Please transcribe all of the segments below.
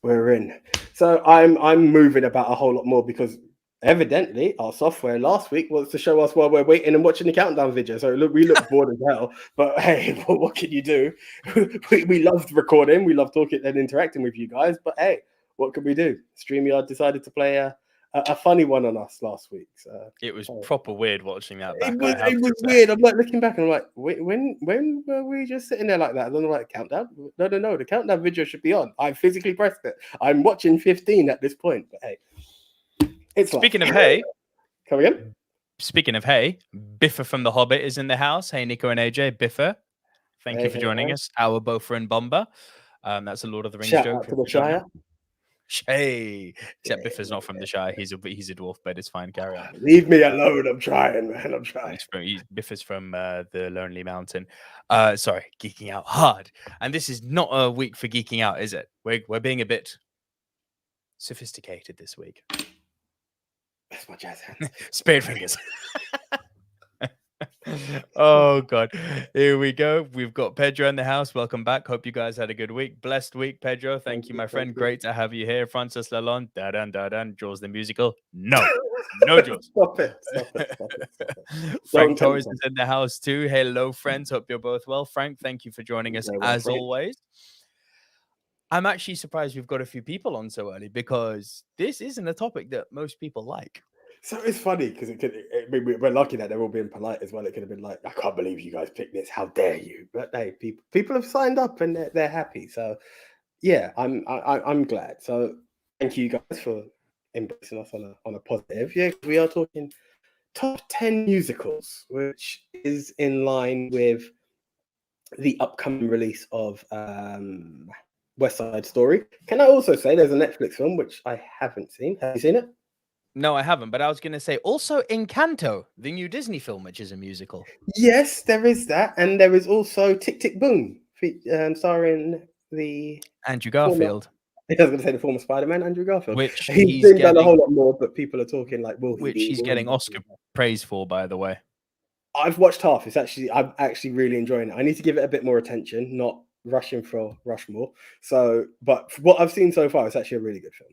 We're in. So I'm moving about a whole lot more because evidently our software last week was to show us while we're waiting and watching the countdown video. So we look bored as hell. But hey, what can you do? we loved recording, we love talking and interacting with you guys. But hey, what could we do? StreamYard decided to play a funny one on us last week. So it was proper weird watching that back. It was weird. I'm like looking back and I'm like, wait, when were we just sitting there like that? And I'm like, countdown? No. The countdown video should be on. I physically pressed it. I'm watching 15 at this point. But hey, it's speaking of hey, come again. Speaking of hey, Biffa from The Hobbit is in the house. Hey, Nico and AJ, Biffa, thank you for joining us. Our Bofa and Bomba. That's a Lord of the Rings Shout joke. out to the Shire. Hey, except Biffa's not from the Shire. He's a dwarf, but it's fine. Carry on. Leave me alone. I'm trying, man. I'm trying. Biffa's from the Lonely Mountain. Sorry, geeking out hard. And this is not a week for geeking out, is it? We're being a bit sophisticated this week. That's my jazz hands. Spade fingers. Oh God, here we go. We've got Pedro in the house. Welcome back. Hope you guys had a good week. Blessed week, Pedro. Thank you, my friend. Great to have you here. Francis Lalonde, da-dan, Jaws the musical. No Jaws. Stop it. Frank Torres is in the house too. Hello, friends. Hope you're both well. Frank, thank you for joining us as always. I'm actually surprised we've got a few people on so early because this isn't a topic that most people like. So it's funny because we're lucky that they're all being polite as well. It could have been like, I can't believe you guys picked this. How dare you? But hey, people have signed up and they're happy. So yeah, I'm glad. So thank you guys for embracing us on a positive. Yeah, we are talking top 10 musicals, which is in line with the upcoming release of West Side Story. Can I also say there's a Netflix film which I haven't seen? Have you seen it? No, I haven't, but I was going to say also Encanto, the new Disney film, which is a musical. Yes, there is that. And there is also Tick, Tick, Boom, starring the... Andrew Garfield. I was going to say the former Spider-Man, Andrew Garfield. Which he's been done a whole lot more, but people are talking like... Which he's getting Oscar praise for, by the way. I've watched half. I'm actually really enjoying it. I need to give it a bit more attention, not rushing for Rushmore. So, but what I've seen so far, it's actually a really good film.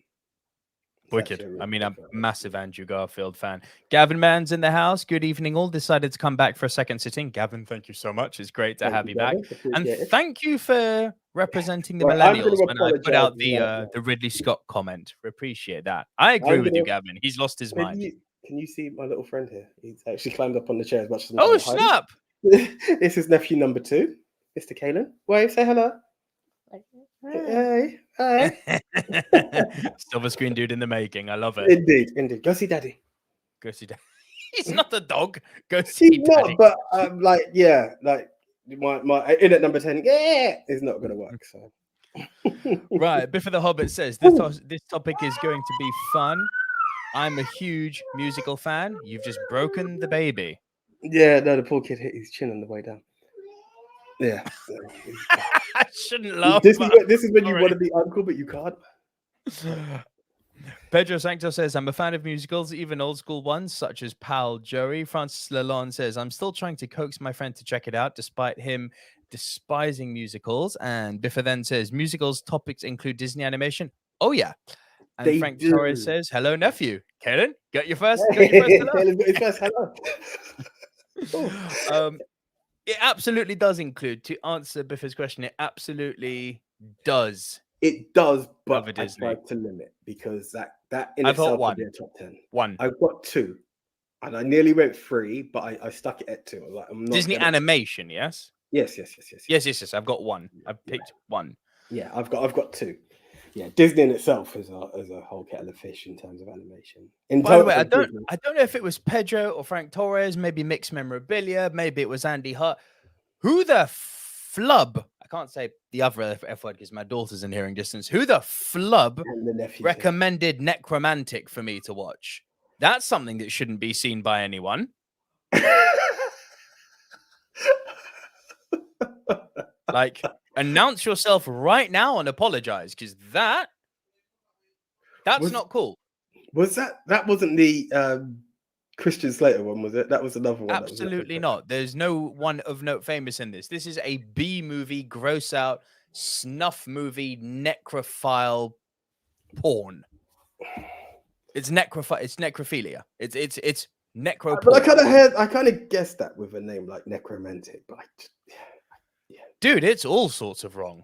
Wicked. Really I'm a massive Andrew Garfield fan. Gavin Mann's in the house. Good evening, all. Decided to come back for a second sitting. Gavin, thank you so much. It's great to have you back. And thank you for representing the millennials when I put out the Ridley Scott comment. We appreciate that. I agree with you, Gavin. He's lost his mind. Can you see my little friend here? He's actually climbed up on the chair as much as I'm Oh, snap! This is nephew number 2, Mr. Kalen. Wave, say hello. Hey. Silver screen dude in the making. I love it. Indeed. Go see daddy. He's not a dog. Go see daddy. Not, but my in at number 10, is not going to work. So right, Biffa the Hobbit says this topic is going to be fun. I'm a huge musical fan. You've just broken the baby. Yeah, no, the poor kid hit his chin on the way down. Yeah. I shouldn't laugh. This is when you want to be uncle, but you can't. Pedro Sancto says, I'm a fan of musicals, even old school ones, such as Pal Joey. Francis Lalonde says, I'm still trying to coax my friend to check it out, despite him despising musicals. And Biffa then says, musicals topics include Disney animation. Oh, yeah. And Frank Torres says, hello, nephew. Karen, got your first hello. It absolutely does include, to answer Biffa's question, it absolutely does. It does, but I tried to limit because that in itself would be a top 10. One. I've got 2. And I nearly went 3, but I stuck it at 2. I was like, I'm not Disney animation, yes? Yes. I've got 1. I've picked 1. Yeah, I've got 2. Yeah, Disney in itself is a whole kettle of fish in terms of animation. By the way, I don't know if it was Pedro or Frank Torres, maybe mixed memorabilia, maybe it was Andy Hart. Who the flub? I can't say the other F word because my daughter's in hearing distance. Who the flub recommended Necromantic for me to watch? That's something that shouldn't be seen by anyone. Like, announce yourself right now and apologize, because that's not cool. Was that wasn't the Christian Slater one, was it? That was another one. Absolutely not. There's no one of note famous in this. This is a B movie, gross out, snuff movie, necrophile porn. It's necrophilia. It's necro But porn. I kind of guessed that with a name like necromantic, but Dude, it's all sorts of wrong.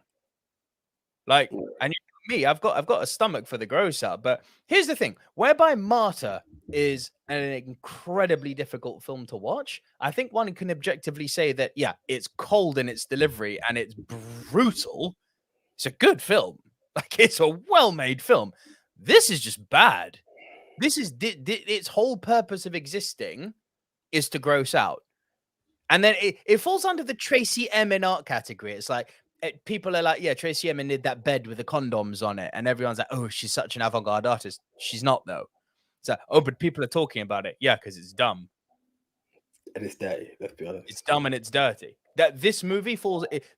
Like, and me, I've got a stomach for the gross out. But here's the thing: whereby Martyr is an incredibly difficult film to watch, I think one can objectively say that it's cold in its delivery and it's brutal. It's a good film. Like, it's a well-made film. This is just bad. This is its whole purpose of existing is to gross out. And then it falls under the Tracy Emin art category. It's like people are like, yeah, Tracy Emin did that bed with the condoms on it. And everyone's like, oh, she's such an avant-garde artist. She's not, though. It's like, oh, but people are talking about it. Yeah, because it's dumb. And it's dirty, let's be honest. It's dumb and it's dirty. This movie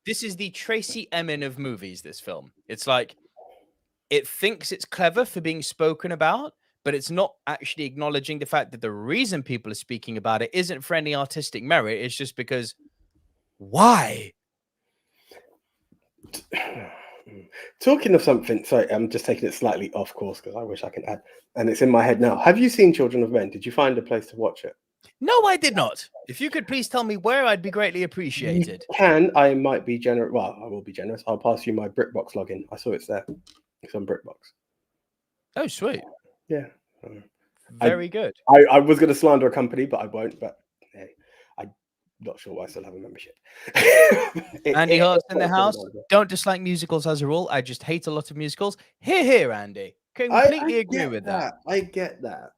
this is the Tracy Emin of movies, this film. It's like, it thinks it's clever for being spoken about, but it's not actually acknowledging the fact that the reason people are speaking about it isn't for any artistic merit. It's just because, why? Talking of something, sorry, I'm just taking it slightly off course because I wish I could add, and it's in my head now. Have you seen Children of Men? Did you find a place to watch it? No, I did not. If you could please tell me where, I'd be greatly appreciated. I might be generous. Well, I will be generous. I'll pass you my BritBox login. I saw it's there. It's on BritBox. Oh, sweet. Yeah. Very good. I was going to slander a company, but I won't. But hey, I'm not sure why I still have a membership. Andy Hart's in the house. Don't dislike musicals as a rule. I just hate a lot of musicals. Here, Andy. Completely agree with that. I get that.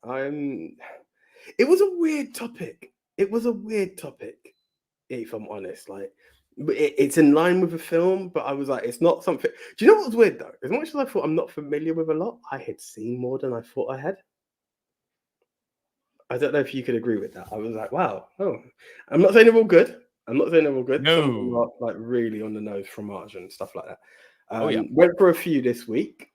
It was a weird topic. If I'm honest. Like, it's in line with the film, but I was like, it's not something. Do you know what was weird though? As much as I thought I'm not familiar with a lot, I had seen more than I thought I had. I don't know if you could agree with that. I was like, wow. Oh, I'm not saying they're all good. No. Some of them are like really on the nose from March and stuff like that. Went for a few this week.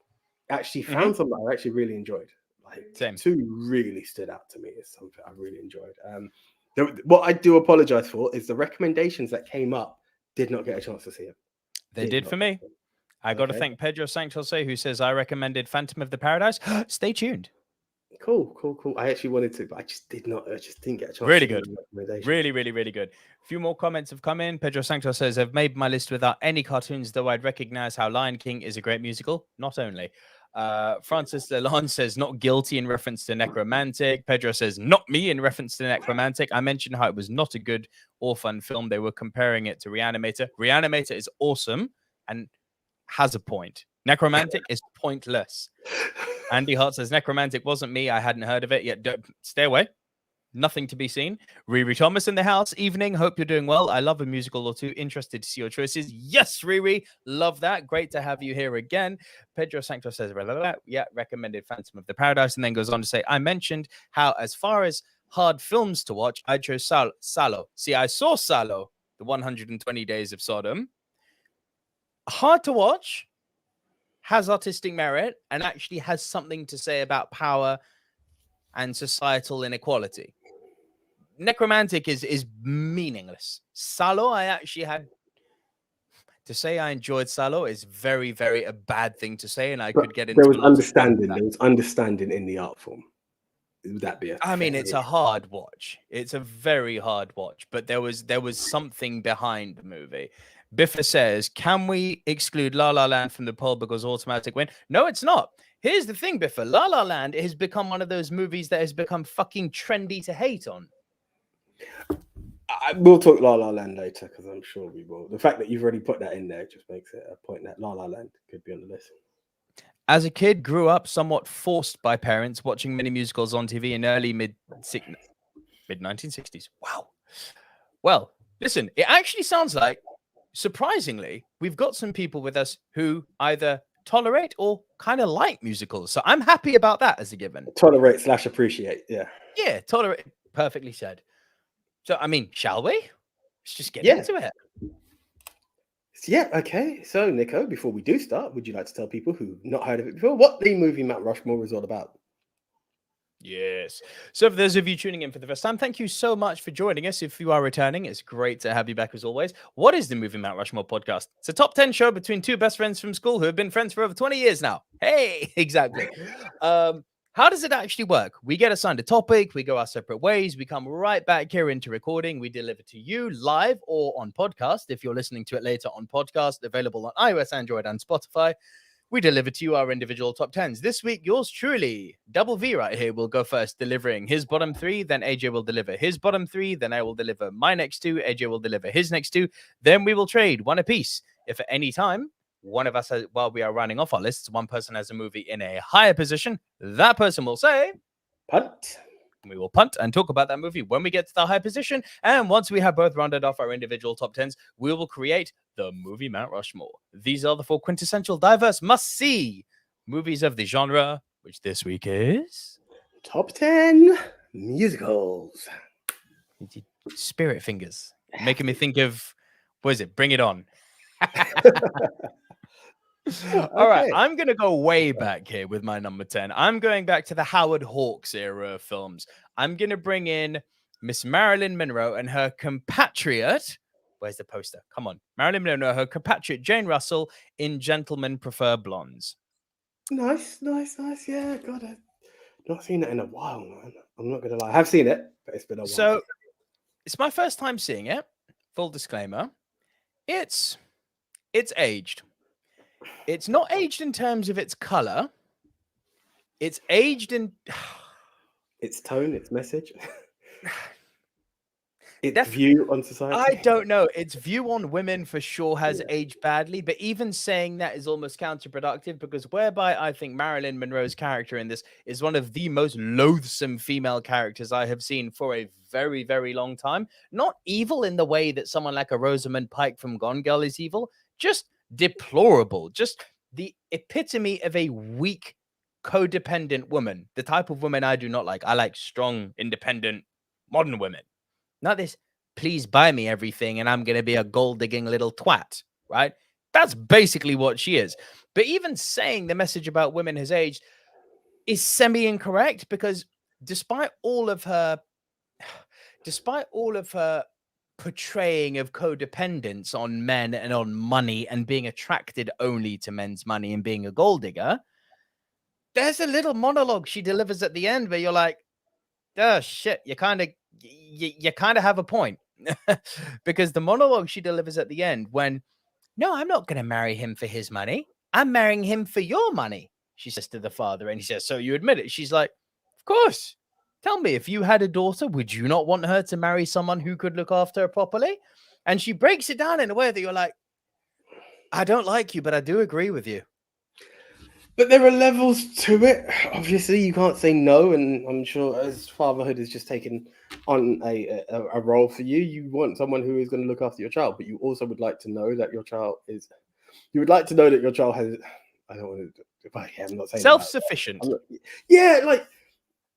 Actually found some that I actually really enjoyed. Like, same. Two really stood out to me as something I really enjoyed. What I do apologize for is the recommendations that came up did not get a chance to see them. They did for me. I got to thank Pedro Sanctose, who says I recommended Phantom of the Paradise. Stay tuned. Cool. I actually wanted to, but I just didn't get a chance. Really good. Really good. A few more comments have come in. Pedro Sanctos says, I've made my list without any cartoons, though I'd recognize how Lion King is a great musical. Not only. Francis Lalonde says, not guilty in reference to Necromantic. Pedro says, not me in reference to Necromantic. I mentioned how it was not a good or fun film. They were comparing it to Reanimator. Reanimator is awesome and has a point. Necromantic is pointless. Andy Hart says, Necromantic wasn't me. I hadn't heard of it yet. Stay away. Nothing to be seen. Riri Thomas in the house. Evening. Hope you're doing well. I love a musical or two. Interested to see your choices. Yes, Riri. Love that. Great to have you here again. Pedro Sanctos says, recommended Phantom of the Paradise, and then goes on to say, I mentioned how as far as hard films to watch, I chose Salo. See, I saw Salo, the 120 Days of Sodom. Hard to watch, has artistic merit, and actually has something to say about power and societal inequality. Necromantic is meaningless. Salo, I actually had to say I enjoyed Salo is very, very a bad thing to say, and I could get into. There was understanding. There was understanding in the art form. Would that be? I mean, it's a hard watch. It's a very hard watch, but there was something behind the movie. Biffa says, can we exclude La La Land from the poll because automatic win? No, it's not. Here's the thing, Biffa. La La Land has become one of those movies that has become fucking trendy to hate on. We'll talk La La Land later because I'm sure we will. The fact that you've already put that in there just makes it a point that La La Land could be on the list. As a kid, grew up somewhat forced by parents watching many musicals on TV in early mid-1960s. Wow. Well, listen, it actually sounds like, surprisingly, we've got some people with us who either tolerate or kind of like musicals. So I'm happy about that as a given. Tolerate / appreciate. Yeah. Yeah, tolerate. Perfectly said. So, I mean, shall we? Let's just get into it. Yeah, okay. So, Nico, before we do start, would you like to tell people who've not heard of it before what the movie Mount Rushmore is all about? Yes. So for those of you tuning in for the first time, thank you so much for joining us. If you are returning, it's great to have you back as always. What is the Movie Mount Rushmore podcast? It's a top 10 show between two best friends from school who have been friends for over 20 years now. Hey, exactly. How does it actually work? We get assigned a topic, we go our separate ways, we come right back here into recording, we deliver to you live or on podcast. If you're listening to it later on podcast, available on iOS, Android, and Spotify. We deliver to you our individual top 10s. This week, yours truly, Double V right here, will go first, delivering his bottom three. Then AJ will deliver his bottom three. Then I will deliver my next two. AJ will deliver his next two. Then we will trade one apiece. If at any time, one of us, while we are rounding off our lists, one person has a movie in a higher position, that person will say, Punt. we will punt and talk about that movie when we get to the high position. And once we have both rounded off our individual top 10s, we will create the Movie Mount Rushmore. These are the 4 quintessential, diverse, must-see movies of the genre, which this week is... Top 10 musicals. Spirit fingers. Making me think of, what is it? Bring It On. All right, I'm going to go way back here with my number 10. I'm going back to the Howard Hawks era of films. I'm going to bring in Miss Marilyn Monroe and her compatriot. Where's the poster? Come on. Marilyn Monroe, her compatriot Jane Russell in Gentlemen Prefer Blondes. Nice. Yeah, God, I've not seen it in a while, man. I'm not going to lie. I have seen it, but it's been a while. So it's my first time seeing it. Full disclaimer. It's aged. It's not aged in terms of its color. It's aged in its tone, its message, its view on society. I don't know. Its view on women for sure has aged badly, but even saying that is almost counterproductive, because whereby I think Marilyn Monroe's character in this is one of the most loathsome female characters I have seen for a very, very long time. Not evil in the way that someone like a Rosamund Pike from Gone Girl is evil, just deplorable, just the epitome of a weak, codependent woman. The type of woman I do not like. I like strong, independent, modern women. Not this, please buy me everything and I'm going to be a gold-digging little twat, right? That's basically what she is. But even saying the message about women has aged is semi-incorrect, because despite all of her portraying of codependence on men and on money and being attracted only to men's money and being a gold digger, there's a little monologue she delivers at the end where you're like, oh shit, you kind of have a point. Because the monologue she delivers at the end, when, no, I'm not going to marry him for his money, I'm marrying him for your money, she says to the father. And he says, so you admit it? She's like, of course. Tell me, if you had a daughter, would you not want her to marry someone who could look after her properly? And she breaks it down in a way that you're like, I don't like you, but I do agree with you. But there are levels to it. Obviously, you can't say no, and I'm sure as fatherhood has just taken on a role for you, you want someone who is going to look after your child, but you also would like to know that your child is... You would like to know that your child has... I don't want to... I'm not saying self-sufficient. Yeah, like...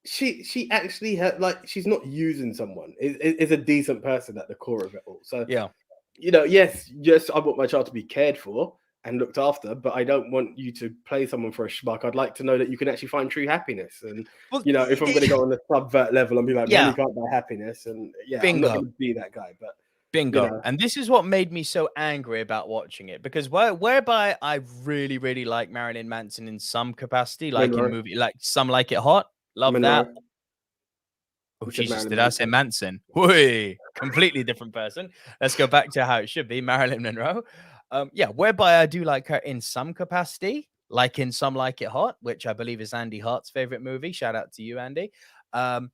She actually like, she's not using someone. Is a decent person at the core of it all. So yeah, you know, yes, I want my child to be cared for and looked after, but I don't want you to play someone for a schmuck. I'd like to know that you can actually find true happiness. And you know, if I'm going to go on the subvert level and be like, money can't buy happiness, and I'm not going to be that guy. But bingo. You know. And this is what made me so angry about watching it, because whereby I really, really like Marilyn Manson in some capacity, like in movie, like Some Like It Hot. Love that. Oh, Jesus, did I say Manson? Whee, completely different person. Let's go back to how it should be, Marilyn Monroe. Yeah, whereby I do like her in some capacity, like in Some Like It Hot, which I believe is Andy Hart's favorite movie. Shout out to you, Andy. I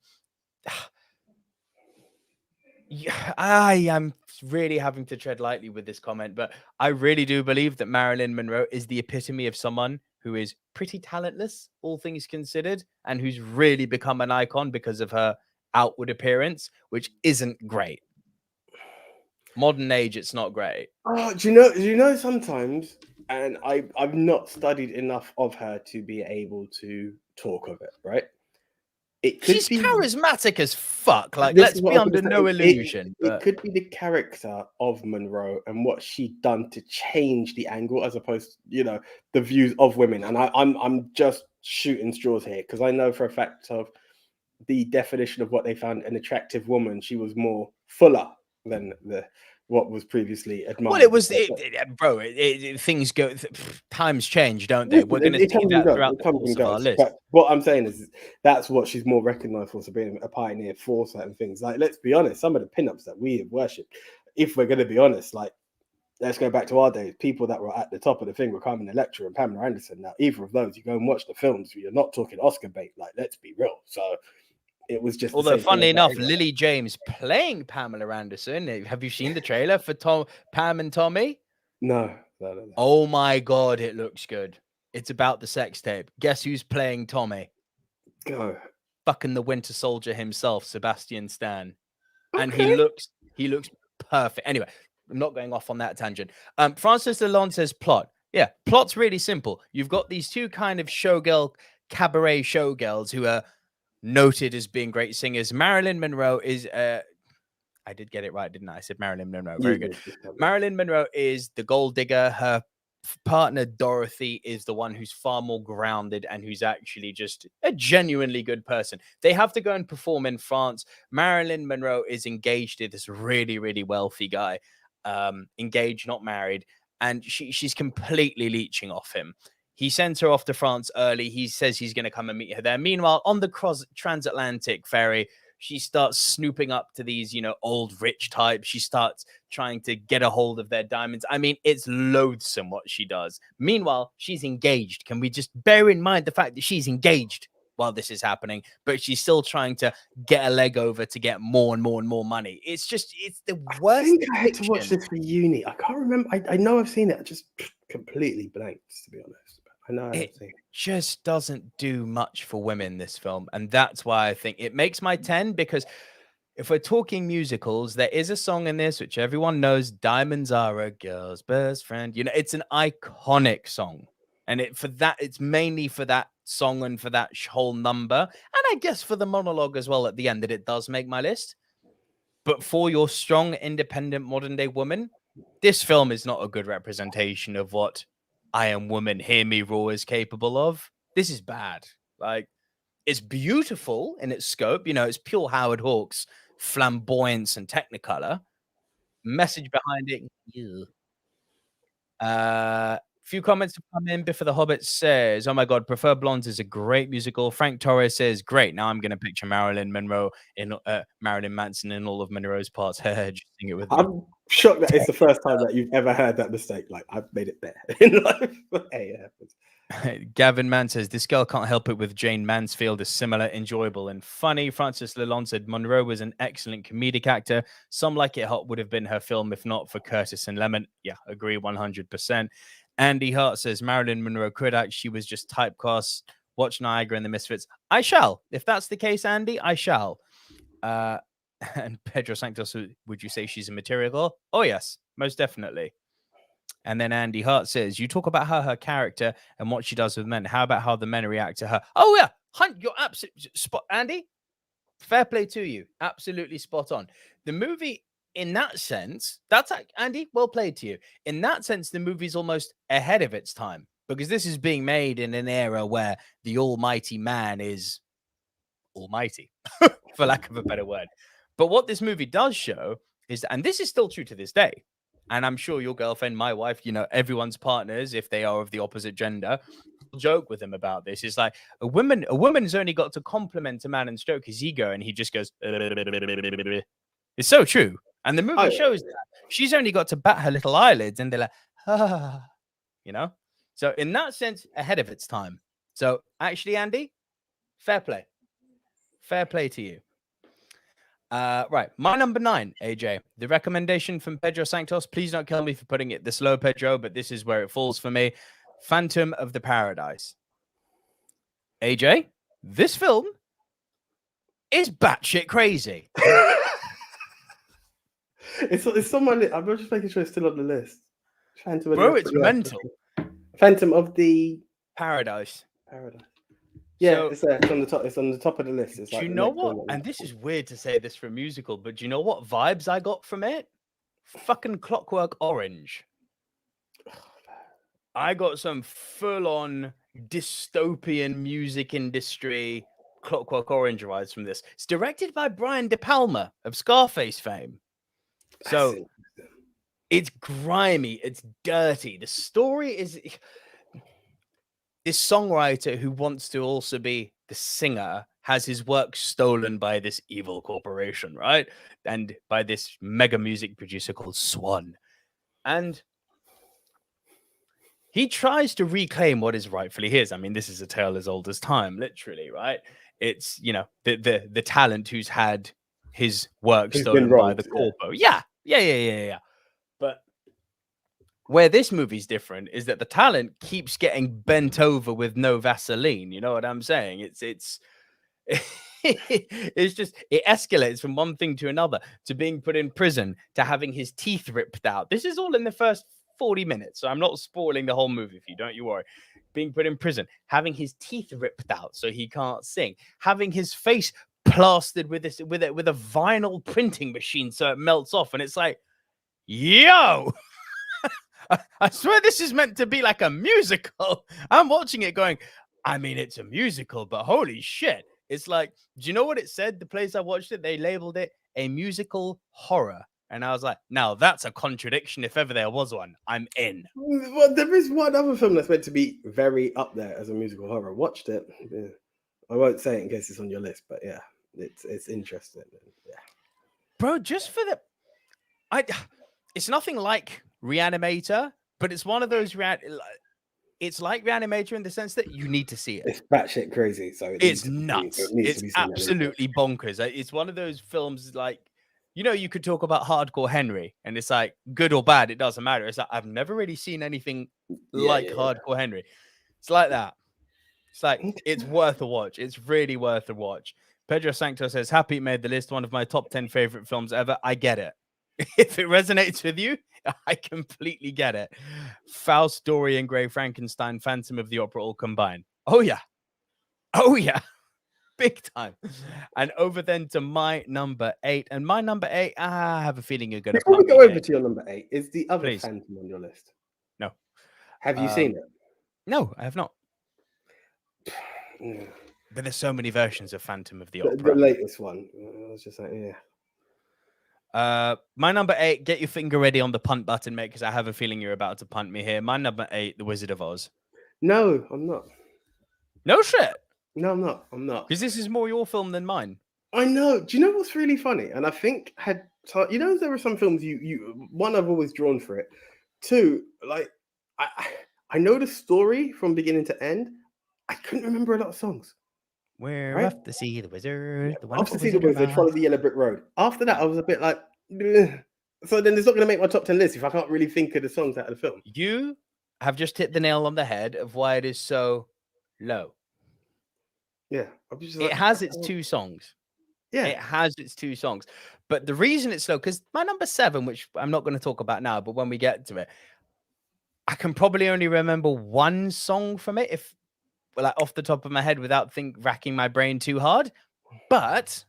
am really having to tread lightly with this comment, but I really do believe that Marilyn Monroe is the epitome of someone who is pretty talentless, all things considered, and who's really become an icon because of her outward appearance, which isn't great. Modern age, it's not great. Oh, do you know sometimes, and I've not studied enough of her to be able to talk of it, right? She's charismatic as fuck. Like, let's be under no illusion. It could be the character of Monroe and what she done to change the angle, as opposed to, you know, the views of women. And I'm just shooting straws here, because I know for a fact of the definition of what they found an attractive woman. She was more fuller than what was previously admired. Well, it was, bro. Things go, times change, don't they? We're going to see that throughout the course of our list. But what I'm saying is that's what she's more recognised for, so being a pioneer for certain things. Like, let's be honest, some of the pinups that we have worshipped, if we're going to be honest, like, let's go back to our days. People that were at the top of the thing were Carmen Electra and Pamela Anderson. Now, either of those, you go and watch the films, you're not talking Oscar bait. Like, let's be real. So it was just. Although, funnily enough, Lily James playing Pamela Anderson. Have you seen the trailer for Pam and Tommy? No. Oh my God, it looks good. It's about the sex tape. Guess who's playing Tommy? Go. Fucking the Winter Soldier himself, Sebastian Stan. Okay. And he looks perfect. Anyway, I'm not going off on that tangent. Francis Lalonde says plot. Yeah, plot's really simple. You've got these two kind of cabaret showgirls who are noted as being great singers. Marilyn Monroe is I did get it right, didn't I? I said Marilyn Monroe. Very good. Marilyn Monroe is the gold digger. Her partner Dorothy is the one who's far more grounded and who's actually just a genuinely good person. They have to go and perform in France. Marilyn Monroe is engaged to this really, really wealthy guy. Engaged, not married, and she's completely leeching off him. He sends her off to France early. He says he's going to come and meet her there. Meanwhile, on the transatlantic ferry, she starts snooping up to these, old rich types. She starts trying to get a hold of their diamonds. I mean, it's loathsome what she does. Meanwhile, she's engaged. Can we just bear in mind the fact that she's engaged while this is happening, but she's still trying to get a leg over to get more and more and more money. It's the worst. I think I had to watch this for uni. I can't remember. I know I've seen it. I just completely blanked, to be honest. I know it just doesn't do much for women, this film. And that's why I think it makes my 10, because if we're talking musicals, there is a song in this which everyone knows, Diamonds Are a Girl's Best Friend. It's an iconic song. And it's mainly for that song and for that whole number. And I guess for the monologue as well at the end, that it does make my list. But for your strong, independent, modern day woman, this film is not a good representation of what I Am Woman, Hear Me Roar is capable of. This is bad. Like, it's beautiful in its scope. It's pure Howard Hawks, flamboyance and technicolor. Message behind it. Few comments have come in. Before the Hobbit says, "Oh my God, Prefer Blondes is a great musical." Frank Torres says, "Great. Now I'm going to picture Marilyn Monroe in Marilyn Manson in all of Monroe's parts." Just sing it with me. I'm shocked that it's the first time that you've ever heard that mistake. Like, I've made it there in life. Hey, it happens. Gavin Mann says, "This girl can't help it with Jane Mansfield is similar, enjoyable, and funny." Francis Lalonde said, "Monroe was an excellent comedic actor. Some Like It Hot would have been her film if not for Curtis and Lemon." Yeah, agree 100%. Andy Hart says, "Marilyn Monroe could act. She was just typecast. Watch Niagara and the Misfits." I shall. If that's the case, Andy, I shall. And Pedro Sanctos, would you say she's a material girl? Oh, yes, most definitely. And then Andy Hart says, "You talk about her character and what she does with men. How about how the men react to her?" Oh, yeah. Hunt, you're absolutely spot, Andy. Fair play to you. Absolutely spot on. The movie, in that sense, that's Andy, well played to you. In that sense, the movie's almost ahead of its time, because this is being made in an era where the almighty man is almighty, for lack of a better word. But what this movie does show is, and this is still true to this day, and I'm sure your girlfriend, my wife, everyone's partners, if they are of the opposite gender, joke with him about this. It's like a woman's only got to compliment a man and stroke his ego, and he just goes, it's so true. And the movie shows that she's only got to bat her little eyelids and they're like, so in that sense, ahead of its time. So actually, Andy, fair play to you. Right, my number 9, AJ, the recommendation from Pedro Sanctos. Please don't kill me for putting it this low, Pedro, but this is where it falls for me. Phantom of the Paradise. AJ, this film is batshit crazy. It's someone. I'm just making sure it's still on the list. Bro, it's mental. Phantom of the Paradise. Yeah, so, it's on the top. It's on the top of the list. It's do you know what? And this is weird to say this for a musical, but do you know what vibes I got from it? Fucking Clockwork Orange. I got some full-on dystopian music industry, Clockwork Orange arrives from this. It's directed by Brian De Palma of Scarface fame. So it's grimy, it's dirty. The story is this songwriter who wants to also be the singer has his work stolen by this evil corporation, right? And by this mega music producer called Swan. And he tries to reclaim what is rightfully his. I mean, this is a tale as old as time, literally, right? It's, you know, the talent who's had his work stolen by the corpo. Yeah. But where this movie's different is that the talent keeps getting bent over with no Vaseline. You know what I'm saying? It's it's just, it escalates from one thing to another, to being put in prison, to having his teeth ripped out. This is all in the first 40 minutes, so I'm not spoiling the whole movie for you, don't you worry. Being put in prison, having his teeth ripped out so he can't sing, having his face plastered with a vinyl printing machine so it melts off, and it's like, yo, I swear this is meant to be like a musical. I'm watching it going, I mean, it's a musical, but holy shit. It's like, do you know what it said? The place I watched it, they labeled it a musical horror. And I was like, now that's a contradiction if ever there was one. I'm in. Well, there is one other film that's meant to be very up there as a musical horror. Watched it. Yeah. I won't say it in case it's on your list, but yeah, it's interesting. Yeah, bro, just for the, it's nothing like Reanimator, but it's one of those it's like Reanimator in the sense that you need to see it. It's batshit crazy, so it's nuts. It's absolutely bonkers. It's one of those films like, you know, you could talk about Hardcore Henry, and it's like good or bad, it doesn't matter. It's like I've never really seen anything like Hardcore Henry. It's like that. It's like it's worth a watch. It's really worth a watch. Pedro Sancto says, happy it made the list, one of my top 10 favorite films ever. I get it. If it resonates with you, I completely get it. Faust, Story, and Grey Frankenstein, Phantom of the Opera all combined. Oh yeah. Big time. And over then to my number 8. And my number 8, I have a feeling you're going to. Before we go over to your number 8, is the other Phantom on your list? No. Have you seen it? No, I have not. But there's so many versions of Phantom of the Opera. The latest one. I was just like, my number 8, get your finger ready on the punt button, mate, because I have a feeling you're about to punt me here. My number 8, The Wizard of Oz. No, I'm not. No shit. No, I'm not. Because this is more your film than mine. I know. Do you know what's really funny? And I think you know, there were some films one, I've always drawn for it. 2, like I know the story from beginning to end. I couldn't remember a lot of songs. We're off to see the wizard. Yeah. Off to see the wizard, follow the yellow brick road. After that, I was a bit like, ugh. So then it's not going to make my top 10 list if I can't really think of the songs out of the film. You have just hit the nail on the head of why it is so low. Yeah. It has its 2 songs. Yeah. It has its 2 songs. But the reason it's low, because my number 7, which I'm not going to talk about now, but when we get to it, I can probably only remember one song from it, if like off the top of my head, without racking my brain too hard. But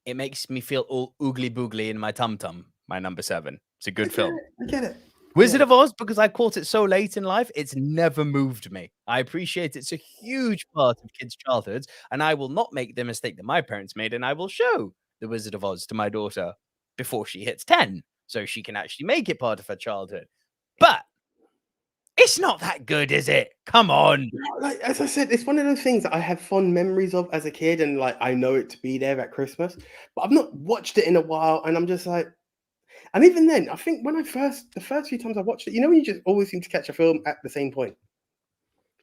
it makes me feel all oogly boogly in my tum-tum. My number 7. It's a good film. I get it. Wizard of Oz, because I caught it so late in life, it's never moved me. I appreciate it's a huge part of kids' childhoods, and I will not make the mistake that my parents made, and I will show The Wizard of Oz to my daughter before she hits 10, so she can actually make it part of her childhood. But it's not that good, is it? Come on. Like, as I said, it's one of those things that I have fond memories of as a kid, and like I know it to be there at Christmas, but I've not watched it in a while, and I'm just like, and even then, I think when the first few times I watched it, you know, when you just always seem to catch a film at the same point.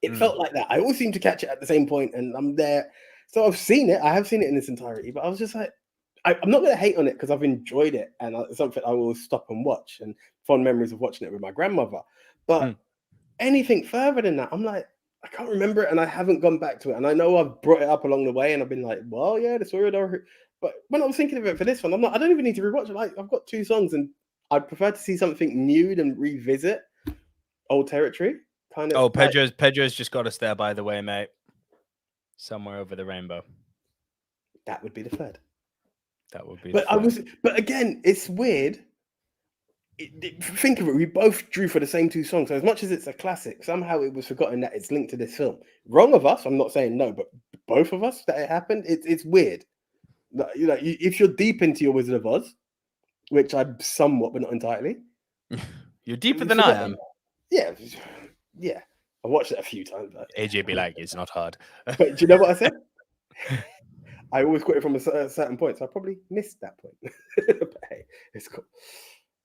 It felt like that. I always seem to catch it at the same point, and I'm there. So I've seen it. I have seen it in its entirety, but I was just like, I'm not going to hate on it because I've enjoyed it, and it's something I will stop and watch, and fond memories of watching it with my grandmother. But anything further than that, I'm like, I can't remember it, and I haven't gone back to it. And I know I've brought it up along the way, and I've been like, well, yeah, the story. But when I was thinking of it for this one, I don't even need to rewatch it. Like, I've got 2 songs, and I'd prefer to see something new than revisit old territory. Kind of. Oh, Pedro's just got us there, by the way, mate. Somewhere over the rainbow. That would be the third. That would be. But But again, it's weird. Think of it. We both drew for the same 2 songs. So as much as it's a classic, somehow it was forgotten that it's linked to this film. Wrong of us. I'm not saying no, but both of us that it happened. It's weird. You know, if you're deep into your Wizard of Oz, which I'm somewhat, but not entirely. You're deeper than I am. Yeah. I watched it a few times. But AJ be like, it's not hard. But do you know what I said? I always quote it from a certain point, so I probably missed that point. But hey, it's cool.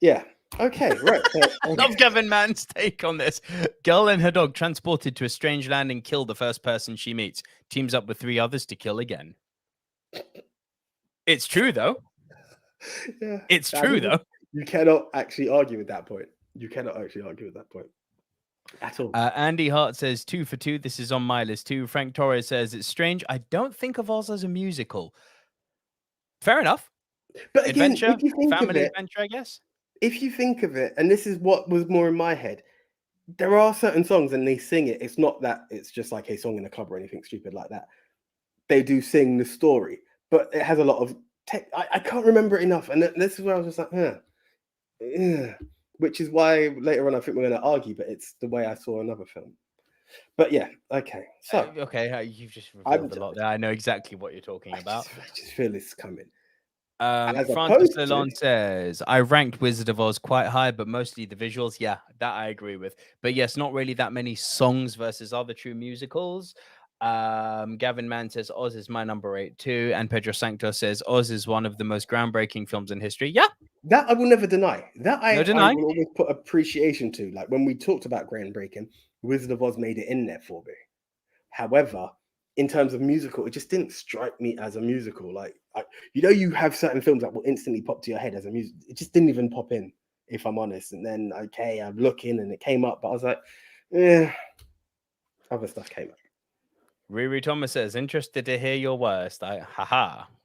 Yeah. Okay. Right. Love Gavin Mann's take on this. Girl and her dog transported to a strange land and kill the first person she meets. Teams up with 3 others to kill again. It's true, though. Yeah. It's true, though. You cannot actually argue with that point. At all. Andy Hart says 2 for 2. This is on my list too. Frank Torres says it's strange. I don't think of Oz as a musical. Fair enough. But again, adventure, if you think family of it, adventure, I guess. If you think of it, and this is what was more in my head, there are certain songs and they sing it. It's not that it's just like a song in a club or anything stupid like that. They do sing the story, but it has a lot of I can't remember it enough. And this is where I was just like, which is why later on I think we're going to argue, but it's the way I saw another film. But yeah, okay. So you've just revealed a lot there. I know exactly what you're talking about. I just feel it's coming. Francis Lalonde says, I ranked Wizard of Oz quite high, but mostly the visuals. Yeah, that I agree with. But yes, not really that many songs versus other true musicals. Gavin Mann says Oz is my number 8 too. And Pedro Sancto says Oz is one of the most groundbreaking films in history. Yeah. That I will never deny. I will always put appreciation to. Like when we talked about groundbreaking, Wizard of Oz made it in there for me. However, in terms of musical, it just didn't strike me as a musical. Like, you have certain films that will instantly pop to your head as a music. It just didn't even pop in, if I'm honest. And then, I'm looking and it came up, but I was like, other stuff came up. Riri Thomas says, interested to hear your worst. I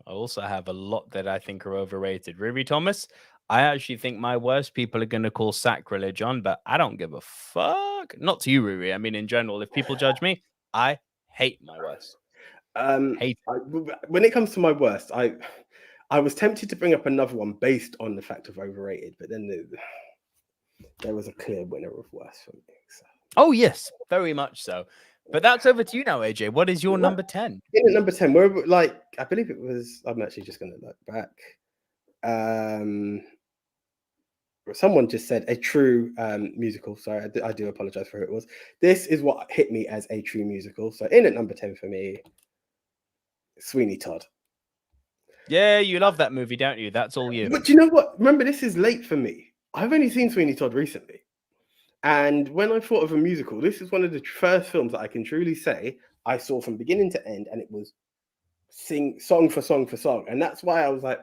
also have a lot that I think are overrated. Riri Thomas, I actually think my worst people are going to call sacrilege on, but I don't give a fuck. Not to you, Riri. I mean, in general, if people judge me, I hate my worst. When it comes to my worst, I was tempted to bring up another one based on the fact of overrated, but then there was a clear winner of worst for me. So. Oh yes, very much so. But that's over to you now, AJ. What is your number 10? In at number 10, where I believe it was. I'm actually just going to look back. Someone just said a true musical. Sorry, I do apologize for who it was. This is what hit me as a true musical. So in at number 10 for me, Sweeney Todd. Yeah, you love that movie, don't you? That's all you. But do you know what? Remember, this is late for me. I've only seen Sweeney Todd recently. And when I thought of a musical, this is one of the first films that I can truly say I saw from beginning to end, and it was song for song for song. And that's why I was like,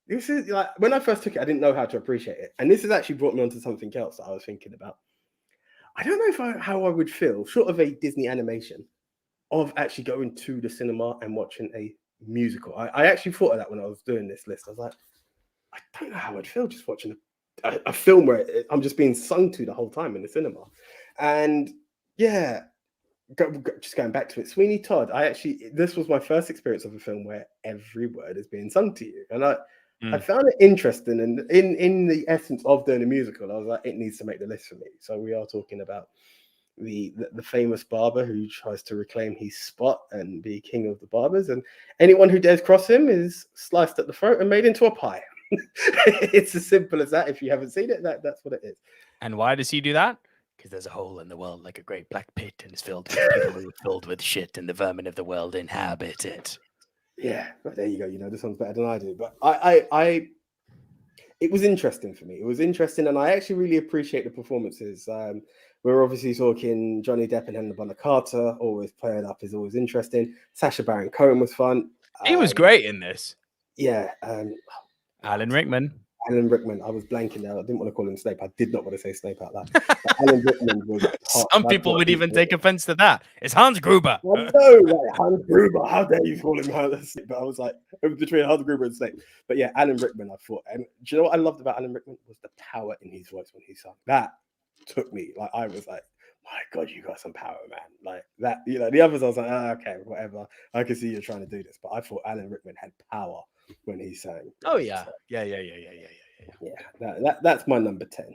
this is like, when I first took it, I didn't know how to appreciate it. And this has actually brought me onto something else that I was thinking about. I don't know how I would feel, short of a Disney animation, of actually going to the cinema and watching a musical. I actually thought of that when I was doing this list. I was like, I don't know how I'd feel just watching a film where I'm just being sung to the whole time in the cinema. And yeah, just going back to it, Sweeney Todd, this was my first experience of a film where every word is being sung to you. And I found it interesting. And in the essence of doing a musical, I was like, it needs to make the list for me. So we are talking about the famous barber who tries to reclaim his spot and be king of the barbers. And anyone who dares cross him is sliced at the throat and made into a pie. It's as simple as that. If you haven't seen it, that's what it is. And why does he do that? Because there's a hole in the world like a great black pit, and it's filled with people who are filled with shit, and the vermin of the world inhabit it. Yeah, but there you go. This one's better than I do. But it was interesting for me. It was interesting, and I actually really appreciate the performances. We're obviously talking Johnny Depp and Helena Bonham Carter, always playing up is always interesting. Sacha Baron Cohen was fun. He was great in this. Yeah. Alan Rickman. I was blanking there. I didn't want to call him Snape. I did not want to say Snape out loud. Alan Rickman was hot. Some people would even take offense to that. It's Hans Gruber. I know, Hans Gruber. How dare you call him Hans? But I was like, it was between Hans Gruber and Snape. But yeah, Alan Rickman, I thought. And do you know what I loved about Alan Rickman? Was the power in his voice when he sang. That took me. Like, I was like, my God, you got some power, man. Like that, the others, I was like, okay, whatever. I can see you're trying to do this. But I thought Alan Rickman had power when he sang. Oh yeah. Yeah, that's my number 10.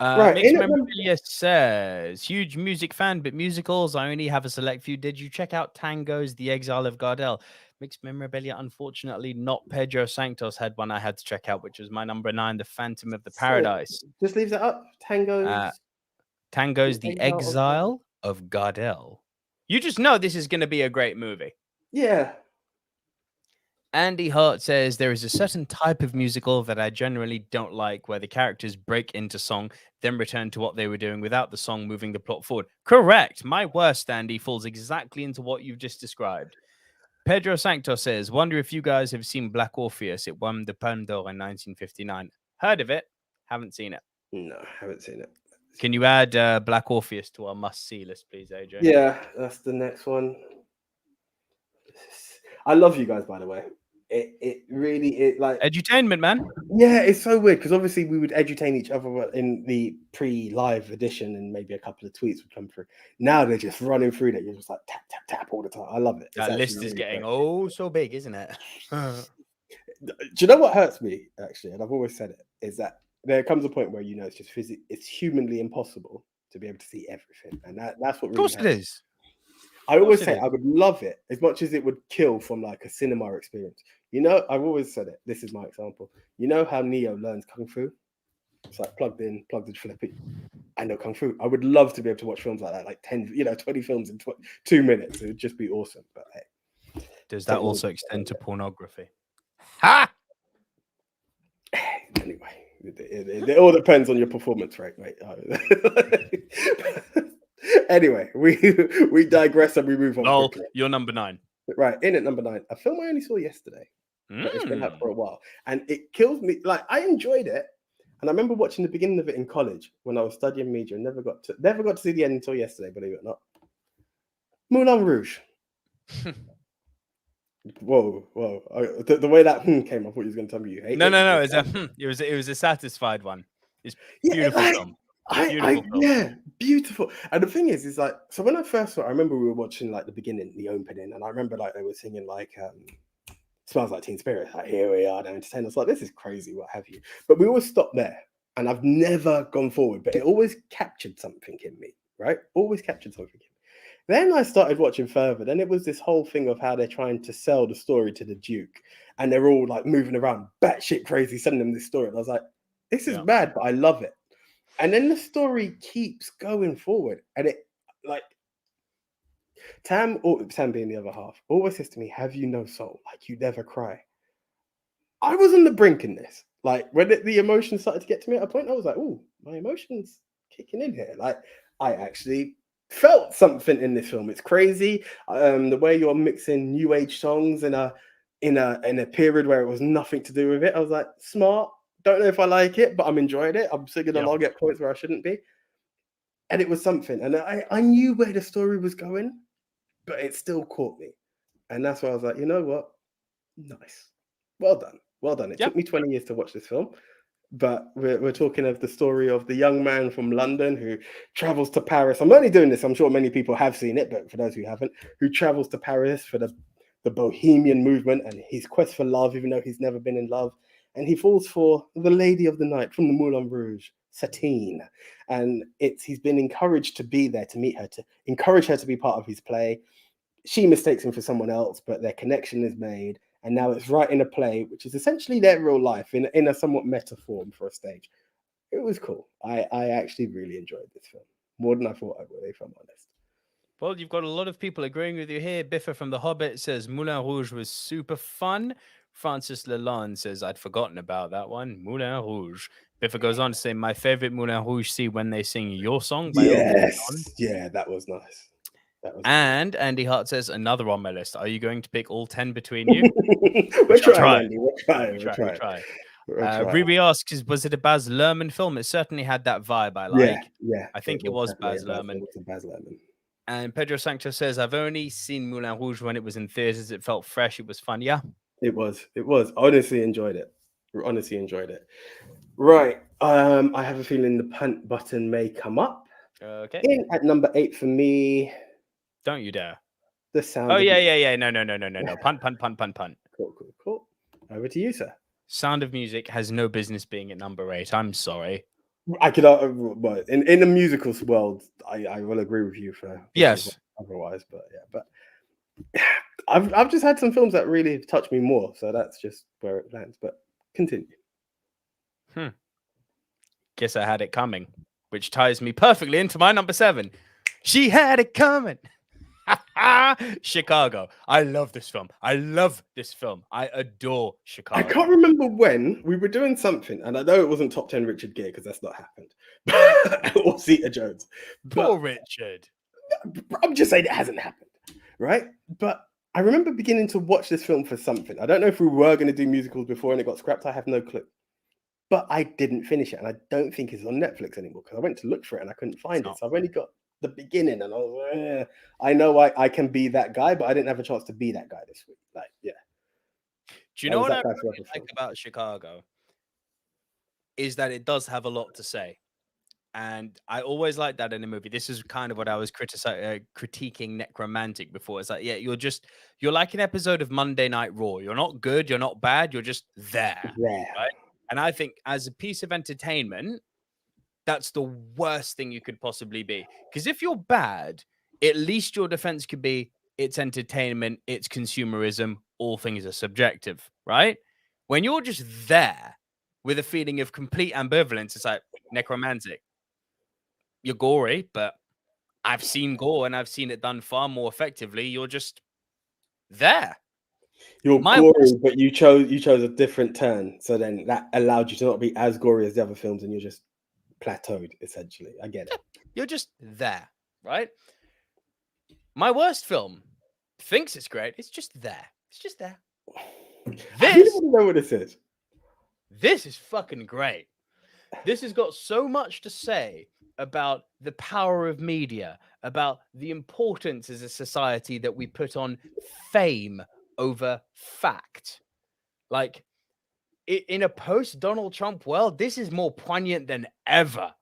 Right, Mixed in it, Memorabilia says, huge music fan, but musicals, I only have a select few. Did you check out Tango's The Exile of Gardel? Mixed Memorabilia, unfortunately, not. Pedro Sanctos had one I had to check out, which was my number 9, The Phantom of the so Paradise. just leaves it up. Tango's Tango's The Exile of Gardel. You just know this is going to be a great movie. Yeah. Andy Hart says there is a certain type of musical that I generally don't like, where the characters break into song, then return to what they were doing without the song moving the plot forward. Correct. My worst, Andy, falls exactly into what you've just described. Pedro Sanctos says, wonder if you guys have seen Black Orpheus. It won the Palme d'Or in 1959. Heard of it. Haven't seen it. No, haven't seen it. Can you add Black Orpheus to our must-see list, please, AJ? Yeah, that's the next one. I love you guys, by the way. It really like edutainment, man. Yeah, it's so weird because obviously we would edutain each other in the pre-live edition, and maybe a couple of tweets would come through. Now they're just running through that. You're just like tap tap tap all the time. I love it. That list is getting so big, isn't it? Do you know what hurts me actually? And I've always said it is that there comes a point where it's just it's humanly impossible to be able to see everything, and that's what. Really of course it is. I always say I would love it as much as it would kill from like a cinema experience. I've always said it. This is my example. You know how Neo learns Kung Fu? It's like plugged in, flippy. I know Kung Fu. I would love to be able to watch films like that, like 20 films in 2 minutes. It would just be awesome. But hey. Does that also extend to pornography? Ha! Anyway, it all depends on your performance rate, mate. Anyway, we digress and we move on. Oh, you're number 9. Right, in at number 9, a film I only saw yesterday. But it's been out for a while, and it kills me. Like, I enjoyed it, and I remember watching the beginning of it in college when I was studying media, and never got to see the end until yesterday. Believe it or not, Moulin Rouge. Whoa! The way that came, I thought you was going to tell me you hate it. No. It was a satisfied one. It's beautiful film. Yeah, beautiful. And the thing is like, so when I first saw it, I remember we were watching like the beginning, the opening, and I remember like they were singing like Smells Like Teen Spirit, like here we are, they're entertaining us, like this is crazy, what have you. But we always stopped there, and I've never gone forward, but it always captured something in me, right? Always captured something in me. Then I started watching further. Then it was this whole thing of how they're trying to sell the story to the Duke, and they're all like moving around batshit crazy, sending them this story. And I was like, this is bad, but I love it. And then the story keeps going forward, and it like Tam being the other half always says to me, "Have you no soul? Like you never cry." I was on the brink in this. Like when the emotions started to get to me at a point, I was like, "Oh, my emotions kicking in here." Like I actually felt something in this film. It's crazy. The way you're mixing new age songs in a period where it was nothing to do with it. I was like, smart. Don't know if I like it, but I'm enjoying it. I'm singing along at points where I shouldn't be. And it was something. And I knew where the story was going, but it still caught me. And that's why I was like, you know what? Nice. Well done. Well done. It took me 20 years to watch this film. But we're talking of the story of the young man from London who travels to Paris. I'm only doing this. I'm sure many people have seen it, but for those who haven't, who travels to Paris for the bohemian movement and his quest for love, even though he's never been in love. And he falls for the lady of the night from the Moulin Rouge, Satine. And he's been encouraged to be there to meet her, to encourage her to be part of his play. She mistakes him for someone else, but their connection is made. And now it's right in a play, which is essentially their real life in a somewhat meta form for a stage. It was cool. I actually really enjoyed this film. More than I thought I would, if I'm honest. Well, you've got a lot of people agreeing with you here. Biffa from The Hobbit says Moulin Rouge was super fun. Francis Lalonde says, I'd forgotten about that one. Moulin Rouge. Biffa goes on to say, my favorite Moulin Rouge scene when they sing Your Song by Yes. Yeah, that was nice. And Andy Hart says, another on my list. Are you going to pick all 10 between you? We're trying, Andy. We're trying. Ruby asks, was it a Baz Luhrmann film? It certainly had that vibe I like. Yeah. I think it was Baz Luhrmann. And Pedro Sanchez says, I've only seen Moulin Rouge when it was in theaters. It felt fresh. It was fun. Yeah. It was. Honestly enjoyed it. Right. I have a feeling the punt button may come up. Okay. In at number 8 for me. Don't you dare. The Sound. Oh, yeah. No. Punt. Cool. Over to you, sir. Sound of Music has no business being at number 8. I'm sorry. I could, but in the musicals world, I will agree with you for Yes. otherwise, but yeah, but I've just had some films that really touch me more, so that's just where it lands. But continue. Guess I had it coming, which ties me perfectly into my number 7. She had it coming. Chicago. I love this film. I adore Chicago. I can't remember when we were doing something, and I know it wasn't top 10 Richard Gere because that's not happened, or Zeta Jones. Poor Richard. I'm just saying it hasn't happened, right? But I remember beginning to watch this film for something. I don't know if we were going to do musicals before and it got scrapped. I have no clue. But I didn't finish it, and I don't think it's on Netflix anymore because I went to look for it and I couldn't find it. So I've only got the beginning, and I was like, I know I can be that guy, but I didn't have a chance to be that guy this week. Like, yeah. Do you know what I really like about Chicago? Is that it does have a lot to say. And I always like that in a movie. This is kind of what I was critiquing Necromantic before. It's like, yeah, you're like an episode of Monday Night Raw. You're not good, you're not bad, you're just there. Yeah. Right? And I think as a piece of entertainment, that's the worst thing you could possibly be. Because if you're bad, at least your defense could be it's entertainment, it's consumerism, all things are subjective, right? When you're just there with a feeling of complete ambivalence, it's like Necromantic. You're gory, but I've seen gore and I've seen it done far more effectively. You're just there. You're gory, but you chose a different turn. So then that allowed you to not be as gory as the other films, and you're just plateaued, essentially. I get it. You're just there, right? My worst film thinks it's great. It's just there. It's just there. I really want to know what this is. This is fucking great. This has got so much to say about the power of media, about the importance as a society that we put on fame over fact. Like, in a post-Donald Trump world, this is more poignant than ever.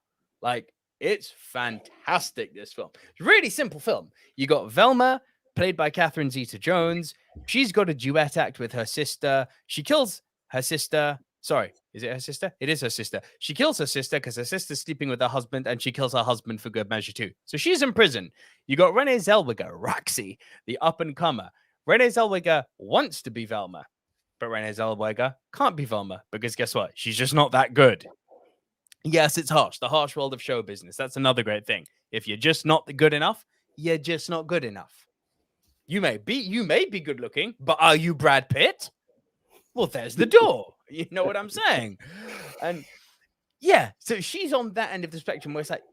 Like, it's fantastic, this film. It's a really simple film. You got Velma, played by Catherine Zeta-Jones. She's got a duet act with her sister. She kills her sister. Sorry, is it her sister? It is her sister. She kills her sister because her sister's sleeping with her husband, and she kills her husband for good measure too. So she's in prison. You got Renee Zellweger, Roxy, the up-and-comer. Renee Zellweger wants to be Velma, but Renee Zellweger can't be Velma because guess what? She's just not that good. Yes, it's harsh. The harsh world of show business. That's another great thing. If you're just not good enough, you're just not good enough. You may be good looking, but are you Brad Pitt? Well, there's the door. You know what I'm saying? And yeah, so she's on that end of the spectrum where it's like,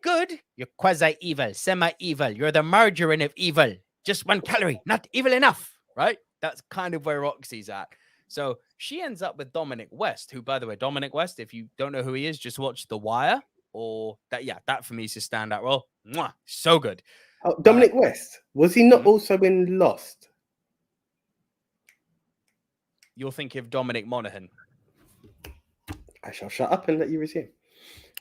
good, you're quasi-evil, semi-evil. You're the margarine of evil. Just 1 calorie, not evil enough, right? That's kind of where Roxy's at. So she ends up with Dominic West, who, by the way, Dominic West, if you don't know who he is, just watch The Wire, or that. Yeah, that for me is a standout role. Mwah, so good. Oh, Dominic West, was he not also in Lost? You're thinking of Dominic Monaghan. I shall shut up and let you resume.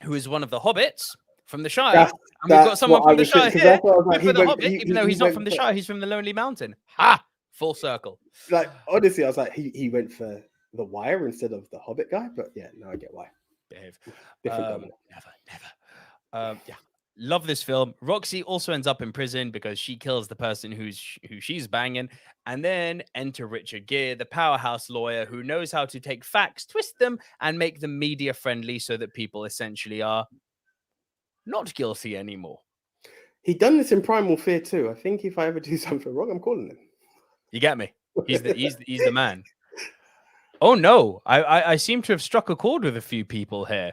Who is one of the hobbits from the Shire. And we've got someone from the Shire here. Like, the Hobbit, even though he's not from the Shire, he's from the Lonely Mountain. Ha! Full circle. Like, honestly, I was like, he went for The Wire instead of the Hobbit guy, but yeah, now I get why. Behave. Different never. Yeah. Love this film. Roxy also ends up in prison because she kills the person who she's banging. And then enter Richard Gere, the powerhouse lawyer who knows how to take facts, twist them, and make them media friendly so that people essentially are not guilty anymore. He done this in Primal Fear too. I think if I ever do something wrong, I'm calling him. You get me? He's the man. Oh no, I seem to have struck a chord with a few people here.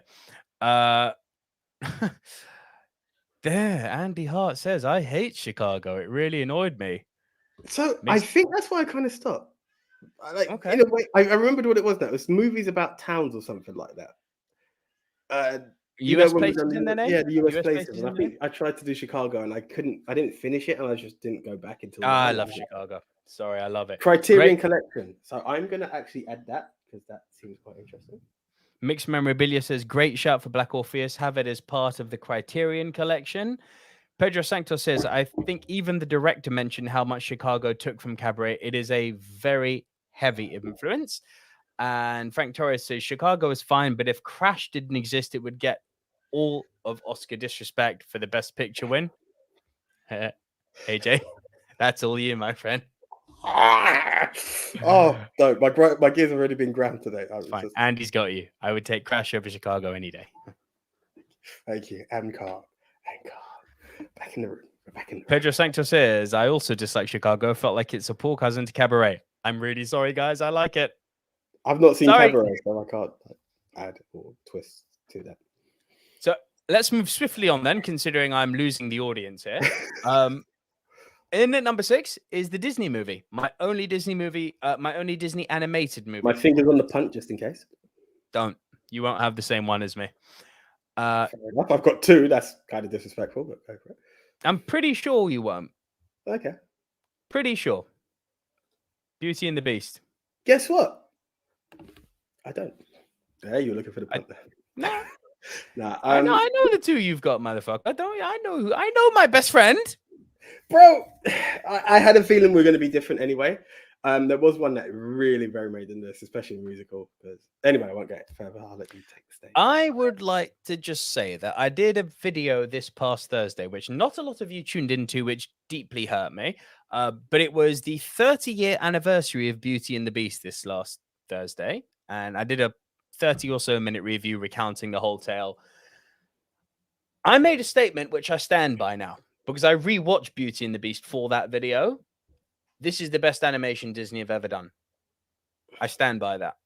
There, Andy Hart says, I hate Chicago. It really annoyed me. So I think that's why I kind of stopped. In a way, I remembered what it was now. It was movies about towns or something like that. US places in there, name? Yeah, the US places. And I think I tried to do Chicago and I didn't finish it, and I just didn't go back until. I love Chicago. Sorry, I love it. Criterion Collection. So I'm gonna actually add that because that seems quite interesting. Mixed Memorabilia says, great shout for Black Orpheus. Have it as part of the Criterion Collection. Pedro Sanctos says, I think even the director mentioned how much Chicago took from Cabaret. It is a very heavy influence. And Frank Torres says, Chicago is fine, but if Crash didn't exist, it would get all of Oscar disrespect for the Best Picture win. AJ, that's all you, my friend. Oh no, my gears have already been ground today. Fine. Andy's got you. I would take Crash over Chicago any day. Thank you. And car. Back in the room. Pedro Sancto says, I also dislike Chicago. Felt like it's a poor cousin to Cabaret. I'm really sorry, guys. I like it. I've not seen Cabaret, so I can't add or twist to that. So let's move swiftly on then, considering I'm losing the audience here. In at number 6 is the Disney movie. My only Disney animated movie. My finger's on the punt just in case. Don't. You won't have the same one as me. Fair enough. I've got 2. That's kind of disrespectful, but go for it. I'm pretty sure you won't. Okay. Pretty sure. Beauty and the Beast. Guess what? I don't. Yeah, you're looking for the punt there. Nah. I know the 2 you've got, motherfucker. I know my best friend. Bro, I had a feeling we are going to be different anyway. There was one that really very made in this, especially musical. Anyway, I won't get further. I'll let you take the stage. I would like to just say that I did a video this past Thursday, which not a lot of you tuned into, which deeply hurt me. But it was the 30-year anniversary of Beauty and the Beast this last Thursday. And I did a 30 or so minute review recounting the whole tale. I made a statement which I stand by now because I rewatched Beauty and the Beast for that video. This is the best animation Disney have ever done. I stand by that.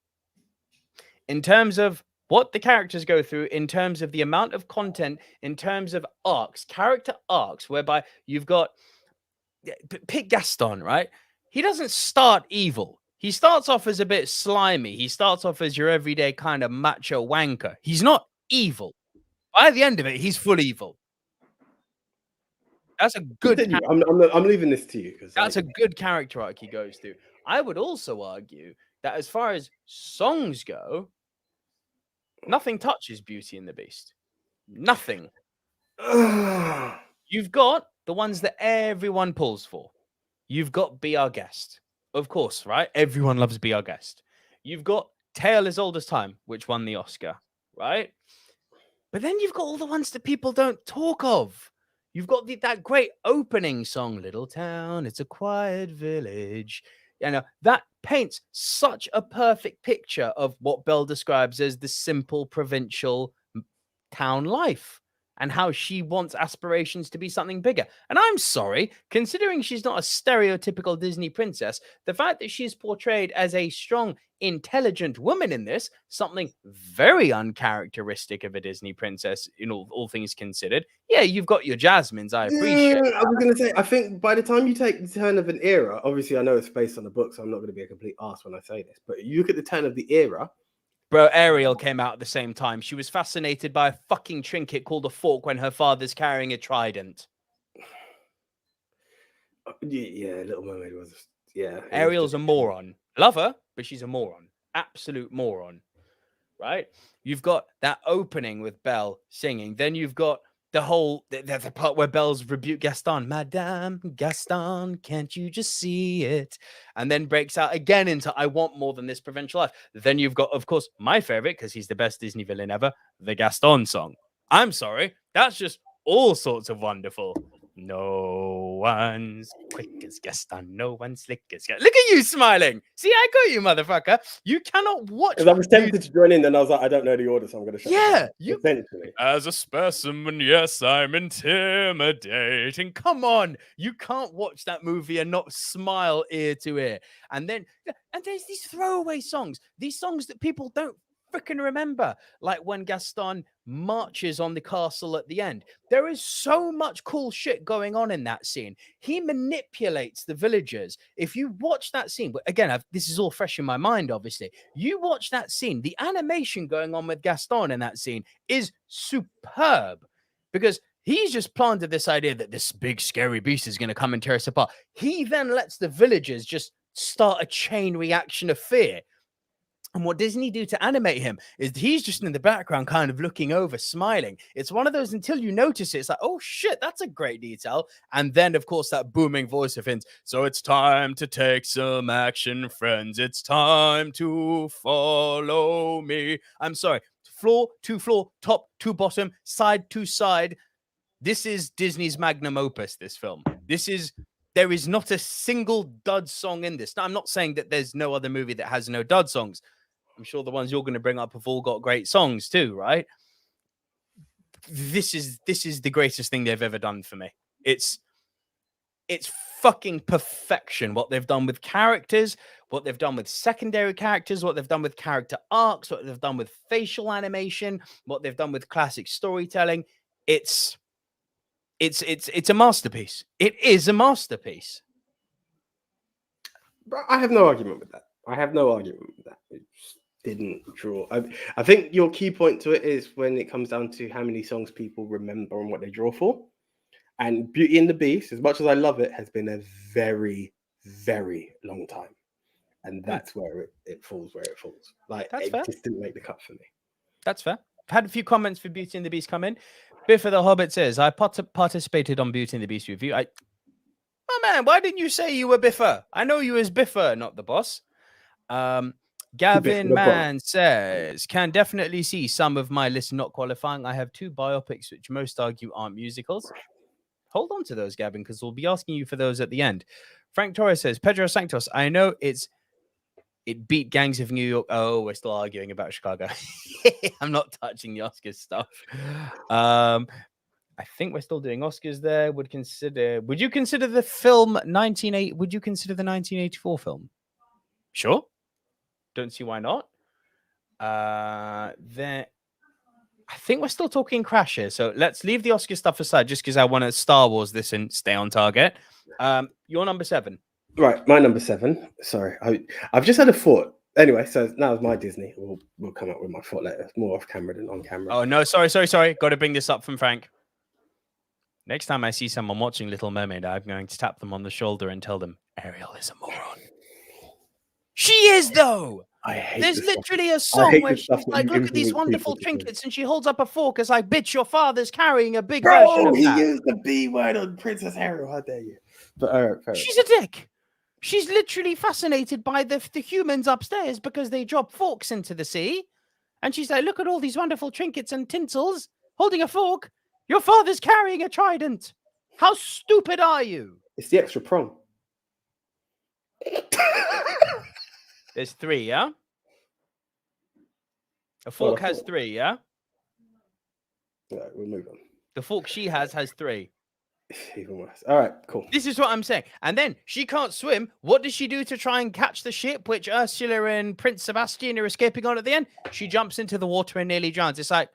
In terms of what the characters go through, in terms of the amount of content, in terms of arcs, character arcs, whereby you've got... Pick Gaston, right? He doesn't start evil. He starts off as a bit slimy. He starts off as your everyday kind of macho wanker. He's not evil. By the end of it, he's full evil. That's a good... I'm leaving this to you. That's a good character arc he goes through. I would also argue that as far as songs go, nothing touches Beauty and the Beast. Nothing. You've got the ones that everyone pulls for. You've got Be Our Guest. Of course, right? Everyone loves Be Our Guest. You've got Tale as Old as Time, which won the Oscar, right? But then you've got all the ones that people don't talk of. You've got that great opening song, Little Town, It's a Quiet Village. You know, that paints such a perfect picture of what Belle describes as the simple provincial town life and how she wants aspirations to be something bigger. And I'm sorry, considering she's not a stereotypical Disney princess, the fact that she's portrayed as a strong, intelligent woman in this, something very uncharacteristic of a Disney princess in all things considered. Yeah, you've got your Jasmines, I appreciate. I was going to say, I think by the time you take the turn of an era, obviously I know it's based on the book, so I'm not going to be a complete arse when I say this, but you look at the turn of the era. Bro, Ariel came out at the same time. She was fascinated by a fucking trinket called a fork when her father's carrying a trident. Yeah, Little Mermaid was... Yeah. Ariel's a moron. Love her, but she's a moron. Absolute moron. Right? You've got that opening with Belle singing. Then you've got the whole... The part where Belle's rebuke Gaston. Madame Gaston, can't you just see it? And then breaks out again into I want more than this provincial life. Then you've got, of course, my favorite, because he's the best Disney villain ever, the Gaston song. I'm sorry. That's just all sorts of wonderful. No one's quick as Gaston, no one's slick as Gaston. Look at you smiling. See, I got you, motherfucker. You cannot watch. Because I was tempted to join in, then I was like, I don't know the order, so I'm going to shut up. You essentially. As a specimen, yes, I'm intimidating. Come on, you can't watch that movie and not smile ear to ear. And there's these throwaway songs, these songs that people don't freaking remember, like when Gaston marches on the castle at the end. There is so much cool shit going on in that scene. He manipulates the villagers. If you watch that scene, but again, this is all fresh in my mind, obviously. You watch that scene, the animation going on with Gaston in that scene is superb because he's just planted this idea that this big scary beast is going to come and tear us apart. He then lets the villagers just start a chain reaction of fear. And what Disney do to animate him is he's just in the background, kind of looking over, smiling. It's one of those until you notice it, it's like, oh shit, that's a great detail. And then, of course, that booming voice of him. So it's time to take some action, friends. It's time to follow me. I'm sorry, floor to floor, top to bottom, side to side. This is Disney's magnum opus, this film. There is not a single dud song in this. Now, I'm not saying that there's no other movie that has no dud songs. I'm sure the ones you're going to bring up have all got great songs too, right? This is the greatest thing they've ever done for me. It's fucking perfection. What they've done with characters, what they've done with secondary characters, what they've done with character arcs, what they've done with facial animation, what they've done with classic storytelling. It's a masterpiece. It is a masterpiece. But I have no argument with that. It didn't draw. I think your key point to it is when it comes down to how many songs people remember and what they draw for. And Beauty and the Beast, as much as I love it, has been a very, very long time. And that's where it falls where it falls. Like, that's it fair. Just didn't make the cut for me. That's fair. I've had a few comments for Beauty and the Beast come in. Biffa the Hobbit says, I participated on Beauty and the Beast review. Oh man, why didn't you say you were Biffa? I know you as Biffa, not the boss. Gavin Mann says, can definitely see some of my list not qualifying. I have 2 biopics, which most argue aren't musicals. Hold on to those, Gavin, because we'll be asking you for those at the end. Frank Torres says, Pedro Sanctos, I know it beat Gangs of New York. Oh, we're still arguing about Chicago. I'm not touching the Oscars stuff. I think we're still doing Oscars there. Would you consider the film 1984 film? Sure. Don't see why not. Then I think we're still talking Crash here. So let's leave the Oscar stuff aside just because I want to Star Wars this and stay on target. Your number 7. Right, my number 7. Sorry, I've just had a thought. Anyway, so now it's my Disney. We'll come up with my thought later. It's more off camera than on camera. Oh no, sorry. Got to bring this up from Frank. Next time I see someone watching Little Mermaid, I'm going to tap them on the shoulder and tell them Ariel is a moron. She is, though. There's literally a song where she's like, look at these wonderful trinkets, and she holds up a fork as like, bitch, your father's carrying a big version of that. He used the B word on Princess Ariel. How dare you? But she's a dick. She's literally fascinated by the humans upstairs because they drop forks into the sea. And she's like, look at all these wonderful trinkets and tinsels, holding a fork. Your father's carrying a trident. How stupid are you? It's the extra prong. There's 3, yeah? A fork has 3, yeah? Yeah, we'll move on. The fork she has 3. Even worse. All right, cool. This is what I'm saying. And then she can't swim. What does she do to try and catch the ship, which Ursula and Prince Sebastian are escaping on at the end? She jumps into the water and nearly drowns. It's like,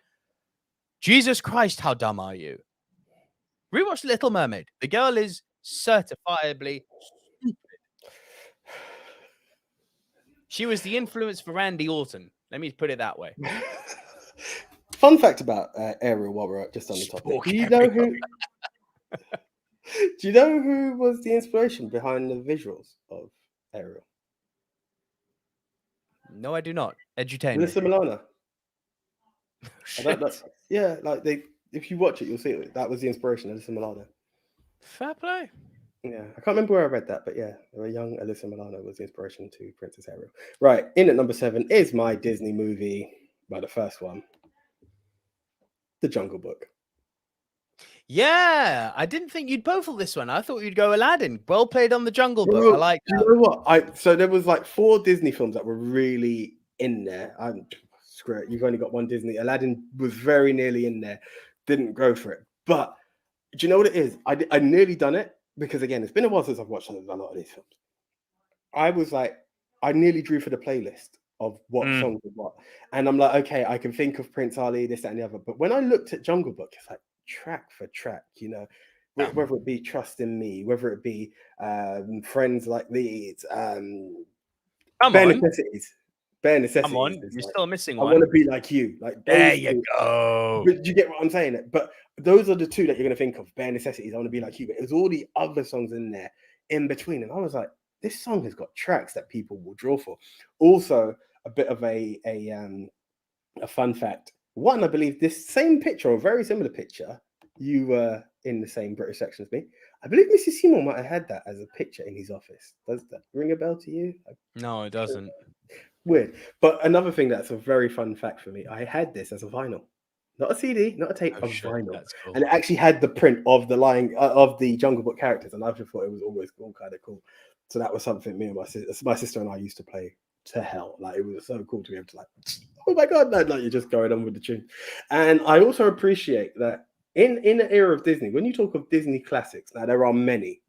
Jesus Christ, how dumb are you? Rewatch Little Mermaid. The girl is certifiably stupid. She was the influence for Randy Orton. Let me put it that way. Fun fact about Ariel while we're just on the topic. Do you know who was the inspiration behind the visuals of Ariel? No, I do not. Edutainment. Melissa Milano. I don't know. Yeah, like if you watch it, you'll see it. That was the inspiration of Alyssa Milano. Fair play. Yeah, I can't remember where I read that, but yeah, a young Alyssa Milano was the inspiration to Princess Ariel. Right, in at number 7 is my Disney movie, the first one, The Jungle Book. Yeah, I didn't think you'd both this one. I thought you'd go Aladdin. Well played on The Jungle Book. I like that. You know what? So there was like 4 Disney films that were really in there. Screw it. You've only got one Disney. Aladdin was very nearly in there. Didn't go for it. But do you know what it is? I nearly done it because, again, it's been a while since I've watched a lot of these films. I was like, I nearly drew for the playlist of what songs were what. And I'm like, okay, I can think of Prince Ali, this, that, and the other. But when I looked at Jungle Book, it's like track for track, whether it be Trust in Me, whether it be Friends Like These, Bare Necessities. Come on, you're still missing one. I want to be like you. Like there you go. But you get what I'm saying? But those are the 2 that you're going to think of. Bare Necessities, I want to be like you. But it was all the other songs in there in between. And I was like, this song has got tracks that people will draw for. Also, a bit of a fun fact. One, I believe this same picture, or very similar picture, you were in the same British section as me. I believe Mr. Seymour might have had that as a picture in his office. Does that ring a bell to you? No, it doesn't. Weird. But another thing that's a very fun fact for me, I had this as a vinyl. Not a CD, not a tape, Oh, a shit, vinyl. that's cool. And it actually had the print of the of the Jungle Book characters. And I just thought it was always all kind of cool. So that was something me and my sister and I used to play to hell. Like, it was so cool to be able to, like, oh my God, like you're just going on with the tune. And I also appreciate that in the era of Disney, when you talk of Disney classics, now there are many.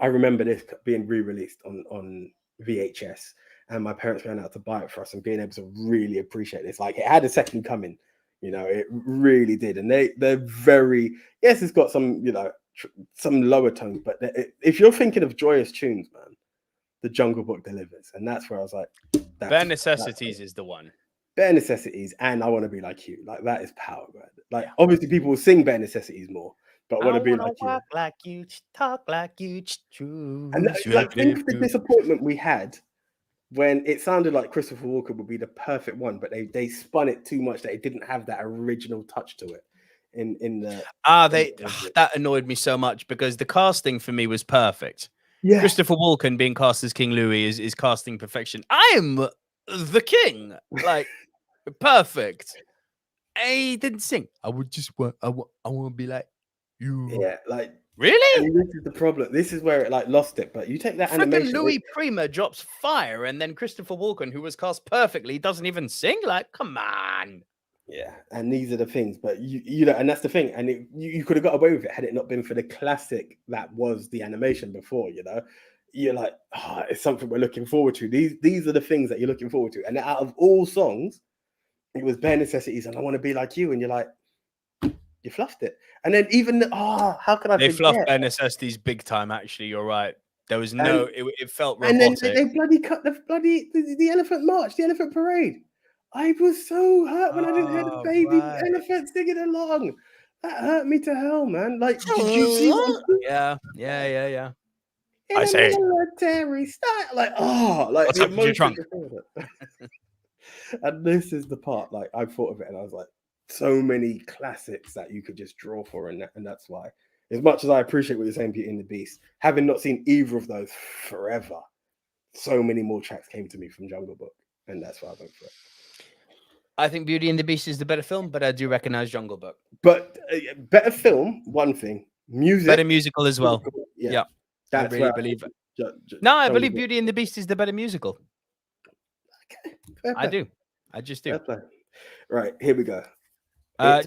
I remember this being re-released on VHS, and my parents went out to buy it for us, and being able to really appreciate this. Like, it had a second coming, it really did. And they're very, yes, it's got some, some lower tones, but if you're thinking of joyous tunes, man, the Jungle Book delivers. And that's where I was like, Bare Necessities is the one. Bare Necessities and I Want to Be Like You. Like, that is power, man. Like, obviously people will sing Bare Necessities more, but I Want to Be Like You. Walk like you, talk like you, true. And think of the disappointment we had when it sounded like Christopher Walken would be the perfect one, but they spun it too much that it didn't have that original touch to it. That annoyed me so much because the casting for me was perfect. Yeah. Christopher Walken being cast as King Louis is casting perfection. I'm the king, like, perfect. I didn't sing. I would just want. I want to be like you. Yeah, like, really. And this is the problem. This is where it like lost it. But you take that animation. Louis Prima drops fire, and then Christopher Walken, who was cast perfectly, doesn't even sing. Like, come on. Yeah, and these are the things. But and that's the thing. And you could have got away with it had it not been for the classic that was the animation before. You're like, it's something we're looking forward to. These are the things that you're looking forward to. And out of all songs, it was Bare Necessities and I Want to Be Like You. And you're like, you fluffed it. And then even how can I? They fluffed Bare Necessities big time. Actually, you're right. There was no. It felt robotic. And then they bloody cut the Elephant March, the Elephant Parade. I was so hurt when I didn't hear the baby elephant singing along. That hurt me to hell, man. Like, did you see what? Yeah. I say military style, like, what's the up with your trunk? And this is the part, like, I thought of it and I was like, so many classics that you could just draw for, and that's why, as much as I appreciate what you're saying, Beauty and the Beast, having not seen either of those forever, so many more tracks came to me from Jungle Book, and that's why I went for it. I think Beauty and the Beast is the better film, but I do recognize Jungle Book. But better film, one thing, music, better musical as well. Yeah. That's I really believe it. I believe Beauty and the Beast is the better musical. Okay, I do. I just do. Right, here we go.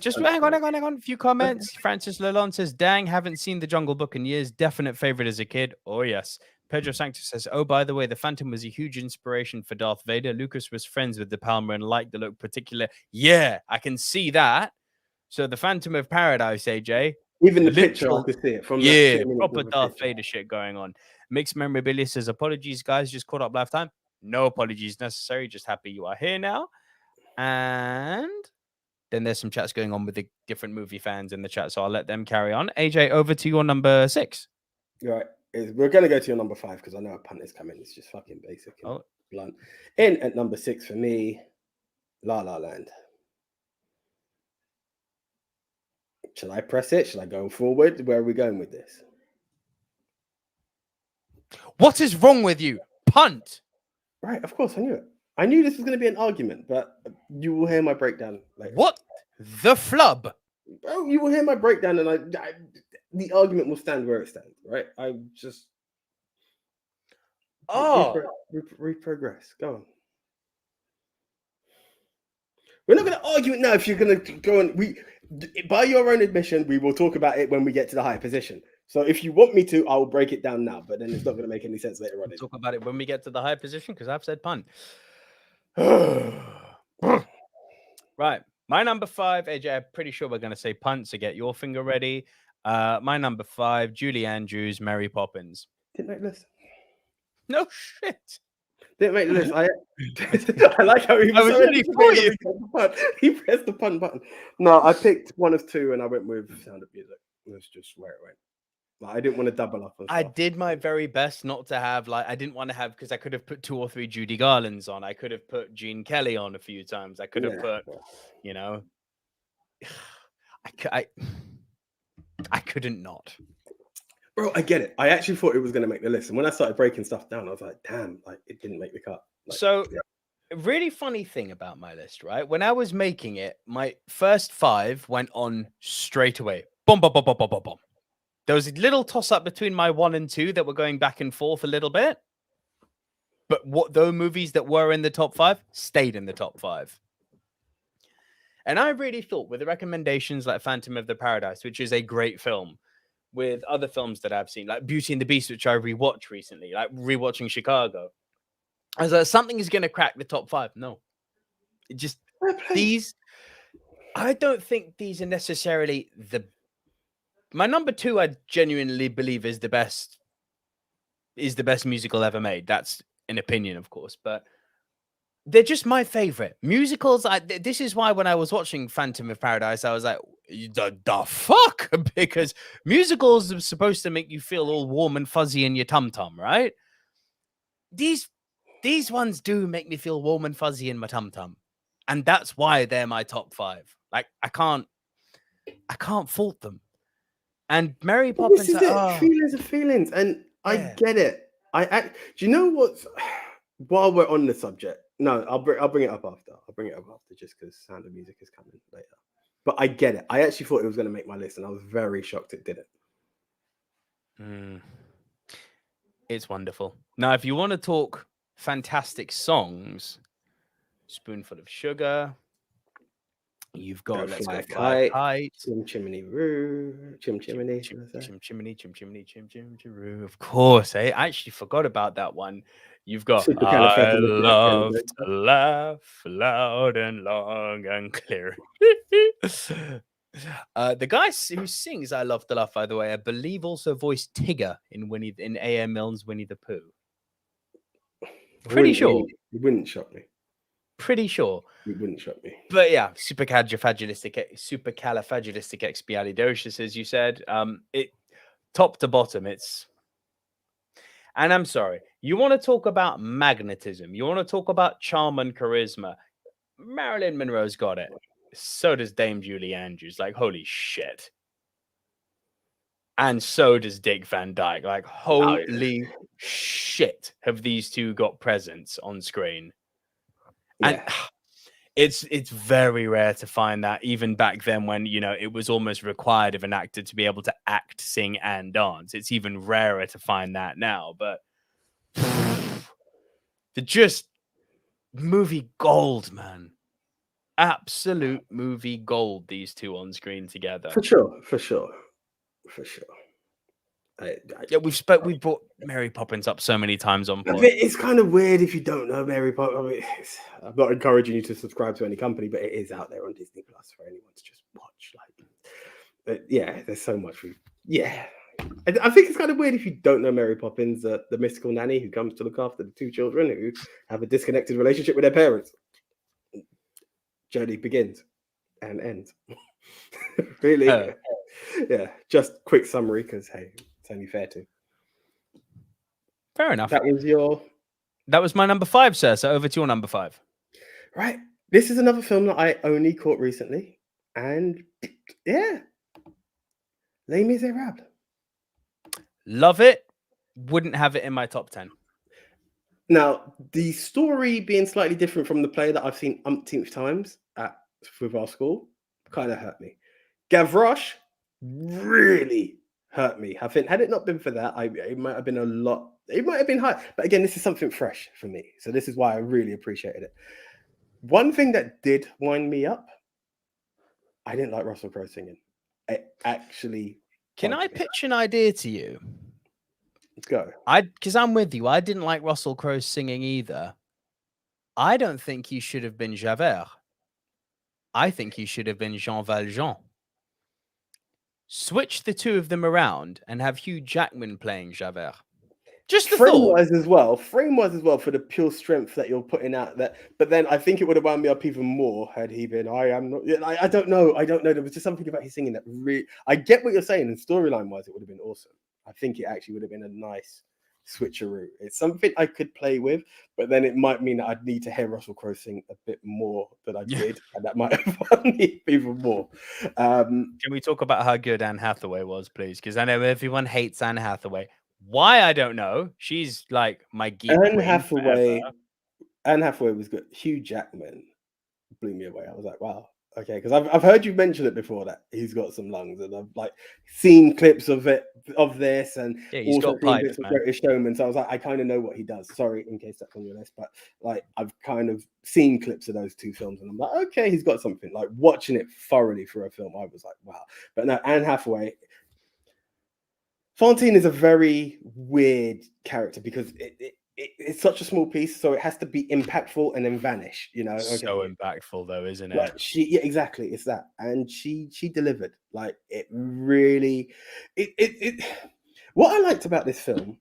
Just hang on. A few comments. Francis Lalonde says, dang, haven't seen the Jungle Book in years. Definite favorite as a kid. Oh, yes. Pedro Sanctus says, oh, by the way, the Phantom was a huge inspiration for Darth Vader. Lucas was friends with De Palma and liked the look particular. Yeah, I can see that. So the Phantom of Paradise, AJ. Even the picture, I could see it from proper Darth Vader shit going on. Mixed Memorabilia says, apologies, guys, just caught up lifetime. No apologies necessary. Just happy you are here now. And then there's some chats going on with the different movie fans in the chat, so I'll let them carry on. AJ, over to your number 6. You're right. We're going to go to your number 5 because I know a punt is coming. It's just fucking basic and blunt. In at number 6 for me, La La Land. Shall I press it? Shall I go forward? Where are we going with this? What is wrong with you? Punt. Right, of course, I knew it. I knew this was going to be an argument, but you will hear my breakdown later. What the flub? Bro, you will hear my breakdown, and the argument will stand where it stands, right? I just... Reprogress. Go on. We're not going to argue it now. If you're going to go on... By your own admission, we will talk about it when we get to the higher position. So if you want me to, I'll break it down now, but then it's not going to make any sense later on. Talk about it when we get to the higher position, because I've said punt. Right. My number 5, AJ, I'm pretty sure we're going to say punt, so get your finger ready. My number 5, Julie Andrews, Mary Poppins. Didn't make the list. No shit. Didn't make the list. I like how he was ready for you. He pressed the punt button. No, I picked one of 2 and I went with Sound of Music. That's just where it went. Like, I didn't want to double up on I stuff. did my very best not to have I didn't want to have, because I could have put 2 or 3 Judy Garlands on. I could have put Gene Kelly on a few times. I could have put, you know, I couldn't not. Bro, I get it. I actually thought it was going to make the list. And when I started breaking stuff down, I was like, damn, like it didn't make the cut. Like, So a really funny thing about my list, right? When I was making it, my first 5 went on straight away. Boom, boom, boom, boom, boom, boom, boom. There was a little toss up between my 1 and 2 that were going back and forth a little bit. But what those movies that were in the top 5 stayed in the top 5. And I really thought with the recommendations like Phantom of the Paradise, which is a great film, with other films that I've seen, like Beauty and the Beast, which I rewatched recently, like rewatching Chicago, I was like, something is going to crack the top 5. No. It just, these, I don't think these are necessarily my number 2, I genuinely believe is the best musical ever made. That's an opinion, of course, but they're just my favorite musicals. This is why when I was watching Phantom of Paradise, I was like, the fuck? Because musicals are supposed to make you feel all warm and fuzzy in your tum-tum, right? These ones do make me feel warm and fuzzy in my tum-tum. And that's why they're my top 5. Like, I can't fault them. And Mary Poppins, this is it. Feelings are feelings. And I get it. Do you know what? While we're on the subject, no, I'll bring it up after. I'll bring it up after, just because Sound of Music is coming later. But I get it. I actually thought it was going to make my list, and I was very shocked it didn't. It's wonderful. Now, if you want to talk fantastic songs, Spoonful of Sugar. You've got Let's Go Fly Kite. Chim Chimney Roo. Chim Chimney. Chim Chimney, Chim Chimney, Chim Chim Roo. Of course, I actually forgot about that one. You've got I love to laugh loud and long and clear. The guy who sings I Love to Laugh, by the way, I believe also voiced Tigger in A.M. Milne's Winnie the Pooh. Pretty sure. It wouldn't shock me. Pretty sure. It wouldn't shock me. But yeah, supercalifragilisticexpialidocious, as you said. It top to bottom, it's. And I'm sorry, you want to talk about magnetism, you want to talk about charm and charisma. Marilyn Monroe's got it. So does Dame Julie Andrews. Like, holy shit. And so does Dick Van Dyke. Like, holy shit, have these two got presence on screen? And it's very rare to find that, even back then when, it was almost required of an actor to be able to act, sing, and dance. It's even rarer to find that now. But the just movie gold, man. Absolute movie gold, these two on screen together. For sure. We brought Mary Poppins up so many times on pod. It's kind of weird if you don't know Mary Poppins. I mean, I'm not encouraging you to subscribe to any company, but it is out there on Disney Plus for anyone to just watch. There's so much. I think it's kind of weird if you don't know Mary Poppins, the mystical nanny who comes to look after the 2 children who have a disconnected relationship with their parents. Journey begins and ends. Really? Just quick summary, because hey, it's only fair to. Fair enough. That was my number 5, sir. So over to your number 5. Right. This is another film that I only caught recently, and Les Miserables. Love it. Wouldn't have it in my top 10. Now, the story being slightly different from the play that I've seen umpteenth times with our school kind of hurt me. Gavroche really hurt me. I think had it not been for that, it might have been a lot. It might have been high. But again, this is something fresh for me. So this is why I really appreciated it. One thing that did wind me up, I didn't like Russell Crowe singing. Can I pitch an idea to you? Let's go. Because I'm with you. I didn't like Russell Crowe singing either. I don't think he should have been Javert. I think he should have been Jean Valjean. Switch the two of them around and have Hugh Jackman playing Javert. Just the frame-wise as well for the pure strength that you're putting out. But then I think it would have wound me up even more had he been. I don't know. There was just something about his singing that really. I get what you're saying, and storyline-wise, it would have been awesome. I think it actually would have been a nice switcheroo. It's something I could play with, but then it might mean that I'd need to hear Russell Crowe sing a bit more than I did, and that might have fun me even more. Can we talk about how good Anne Hathaway was, please? Because I know everyone hates Anne Hathaway. Why, I don't know. She's like my geek queen forever. Anne Hathaway was good. Hugh Jackman blew me away. I was like, wow, okay, because I've heard you mention it before that he's got some lungs, and I've like seen clips of this, and he's also got seen pipes, bits of Greatest Showman. So I was like, I kind of know what he does. Sorry, in case that's on your list, but like I've kind of seen clips of those two films, and I'm like, okay, he's got something. Like watching it thoroughly for a film, I was like, wow. But no, Anne Hathaway. Fantine is a very weird character because it's such a small piece, so it has to be impactful and then vanish. Okay. So impactful, though, isn't it? Yeah, exactly. It's that, and she delivered. Like it really. What I liked about this film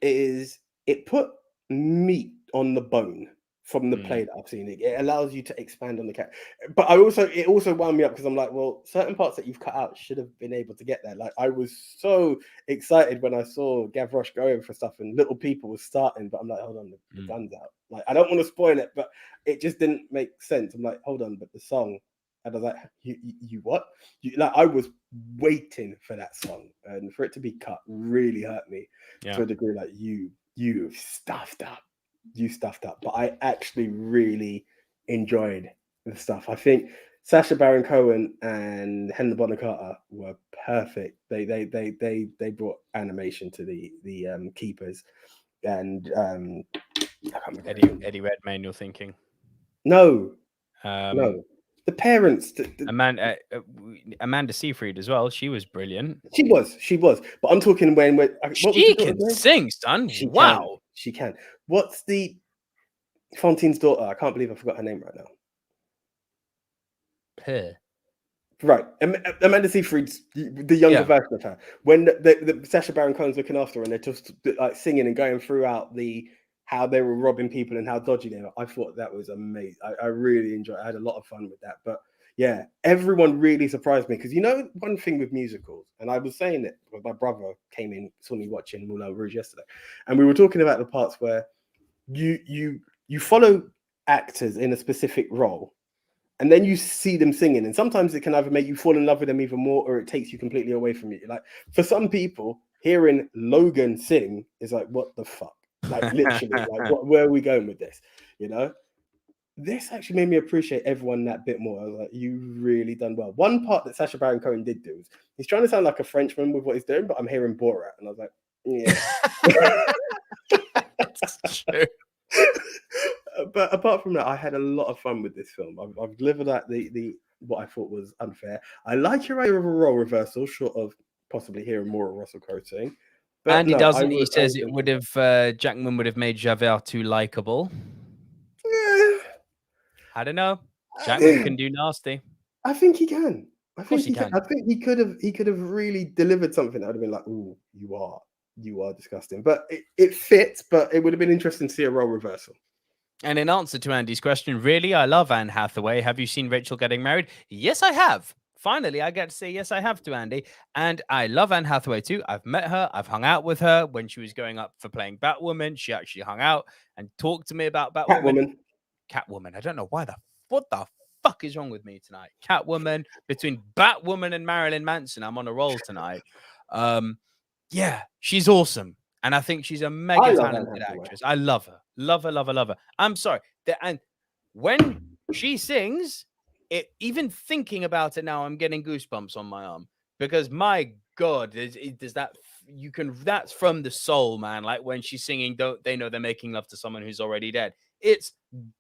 is it put meat on the bone from the play that I've seen. It allows you to expand on the character, but it also wound me up because I'm like, well, certain parts that you've cut out should have been able to get there. Like I was so excited when I saw Gavroche going for stuff and Little People was starting, but I'm like, hold on, the gun's out. Like I don't want to spoil it, but it just didn't make sense. I'm like, hold on, but the song, and I was like, you what? Like I was waiting for that song, and for it to be cut really hurt me to a degree. Like you stuffed up. But I actually really enjoyed the stuff. I think Sacha Baron Cohen and Helena Bonham Carter were perfect. They brought animation to the keepers, and I can't remember Eddie Redmayne. You're thinking? No, no. The parents, Amanda Seyfried as well. She was brilliant. She was. But I'm talking when she can sing, son. Wow, she can. What's the Fantine's daughter? I can't believe I forgot her name right now. Right, Amanda Seyfried's the younger version of her. When the Sacha Baron Cohen's looking after her, and they're just like singing and going throughout how they were robbing people and how dodgy they were. I thought that was amazing. I really enjoyed it. I had a lot of fun with that. But yeah, everyone really surprised me because one thing with musicals, and I was saying it because my brother came in, saw me watching Moulin Rouge yesterday, and we were talking about the parts where you follow actors in a specific role, and then you see them singing, and sometimes it can either make you fall in love with them even more, or it takes you completely away from it. Like for some people, hearing Logan sing is like, what the fuck? Like literally, like where are we going with this? This actually made me appreciate everyone that bit more. I was like, you really done well. One part that Sacha Baron Cohen did do is he's trying to sound like a Frenchman with what he's doing, but I'm hearing Borat, and I was like, yeah. That's true. But apart from that, I had a lot of fun with this film. I've delivered at the what I thought was unfair. I like your idea of a role reversal, short of possibly hearing more of Russell Crowe sing. But and he doesn't. He says it would have Jackman would have made Javert too likable. I don't know. Jackman can do nasty. I think he can. I think he can. I think he could have really delivered something that would have been like, "Ooh, you are disgusting." But it fits. But it would have been interesting to see a role reversal. And in answer to Andy's question, really, I love Anne Hathaway. Have you seen Rachel getting married? Yes, I have. Finally, I get to say yes, I have to, Andy. And I love Anne Hathaway too. I've met her. I've hung out with her when she was going up for playing Batwoman. She actually hung out and talked to me about Batwoman. Catwoman. I don't know what the fuck is wrong with me tonight. Catwoman, between Batwoman and Marilyn Manson, I'm on a roll tonight. Yeah, she's awesome. And I think she's a mega talented actress. I love her. Love her. I'm sorry. And when she sings, even thinking about it now, I'm getting goosebumps on my arm. Because my God, that's from the soul, man. Like when she's singing, don't they know they're making love to someone who's already dead? It's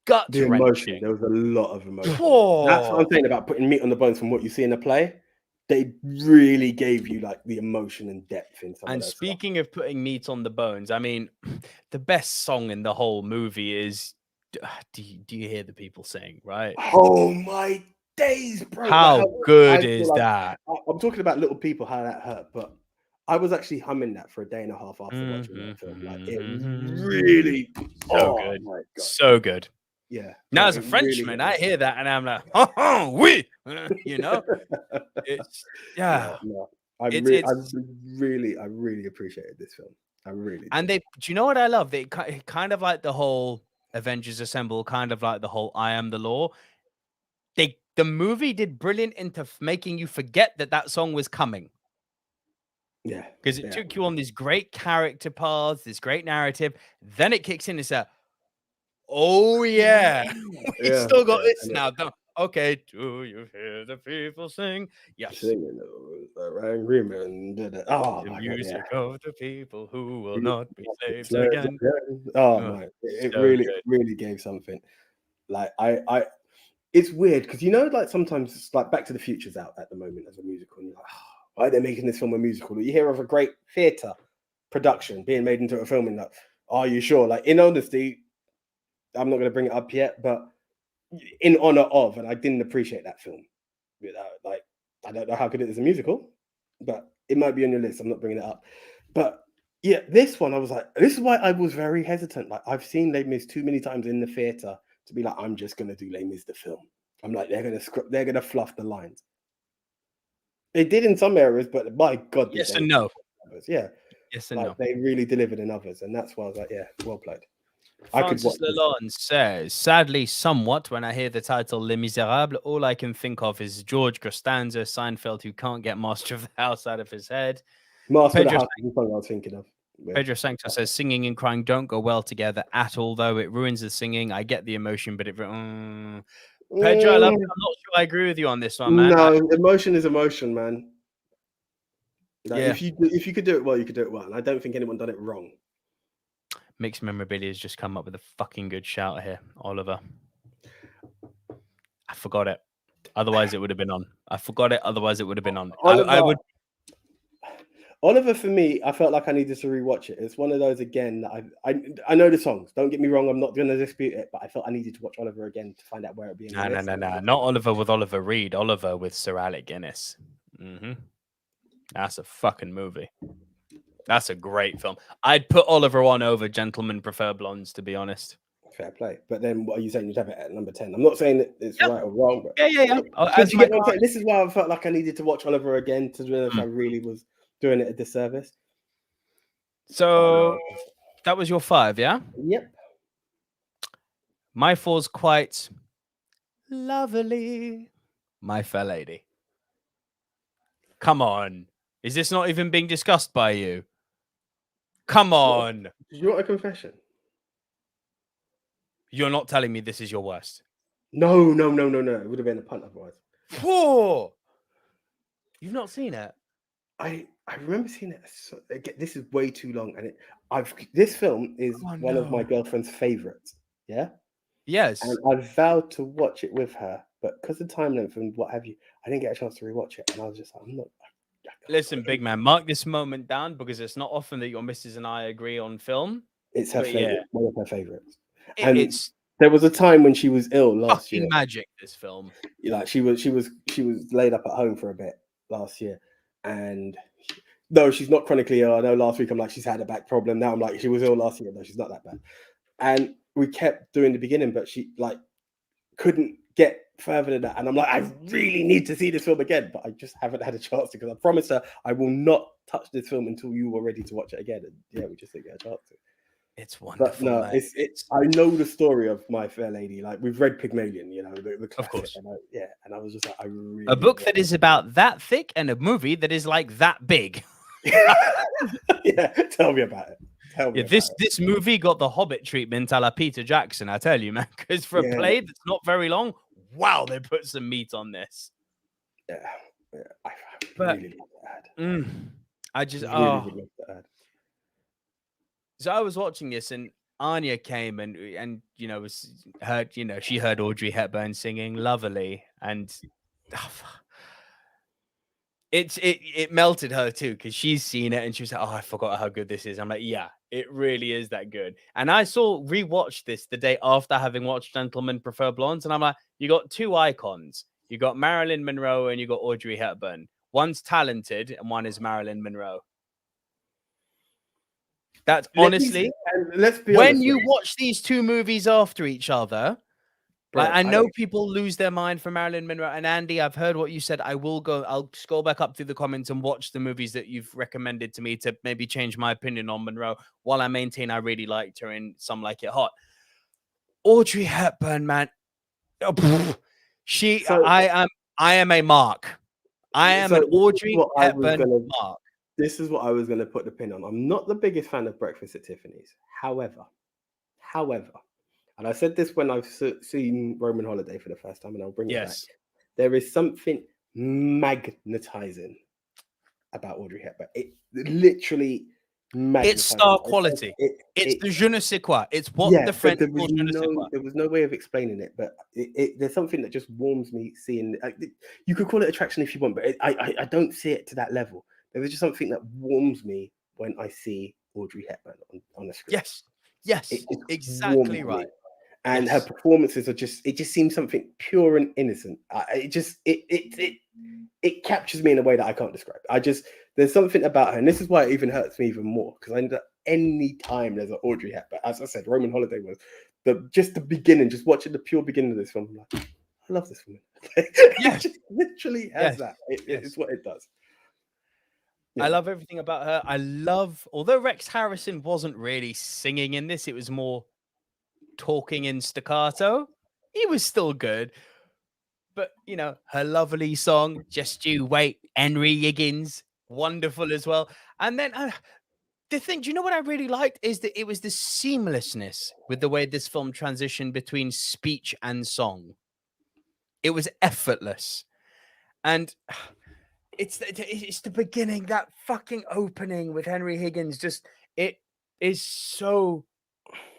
gut-wrenching. Emotion. There was a lot of emotion. That's what I'm saying about putting meat on the bones from what you see in the play. They really gave you like the emotion and depth in some and of that speaking of putting meat on the bones, I mean, the best song in the whole movie is do you hear the people sing, right? Oh my days, bro. How good is that? I'm talking about Little People, how that hurt, but I was actually humming that for a day and a half after watching that film. Like it really good. My God. So good. Yeah. Now as a Frenchman, really I hear that and I'm like, oh, oui. It's No. I really appreciated this film. I really And did. do you know what I love? They kind of like the whole Avengers Assemble, kind of like the whole I Am the Law. The movie did brilliant into making you forget that song was coming. Yeah. Because it took you on these great character paths, this great narrative. Then it kicks in. It's oh yeah, we still got this now. Okay, do you hear the people sing? Yes. Singing angry men. Oh, the my music God, of the people who will not be slaves Slaves again. Oh Oh, my! It so really gave something. Like it's weird because like sometimes like Back to the Future's out at the moment as a musical, and you're like, why are they making this film a musical? You hear of a great theatre production being made into a film, and like, are you sure? Like, in honesty, I'm not going to bring it up yet, but in honor of, and I didn't appreciate that film. Like, I don't know how good it is a musical, but it might be on your list. I'm not bringing it up, but yeah, this one I was like, this is why I was very hesitant. Like, I've seen Les Mis too many times in the theater to be like, I'm just going to do Les Mis the film. I'm like, they're going to fluff the lines. They did in some areas, but my God, yes and no. Yeah, yes and no. They really delivered in others, and that's why I was like, yeah, well played. Francis Lalonde says, sadly, somewhat, when I hear the title Les Miserables, all I can think of is George Costanza, Seinfeld, who can't get Master of the House out of his head. Master of the House is what I was thinking of. Pedro Sancto says, singing and crying don't go well together at all, though. It ruins the singing. I get the emotion, but Pedro, I love it. I'm not sure I agree with you on this one, man. No, emotion is emotion, man. Like, if you could do it well, you could do it well. And I don't think anyone done it wrong. Mixed Memorabilia has just come up with a fucking good shout here, Oliver. I forgot it. Otherwise, it would have been on. I forgot it. Otherwise, it would have been on. Oliver, for me, I felt like I needed to rewatch it. It's one of those again that I know the songs. Don't get me wrong. I'm not going to dispute it, but I felt I needed to watch Oliver again to find out where it'd be. No. Not Oliver with Oliver Reed. Oliver with Sir Alec Guinness. That's a fucking movie. That's a great film. I'd put Oliver on over Gentlemen Prefer Blondes, to be honest. Fair play. But then what are you saying? You'd have it at number 10. I'm not saying that it's right or wrong. But yeah. As you get what I'm saying, this is why I felt like I needed to watch Oliver again to realize I really was doing it a disservice. So that was your 5, yeah? Yep. My 4's quite lovely. My Fair Lady. Come on. Is this not even being discussed by you? Come on. Do you want a confession? You're not telling me this is your worst. No. It would have been a punt otherwise. Whoa. You've not seen it? I remember seeing it. Again, this is way too long, and this film is one of my girlfriend's favorites. Yeah. Yes. And I vowed to watch it with her, but because of time length and what have you, I didn't get a chance to rewatch it, and I was just like, I'm not. Listen, big man, mark this moment down because it's not often that your missus and I agree on film. It's her favorite, one of her favorites. It's there was a time when she was ill last year. Magic, this film. Like she was laid up at home for a bit last year, and no, she's not chronically ill. I know last week I'm like she's had a back problem. Now I'm like she was ill last year. No, she's not that bad. And we kept doing the beginning, but she like couldn't get further than that. And I'm like, I really need to see this film again, but I just haven't had a chance to because I promised her I will not touch this film until you were ready to watch it again. And yeah, we just didn't get a chance to. It's wonderful. But no, it's. I know the story of My Fair Lady. Like we've read Pygmalion, the classic, of course. And I was just like, I really a book that is about that thick and a movie that is like that big. Yeah, tell me about it. This movie got the Hobbit treatment a la Peter Jackson, I tell you, man. Because for a play that's not very long, wow, they put some meat on this. Yeah. I really love that. I just really love that. So I was watching this, and Anya came and she heard Audrey Hepburn singing Lovely, and it melted her too because she's seen it and she was like, oh, I forgot how good this is. I'm like, yeah, it really is that good. And I rewatched this the day after having watched Gentlemen Prefer Blondes, and I'm like, you got two icons. You got Marilyn Monroe and you got Audrey Hepburn. One's talented and one is Marilyn Monroe. That's honestly, let's be when honest, you watch these two movies after each other, Like, Bro, I know people lose their mind for Marilyn Monroe. And Andy, I've heard what you said. I'll scroll back up through the comments and watch the movies that you've recommended to me to maybe change my opinion on Monroe, while I maintain I really liked her in Some Like It Hot. Audrey Hepburn, man. I am a mark. I am an Audrey Hepburn mark. This is what I was going to put the pin on. I'm not the biggest fan of Breakfast at Tiffany's. However, and I said this when I've seen Roman Holiday for the first time, and I'll bring it back. There is something magnetizing about Audrey Hepburn. It literally magnetizing. It's star quality. It's the je ne sais quoi. It's what the French call je ne sais quoi. There was no way of explaining it, but there's something that just warms me seeing. You could call it attraction if you want, but I don't see it to that level. There is just something that warms me when I see Audrey Hepburn on the screen. Yes, exactly right. And her performances are it just seems something pure and innocent. It captures me in a way that I can't describe. There's something about her, and this is why it even hurts me even more, because I know that any time there's an Audrey Hepburn, as I said, Roman Holiday was the beginning, just watching the pure beginning of this film. I'm like, I love this woman. It just literally has that. It's what it does. I love everything about her. Although Rex Harrison wasn't really singing in this, it was more talking in staccato. He was still good. But, her lovely song, Just You Wait, Henry Higgins, wonderful as well. And then the thing, do you know what I really liked? Is that it was the seamlessness with the way this film transitioned between speech and song. It was effortless. And it's the beginning, that fucking opening with Henry Higgins. It is so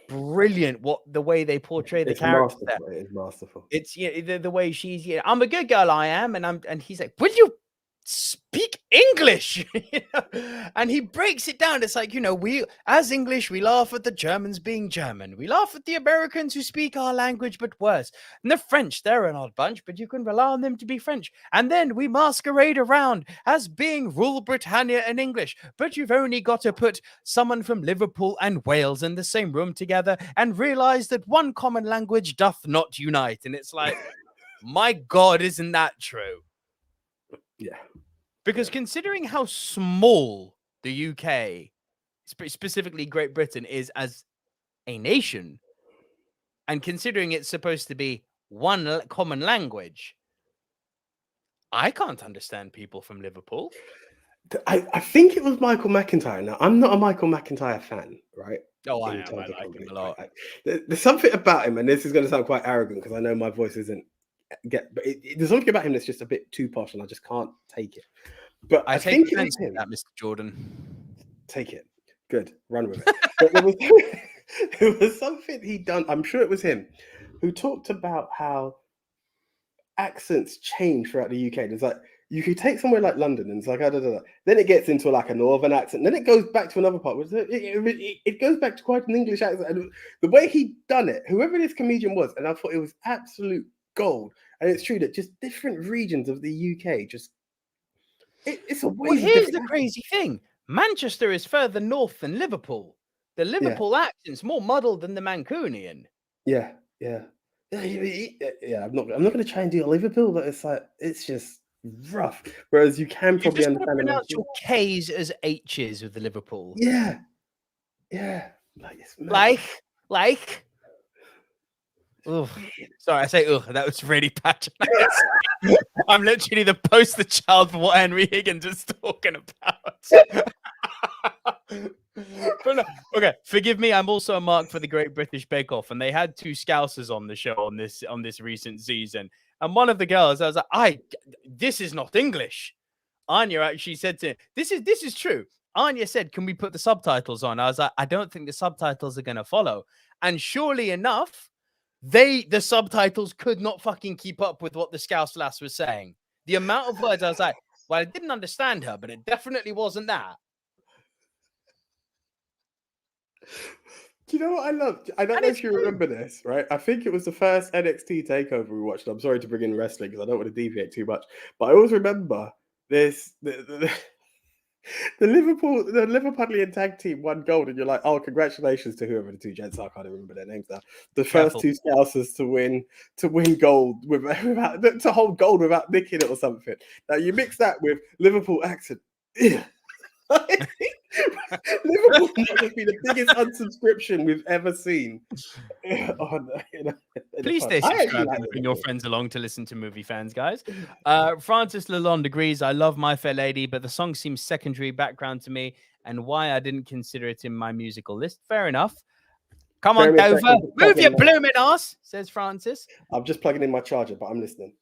brilliant the way they portray the character. It is masterful. It's the way she's I'm a good girl, I am, and he's like, will you speak English? And he breaks it down. It's like, we as English, we laugh at the Germans being German, we laugh at the Americans who speak our language but worse, and the French, they're an odd bunch, but you can rely on them to be French. And then we masquerade around as being Rule Britannia and English, but you've only got to put someone from Liverpool and Wales in the same room together and realize that one common language doth not unite. And it's like, my God, isn't that true? Yeah. Because considering how small the UK, specifically Great Britain, is as a nation, and considering it's supposed to be one common language, I can't understand people from Liverpool. I think it was Michael McIntyre. Now, I'm not a Michael McIntyre fan, right? Oh, I am. I like him a lot. There's something about him, and this is going to sound quite arrogant because I know my voice isn't but there's something about him that's just a bit too posh, and I just can't take it. But I think it was him. That Mr. Jordan. Take it. Good. Run with it. But there was something he'd done. I'm sure it was him who talked about how accents change throughout the UK. There's like, you could take somewhere like London, and it's like, then it gets into like a northern accent, then it goes back to another part. It goes back to quite an English accent. And the way he'd done it, whoever this comedian was, and I thought it was absolute gold. And it's true that just different regions of the UK it's a way. Well, here's the crazy thing: Manchester is further north than Liverpool. The Liverpool accent's more muddled than the Mancunian. Yeah. I'm not going to try and do a Liverpool, but it's just rough. Whereas you can probably understand. Pronounce your K's as H's with the Liverpool. Yeah. Like. Ugh. Sorry, I say ugh. That was really patronizing. I'm literally the poster child for what Henry Higgins was talking about. But no, okay, forgive me. I'm also a mark for the Great British Bake Off, and they had two Scousers on the show on this recent season. And one of the girls, I was like, this is not English. Anya actually said to him, this is true. Anya said, can we put the subtitles on? I was like, I don't think the subtitles are going to follow. And surely enough, the subtitles could not fucking keep up with what the Scouse lass was saying. The amount of words, I was like, well, I didn't understand her, but it definitely wasn't that. Do you know what I loved? I don't know if you remember this, right? I think it was the first NXT takeover we watched. I'm sorry to bring in wrestling because I don't want to deviate too much, but I always remember this. The Liverpudlian tag team won gold, and you're like, oh, congratulations to whoever the two gents are. I can't remember their names now. The first Careful. two Scousers to win gold without to hold gold without nicking it or something. Now you mix that with Liverpool accent. Liverpool must be the biggest unsubscription we've ever seen. Please stay subscribed and bring your friends along to listen to Movie Fans, guys. Francis Lalonde agrees. I love My Fair Lady, but the song seems secondary background to me, and why I didn't consider it in my musical list. Fair enough. Come on, Dover. Move your blooming ass, says Francis. I'm just plugging in my charger, but I'm listening.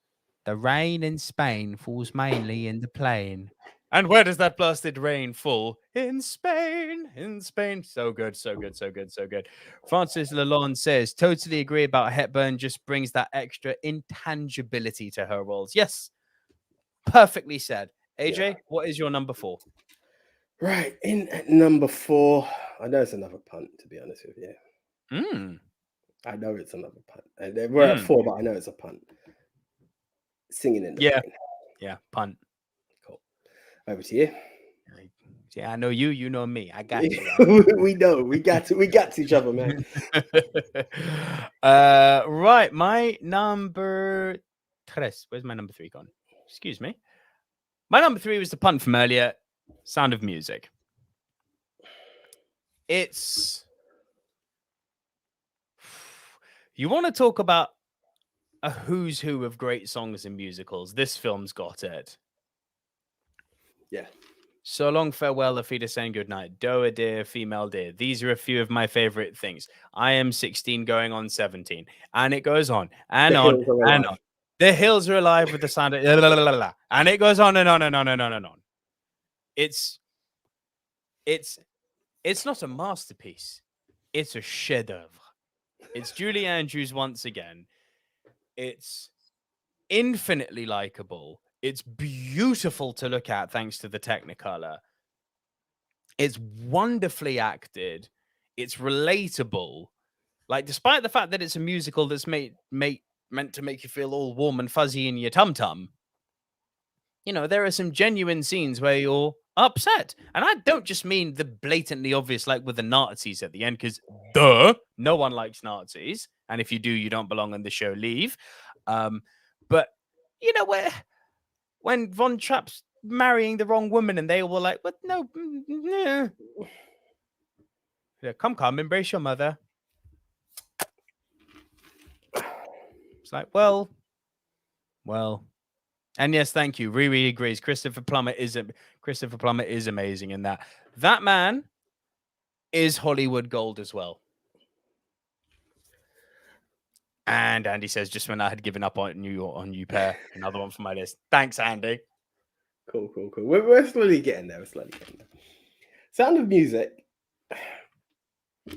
The rain in Spain falls mainly in the plain. And where does that blasted rain fall? In Spain, in Spain. So good, so good, so good, so good. Francis Lalonde says, totally agree about Hepburn, just brings that extra intangibility to her roles. Yes, perfectly said. AJ, what is your number 4? Right, in at number 4, I know it's another punt, to be honest with you. I know it's another punt. And we're at 4, but I know it's a punt. Singing in the rain. Yeah, punt. Over to you. Yeah, I know you. You know me. I got you. We know. We got to each other, man. Right. My number 3. Where's my number 3 gone? Excuse me. My number 3 was the punt from earlier. Sound of Music. It's. You want to talk about a who's who of great songs and musicals? This film's got it. Yeah. So Long, Farewell, Auf Wiedersehen, Goodnight, Doe Dear, Female Dear. These are a few of my favorite things. I Am 16 going on 17. And it goes on and on and on. The Hills Are Alive with the sound of... And it goes on and on and on and on and on. It's not a masterpiece. It's a chef-d'oeuvre. It's Julie Andrews once again. It's infinitely likable. It's beautiful to look at thanks to the Technicolor. It's wonderfully acted. It's relatable. Like, despite the fact that it's a musical that's meant to make you feel all warm and fuzzy in your tum-tum, you know, there are some genuine scenes where you're upset. And I don't just mean the blatantly obvious, like with the Nazis at the end, because duh, no one likes Nazis. And if you do, you don't belong on the show, leave. But, you know, when Von Trapp's marrying the wrong woman and they were like, "What? No, yeah, come, embrace your mother." It's like, well, and yes, thank you. Riri agrees. Christopher Plummer is amazing in that. That man is Hollywood gold as well. And Andy says, just when I had given up on you, pair, another one for my list. Thanks, Andy. Cool. We're slowly getting there. Sound of Music.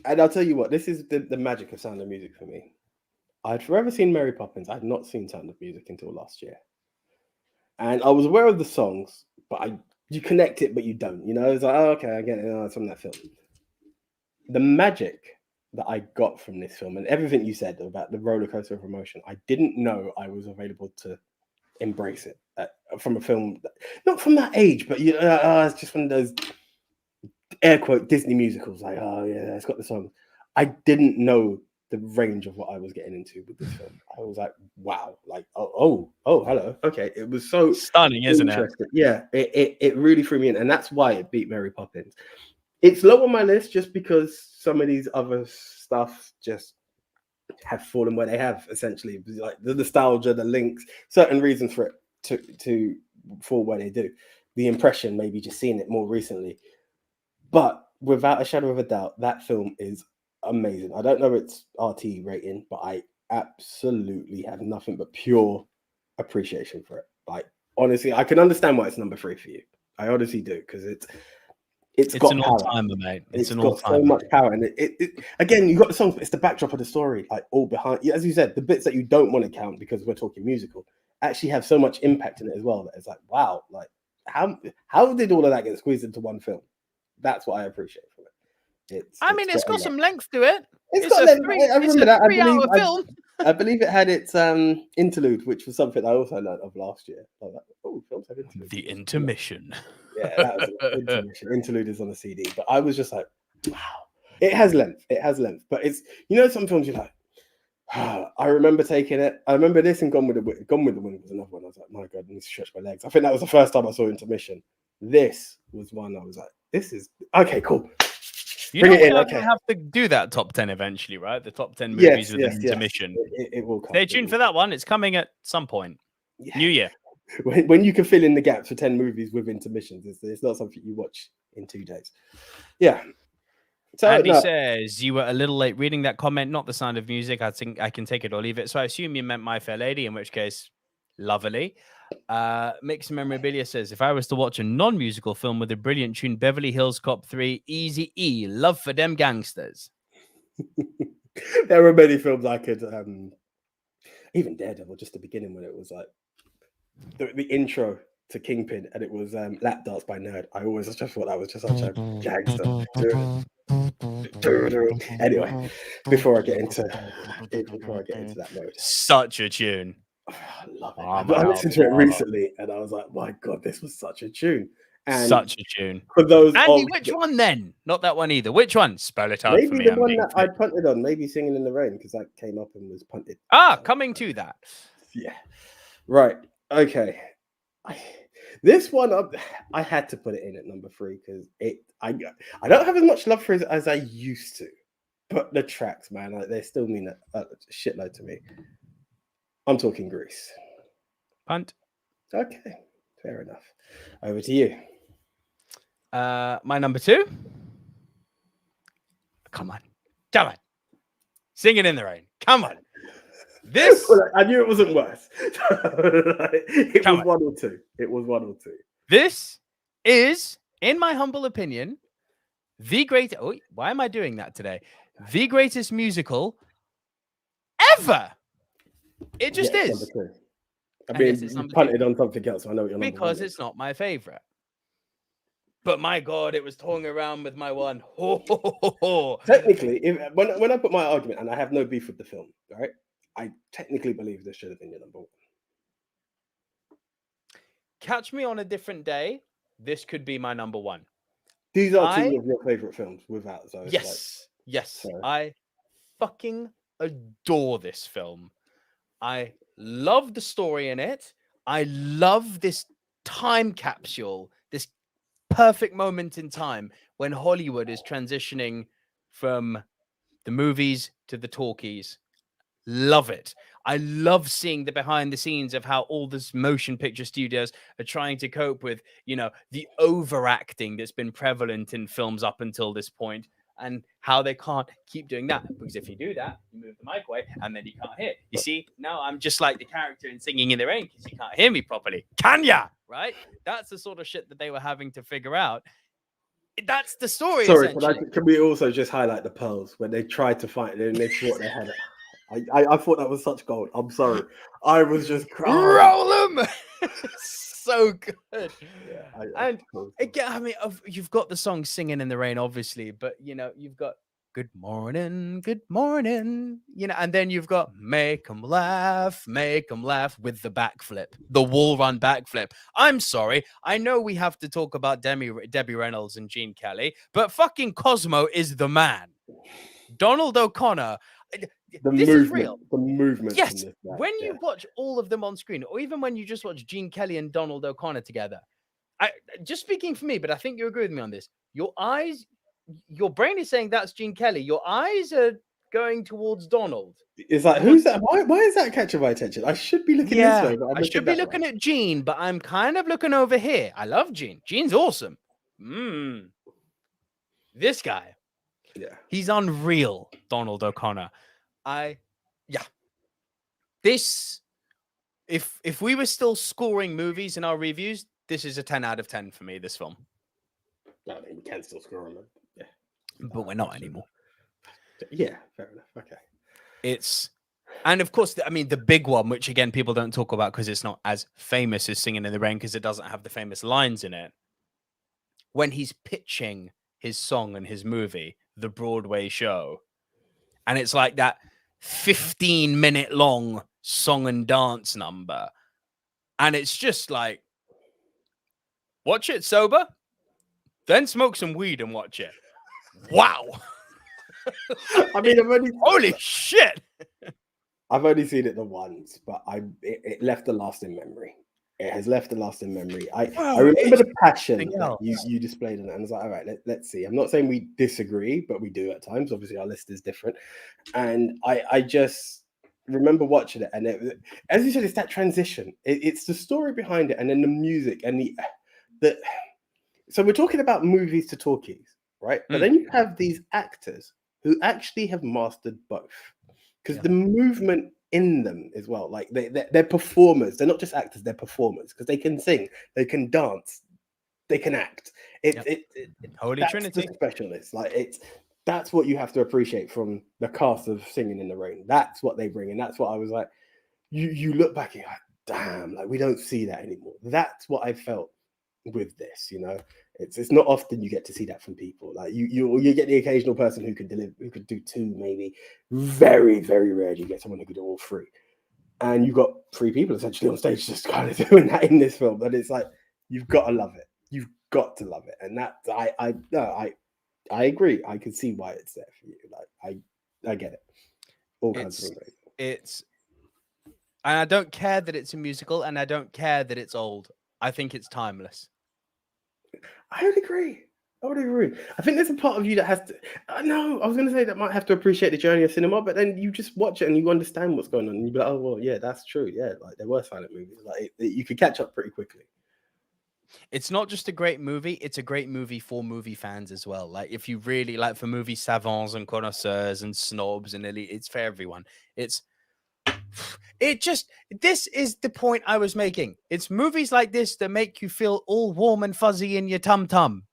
And I'll tell you what, this is the magic of Sound of Music for me. I'd forever seen Mary Poppins. I'd not seen Sound of Music until last year. And I was aware of the songs, but you connect it, but you don't. You know, it's like, oh, okay, I get it. Oh, it's from that film. The magic that I got from this film and everything you said about the roller coaster of emotion, I didn't know I was available to embrace it from a film, not from that age, but it's just one of those air quote Disney musicals. Like, oh yeah, it's got the song. I didn't know the range of what I was getting into with this film. I was like, wow, like oh, hello, okay. It was so stunning, isn't it? Yeah, it really threw me in, and that's why it beat Mary Poppins. It's low on my list just because some of these other stuff just have fallen where they have, essentially. Like the nostalgia, the links, certain reasons for it to fall where they do. The impression, maybe just seeing it more recently. But without a shadow of a doubt, that film is amazing. I don't know its RT rating, but I absolutely have nothing but pure appreciation for it. Like, honestly, I can understand why it's number 3 for you. I honestly do, because it's got an all-timer, mate. It's got so much power, and it again, you got the songs, but it's the backdrop of the story, like all behind. As you said, the bits that you don't want to count because we're talking musical actually have so much impact in it as well. That it's like, wow, like how did all of that get squeezed into one film? That's what I appreciate from it. It's got some length to it. It's got length. I remember that. I believe it had its interlude, which was something I also learned of last year. Like, oh, films have interludes. The intermission. Yeah, that was intermission. Interlude is on the CD, but I was just like, wow, it has length. It has length, but it's, you know, some films you're like, I remember taking it. I remember this and Gone with the Wind. Gone with the Wind was another one. I was like, my God, I need to stretch my legs. I think that was the first time I saw intermission. This was one I was like, this is okay, cool. Bring it in. Okay, have to do that top 10 eventually, right? The top 10 movies with an intermission. It will come. Stay tuned for that one. It's coming at some point. Yeah. New Year. When you can fill in the gaps for 10 movies with intermissions, it's not something you watch in 2 days. Yeah. So, Andy says you were a little late reading that comment, not The Sound of Music. I think I can take it or leave it. So I assume you meant My Fair Lady, in which case, lovely. Mixed Memorabilia says, if I was to watch a non-musical film with a brilliant tune, Beverly Hills Cop 3, Easy E, Love for Them Gangsters. There are many films I could, even Daredevil, just the beginning when it was like the intro to Kingpin and it was Lap Dance by Nerd. I always just thought that was just such a gangster. Anyway, before I get into that mode, such a tune. I love it. I listened to it recently and I was like, my God, this was such a tune. And such a tune. For those, Andy, which one then? Not that one either. Which one? Spell it out for me. Maybe the one that I punted on, maybe Singing in the Rain, because that came up and was punted. Coming to that. Yeah. Right. Okay. This one, I had to put it in at number 3 because I don't have as much love for it as I used to, but the tracks, man, they still mean a shitload to me. I'm talking Grease. Punt. Okay, fair enough. Over to you. My number 2. Come on. Singing in the Rain. Come on. This I knew it wasn't worse. It was one or two. This is, in my humble opinion, the greatest. Oh, why am I doing that today? The greatest musical ever. It just is. I mean, you punted on something else. So I know what you're because it's not my favorite. But my God, it was toying around with my one. Technically, when I put my argument, and I have no beef with the film, right? I technically believe this should have been your number 1. Catch me on a different day. This could be my number 1. These are 2 of your favorite films, without. So yes. I fucking adore this film. I love the story in it. I love this time capsule, this perfect moment in time when Hollywood is transitioning from the movies to the talkies. Love it. I love seeing the behind the scenes of how all these motion picture studios are trying to cope with, the overacting that's been prevalent in films up until this point, and how they can't keep doing that. Because if you do that, you move the mic away and then you can't hear. You see, now I'm just like the character in Singing in the Rain because you can't hear me properly. Can ya? Right? That's the sort of shit that they were having to figure out. That's the story. Sorry, but can we also just highlight the pearls when they tried to fight it and they thought they had it? I thought that was such gold. I'm sorry. I was just crying. Roll them. So good. Yeah, and again, I mean, you've got the song Singing in the Rain, obviously, but you've got Good Morning, and then you've got Make 'em Laugh with the backflip, the wall run backflip. I'm sorry. I know we have to talk about Debbie Reynolds and Gene Kelly, but fucking Cosmo is the man. Donald O'Connor. This is real. The movement. Yes. When you watch all of them on screen, or even when you just watch Gene Kelly and Donald O'Connor together, just speaking for me, but I think you agree with me on this. Your brain is saying that's Gene Kelly. Your eyes are going towards Donald. It's like, who's that? Why is that catching my attention? I should be looking this way. But I should be looking at Gene, but I'm kind of looking over here. I love Gene. Gene's awesome. This guy. Yeah. He's unreal, Donald O'Connor. This, if we were still scoring movies in our reviews, this is a 10 out of 10 for me, this film. I mean, we can still score them. Yeah. But we're not anymore. Yeah, fair enough. Okay. And of course, I mean, the big one, which again, people don't talk about because it's not as famous as Singing in the Rain because it doesn't have the famous lines in it. When he's pitching his song and his movie, the Broadway show, and it's like that 15-minute long song and dance number. And it's just like, Watch it sober, then smoke some weed and watch it. Wow. I mean, Holy shit. I've only seen it the once, but it left a lasting memory. It has left a lasting memory. I remember the passion that you displayed in it, and I was like, all right, let's see. I'm not saying we disagree, but we do at times. Obviously, our list is different, and I just remember watching it, and as you said, it's that transition. It's the story behind it, and then the music and the. So we're talking about movies to talkies, right? But then you have these actors who actually have mastered both, because the movement in them as well, like they're performers. They're not just actors, they're performers, because they can sing, they can dance, they can act. Holy Trinity. The specialists. Like that's what you have to appreciate from the cast of Singing in the Rain. That's what they bring, and that's what I was like. You look back and you're like, damn, like we don't see that anymore. That's what I felt with this. It's not often you get to see that from people. Like you get the occasional person who could do two, maybe. Very, very rarely you get someone who could do all three. And you've got three people essentially on stage just kind of doing that in this film. But it's like, you've got to love it. You've got to love it. And that I agree. I can see why it's there for you. Like I get it. All kinds of it's and I don't care that it's a musical, and I don't care that it's old. I think it's timeless. I would agree. I think there's a part of you that has to. No, I was going to say that might have to appreciate the journey of cinema, but then you just watch it and you understand what's going on. And you be like, oh well, yeah, that's true. Yeah, like there were silent movies. Like you could catch up pretty quickly. It's not just a great movie; it's a great movie for movie fans as well. Like if you really like, for movie savants and connoisseurs and snobs and elite, it's for everyone. This is the point I was making. It's movies like this that make you feel all warm and fuzzy in your tum-tum.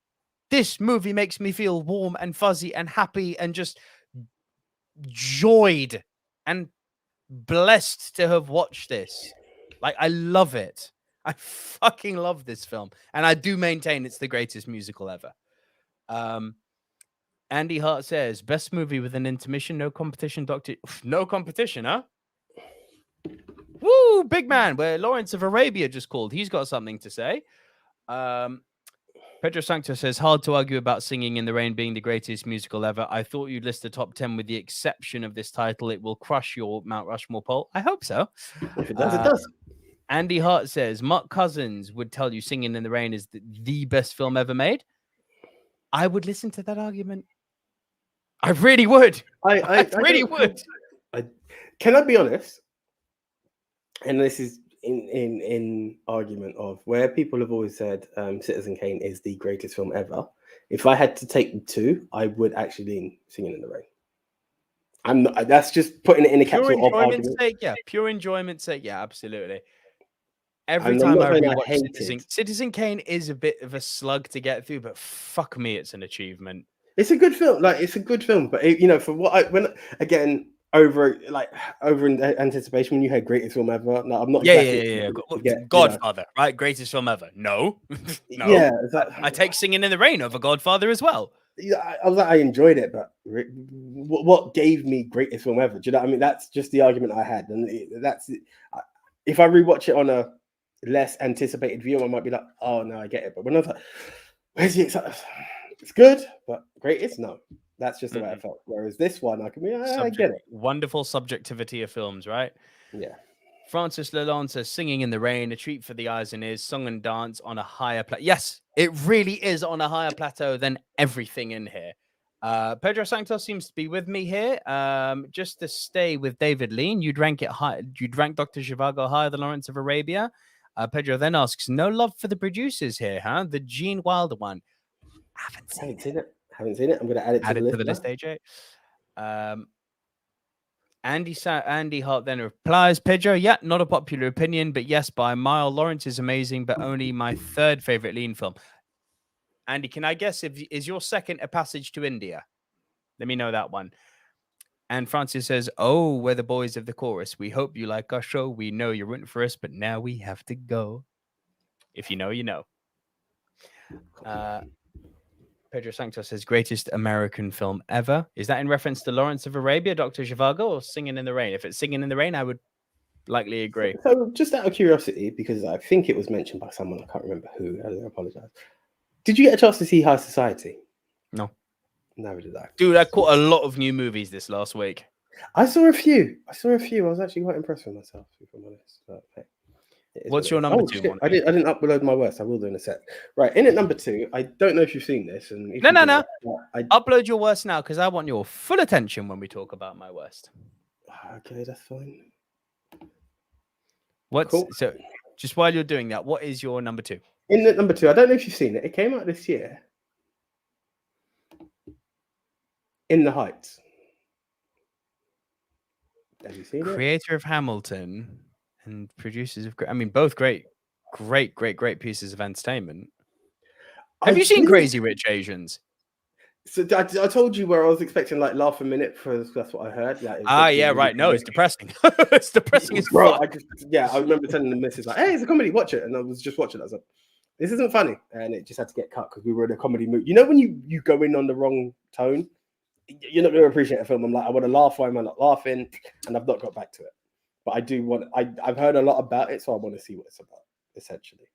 This movie makes me feel warm and fuzzy and happy and just joyed and blessed to have watched this. Like, I love it. I fucking love this film. And I do maintain it's the greatest musical ever. Andy Hart says, best movie with an intermission, no competition, Doctor. No competition, huh? Woo, big man, where Lawrence of Arabia just called. He's got something to say. Pedro Sancto says, hard to argue about Singing in the Rain being the greatest musical ever. I thought you'd list the top 10 with the exception of this title. It will crush your Mount Rushmore poll. I hope so. If it does, it does. Andy Hart says, Mark Cousins would tell you Singing in the Rain is the best film ever made. I would listen to that argument. I really would. I really would. Can I be honest? And this is in argument of where people have always said Citizen Kane is the greatest film ever. If I had to take two, I would actually lean Singing in the Rain. That's just putting it in a capsule of argument. Pure enjoyment's sake, yeah, absolutely. Every time I rewatch Citizen Kane is a bit of a slug to get through, but fuck me, it's an achievement. It's a good film. It's a good film, but for what over in anticipation when you had greatest film ever. No, I'm not. Godfather, right? Greatest film ever. No. Yeah, I take Singing in the Rain over Godfather as well. Yeah, I enjoyed it, but what gave me greatest film ever? Do you know what I mean? That's just the argument I had, and if I rewatch it on a less anticipated view, I might be like, oh no, I get it. But when I was like, where's the excitement? It's good, but greatest? No. That's just the way I felt. Whereas this one, I can be, I get it. Wonderful subjectivity of films, right? Yeah. Francis Lalonde says, Singing in the Rain, a treat for the eyes and ears, song and dance on a higher plateau. Yes, it really is on a higher plateau than everything in here. Pedro Santos seems to be with me here. Just to stay with David Lean, you'd rank it high. You'd rank Dr. Zhivago higher than Lawrence of Arabia. Pedro then asks, no love for the producers here, huh? The Gene Wilder one. Haven't seen it. I'm going to add it to the list. AJ. Andy Hart then replies, Pedro, yeah, not a popular opinion, but yes, by a mile. Lawrence is amazing, but only my third favorite Lean film. Andy, can I guess is your second A Passage to India? Let me know that one. And Francis says, oh, we're the boys of the chorus. We hope you like our show. We know you're rooting for us, but now we have to go. If you know, you know. Pedro Santos says, greatest American film ever. Is that in reference to Lawrence of Arabia, Dr. Zhivago, or Singing in the Rain? If it's Singing in the Rain, I would likely agree. So, just out of curiosity, because I think it was mentioned by someone, I can't remember who. I apologize. Did you get a chance to see High Society? No. Never did I. Dude, I caught a lot of new movies this last week. I saw a few. I was actually quite impressed with myself, if I'm honest. But, hey, What's your number two? Shit. I didn't upload my worst. I will do in a sec. Right, in at number 2, I don't know if you've seen this. And if No. Upload your worst now, because I want your full attention when we talk about my worst. Okay, that's fine. Cool. So, just while you're doing that, what is your number 2? In at number 2, I don't know if you've seen it. It came out this year. In the Heights. Have you seen it? Creator of Hamilton and producers of, both great pieces of entertainment. Have you seen Crazy Rich Asians? So I told you where I was expecting like laugh a minute for that's what I heard. Right. No, it's depressing. It's depressing as bro. fuck. I remember telling the missus like, "Hey, it's a comedy. Watch it." And I was just watching it. I was like, "This isn't funny," and it just had to get cut because we were in a comedy mood. You know when you go in on the wrong tone, you're not going to appreciate a film. I'm like, I want to laugh. Why am I not laughing? And I've not got back to it. But I do want. I've heard a lot about it, so I want to see what it's about. Essentially,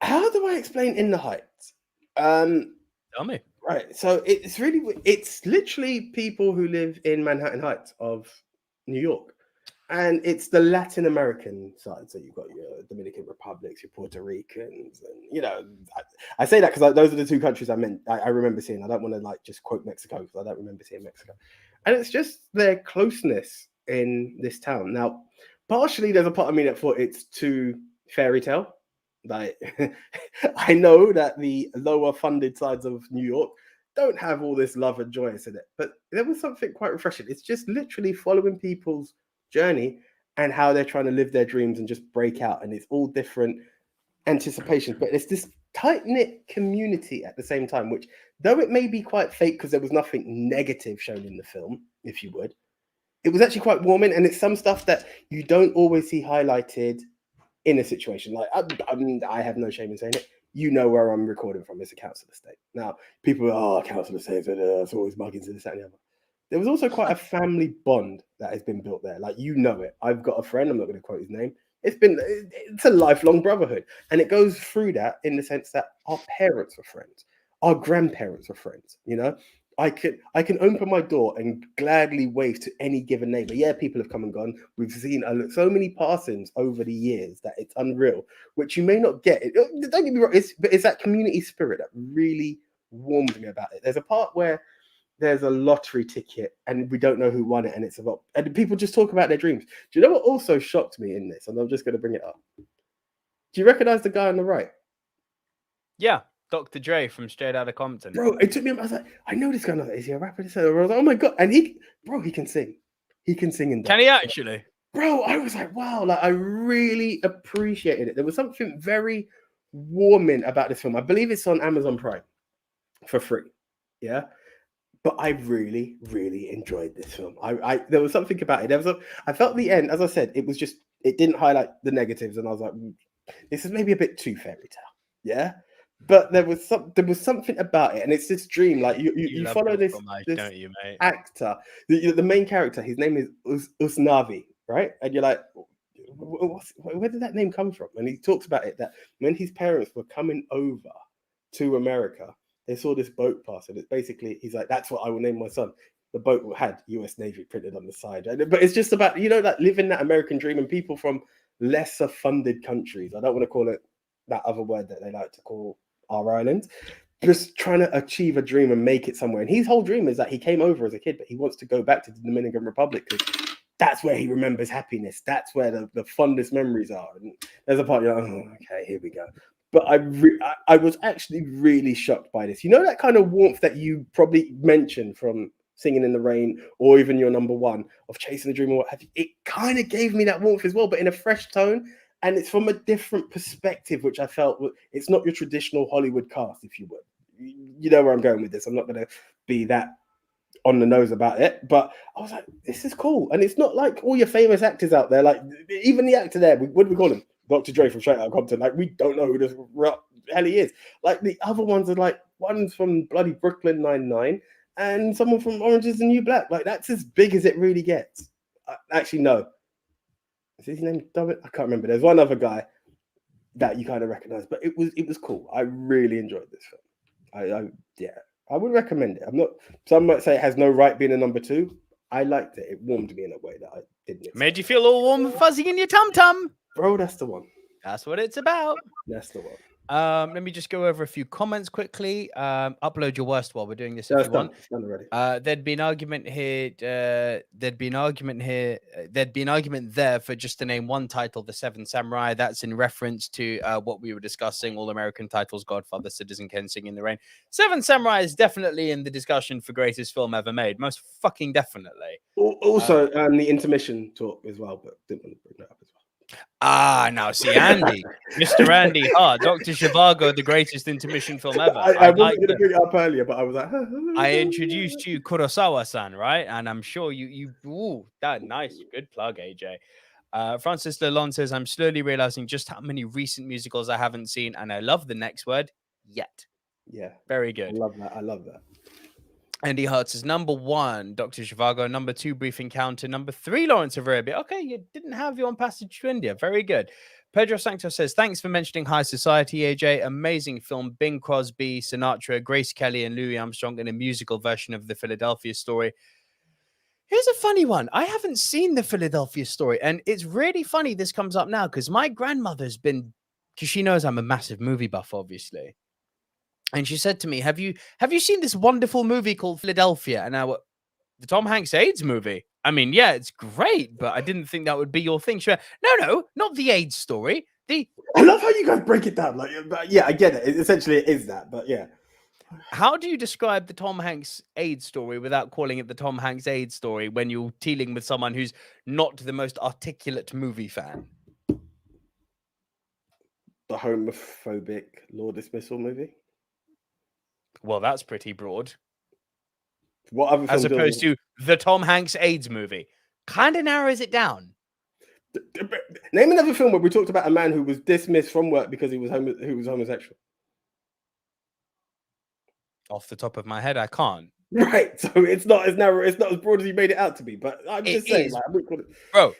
how do I explain In the Heights? Tell me. Right, so it's literally people who live in Manhattan Heights of New York, and it's the Latin American side. So you've got your Dominican Republics, your Puerto Ricans, and I say that because those are the 2 countries I remember seeing. I don't want to like just quote Mexico because I don't remember seeing Mexico, and it's just their closeness in this town. Now, partially there's a part of me that thought it's too fairy tale. Like, I know that the lower funded sides of New York don't have all this love and joy in it, but there was something quite refreshing. It's just literally following people's journey and how they're trying to live their dreams and just break out. And it's all different anticipations, but it's this tight-knit community at the same time, which though it may be quite fake because there was nothing negative shown in the film, if you would, it was actually quite warming. And it's some stuff that you don't always see highlighted in a situation. Like, I have no shame in saying it. You know where I'm recording from. It's a council estate. Now, people are, council estates, it's always mugging to this, that, and the other. There was also quite a family bond that has been built there. Like, you know it. I've got a friend, I'm not going to quote his name. It's a lifelong brotherhood. And it goes through that in the sense that our parents were friends. Our grandparents were friends, I can open my door and gladly wave to any given neighbor. Yeah, people have come and gone. We've seen so many passings over the years that it's unreal, which you may not get. Don't get me wrong, but it's that community spirit that really warms me about it. There's a part where there's a lottery ticket and we don't know who won it, and it's about, and people just talk about their dreams. Do you know what also shocked me in this? And I'm just going to bring it up. Do you recognize the guy on the right? Yeah. Dr. Dre from Straight Outta Compton. Bro, it took me. I was like, I know this guy. Is he a rapper? I was like, oh my god! And he can sing. He can sing and dance. Can he actually? Bro, I was like, wow! Like, I really appreciated it. There was something very warming about this film. I believe it's on Amazon Prime for free. Yeah, but I really, really enjoyed this film. There was something about it. I felt the end. As I said, it didn't highlight the negatives, and I was like, this is maybe a bit too fairy tale. Yeah. But there was something about it, and it's this dream. Like you follow this don't you, mate? Actor, the main character. His name is Usnavi, right? And you're like, where did that name come from? And he talks about it that when his parents were coming over to America, they saw this boat pass, and it's basically he's like, that's what I will name my son. The boat had U.S. Navy printed on the side, but it's just about like living that American dream, and people from lesser funded countries. I don't want to call it that other word that they like to call our island, just trying to achieve a dream and make it somewhere. And his whole dream is that he came over as a kid, but he wants to go back to the Dominican Republic because that's where he remembers happiness. That's where the fondest memories are. And there's a part you're like, oh, okay, here we go. But I was actually really shocked by this. That kind of warmth that you probably mentioned from Singing in the Rain, or even your number one of Chasing the Dream or what have you. It kind of gave me that warmth as well, but in a fresh tone. And it's from a different perspective, which I felt it's not your traditional Hollywood cast, if you would. You know where I'm going with this. I'm not going to be that on the nose about it, but I was like, this is cool. And it's not like all your famous actors out there. Like, even the actor there, what do we call him? Dr. Dre from Straight Outta Compton. Like, we don't know who the hell he is. Like, the other ones are like, one's from bloody Brooklyn Nine-Nine and someone from Orange is the New Black. Like, that's as big as it really gets. Actually, no. Is his name David? I can't remember. There's one other guy that you kind of recognize, but it was cool. I really enjoyed this film. I would recommend it. I'm not. Some might say it has no right being a number 2. I liked it. It warmed me in a way that I didn't expect. Made you feel all warm and fuzzy in your tum-tum. Bro, that's the one. That's what it's about. That's the one. Let me just go over a few comments quickly. Upload your worst while we're doing this if you want. It's done already. There'd be an argument here. There'd be an argument there for just to name one title, The Seven Samurai. That's in reference to what we were discussing: All American titles, Godfather, Citizen Kane, Singing in the Rain. Seven Samurai is definitely in the discussion for greatest film ever made. Most fucking definitely. Also, the intermission talk as well, but didn't want to bring that up as well. Now see Andy, Mr. Andy Hart, Dr. Zhivago, the greatest intermission film ever. I wasn't going to bring it up earlier, but I was like, I introduced you Kurosawa-san, right? And I'm sure that nice, good plug, AJ. Francis Lalonde says, I'm slowly realizing just how many recent musicals I haven't seen, and I love the next word, yet. Yeah. Very good. I love that. Andy Hart says, number 1, Dr. Zhivago. Number 2, Brief Encounter. Number 3, Lawrence of Arabia. Okay, you didn't have you on Passage to India. Very good. Pedro Sancto says, thanks for mentioning High Society, AJ. Amazing film. Bing Crosby, Sinatra, Grace Kelly, and Louis Armstrong in a musical version of the Philadelphia Story. Here's a funny one. I haven't seen the Philadelphia Story, and it's really funny this comes up now because my grandmother's been, because she knows I'm a massive movie buff, obviously. And she said to me, have you seen this wonderful movie called Philadelphia? And I went, the Tom Hanks AIDS movie. I mean, yeah, it's great, but I didn't think that would be your thing. She went, no, not the AIDS story. I love how you guys break it down. Like, yeah, I get it. Essentially, it is that, but yeah. How do you describe the Tom Hanks AIDS story without calling it the Tom Hanks AIDS story when you're dealing with someone who's not the most articulate movie fan? The homophobic law dismissal movie? Well, that's pretty broad. What other as opposed to the Tom Hanks AIDS movie? Kind of narrows it down. Name another film where we talked about a man who was dismissed from work because he was homosexual. Off the top of my head, I can't. Right, so it's not as narrow, it's not as broad as you made it out to be. But I'm just saying, bro.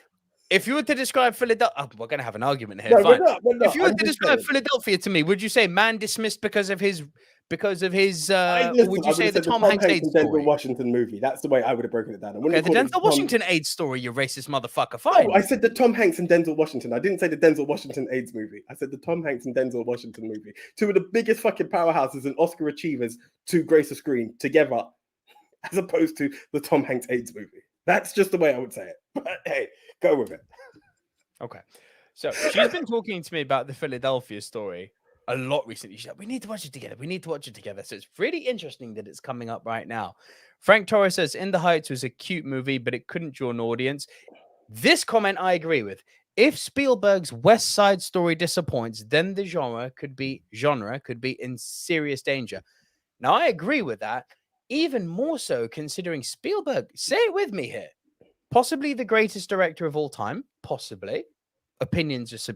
If you were to describe Philadelphia, we're going to have an argument here. No, we're not. If you were to describe Philadelphia to me, would you say man dismissed because of his? Would you say the Tom Hanks AIDS story? Denzel Washington movie. That's the way I would have broken it down. Okay, the Denzel Washington AIDS story, you racist motherfucker. Fine. No, I said the Tom Hanks and Denzel Washington. I didn't say the Denzel Washington AIDS movie. I said the Tom Hanks and Denzel Washington movie. Two of the biggest fucking powerhouses and Oscar achievers to grace a screen together, as opposed to the Tom Hanks AIDS movie. That's just the way I would say it. But hey, go with it. Okay. So she's been talking to me about the Philadelphia Story a lot recently. She's like, we need to watch it together. So it's really interesting that it's coming up right now. Frank Torres says, In the Heights was a cute movie, but it couldn't draw an audience. This comment I agree with. If Spielberg's West Side Story disappoints, then the genre could be in serious danger. Now, I agree with that. Even more so considering Spielberg, say it with me here, possibly the greatest director of all time, possibly. Opinions just,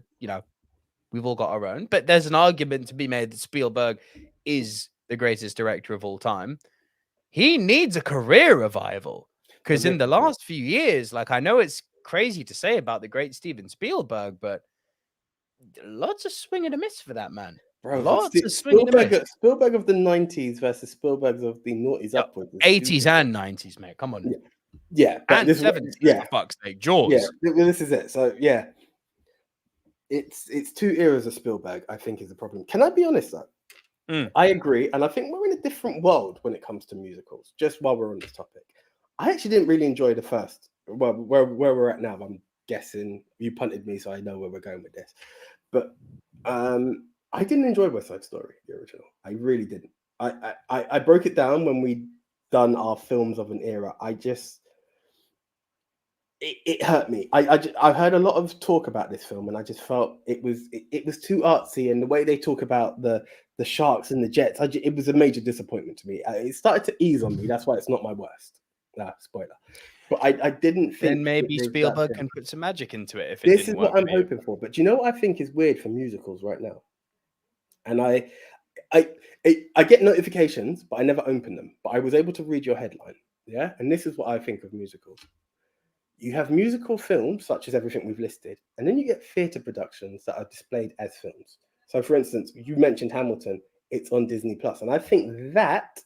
we've all got our own, but there's an argument to be made that Spielberg is the greatest director of all time. He needs a career revival because in the last few years, like I know it's crazy to say about the great Steven Spielberg, but lots of swing and a miss for that man. Bro, lots of swing and a miss. Spielberg of the 90s versus Spielberg of the noughties upwards. 80s and 90s, mate. Come on. Yeah. And 70s, for fuck's sake. Jaws. Yeah, this is it. So, yeah. It's two eras of Spielberg, I think, is the problem. Can I be honest, though? I agree. And I think we're in a different world when it comes to musicals, just while we're on this topic. I actually didn't really enjoy the first. Well, where we're at now, I'm guessing. You punted me, so I know where we're going with this. But I didn't enjoy West Side Story, the original. I really didn't. I broke it down when we done our films of an era. It hurt me. I heard a lot of talk about this film, and I just felt it was too artsy, and the way they talk about the sharks and the jets, it was a major disappointment to me. It started to ease on me. That's why it's not my worst. Spoiler. But I didn't think. Then maybe Spielberg can put some magic into it. This is what I'm hoping for. But do you know what I think is weird for musicals right now? And I get notifications, but I never open them. But I was able to read your headline. Yeah, and this is what I think of musicals. you have musical films such as everything we've listed, and then you get theatre productions that are displayed as films. So, for instance, you mentioned Hamilton. It's on Disney Plus, and I think that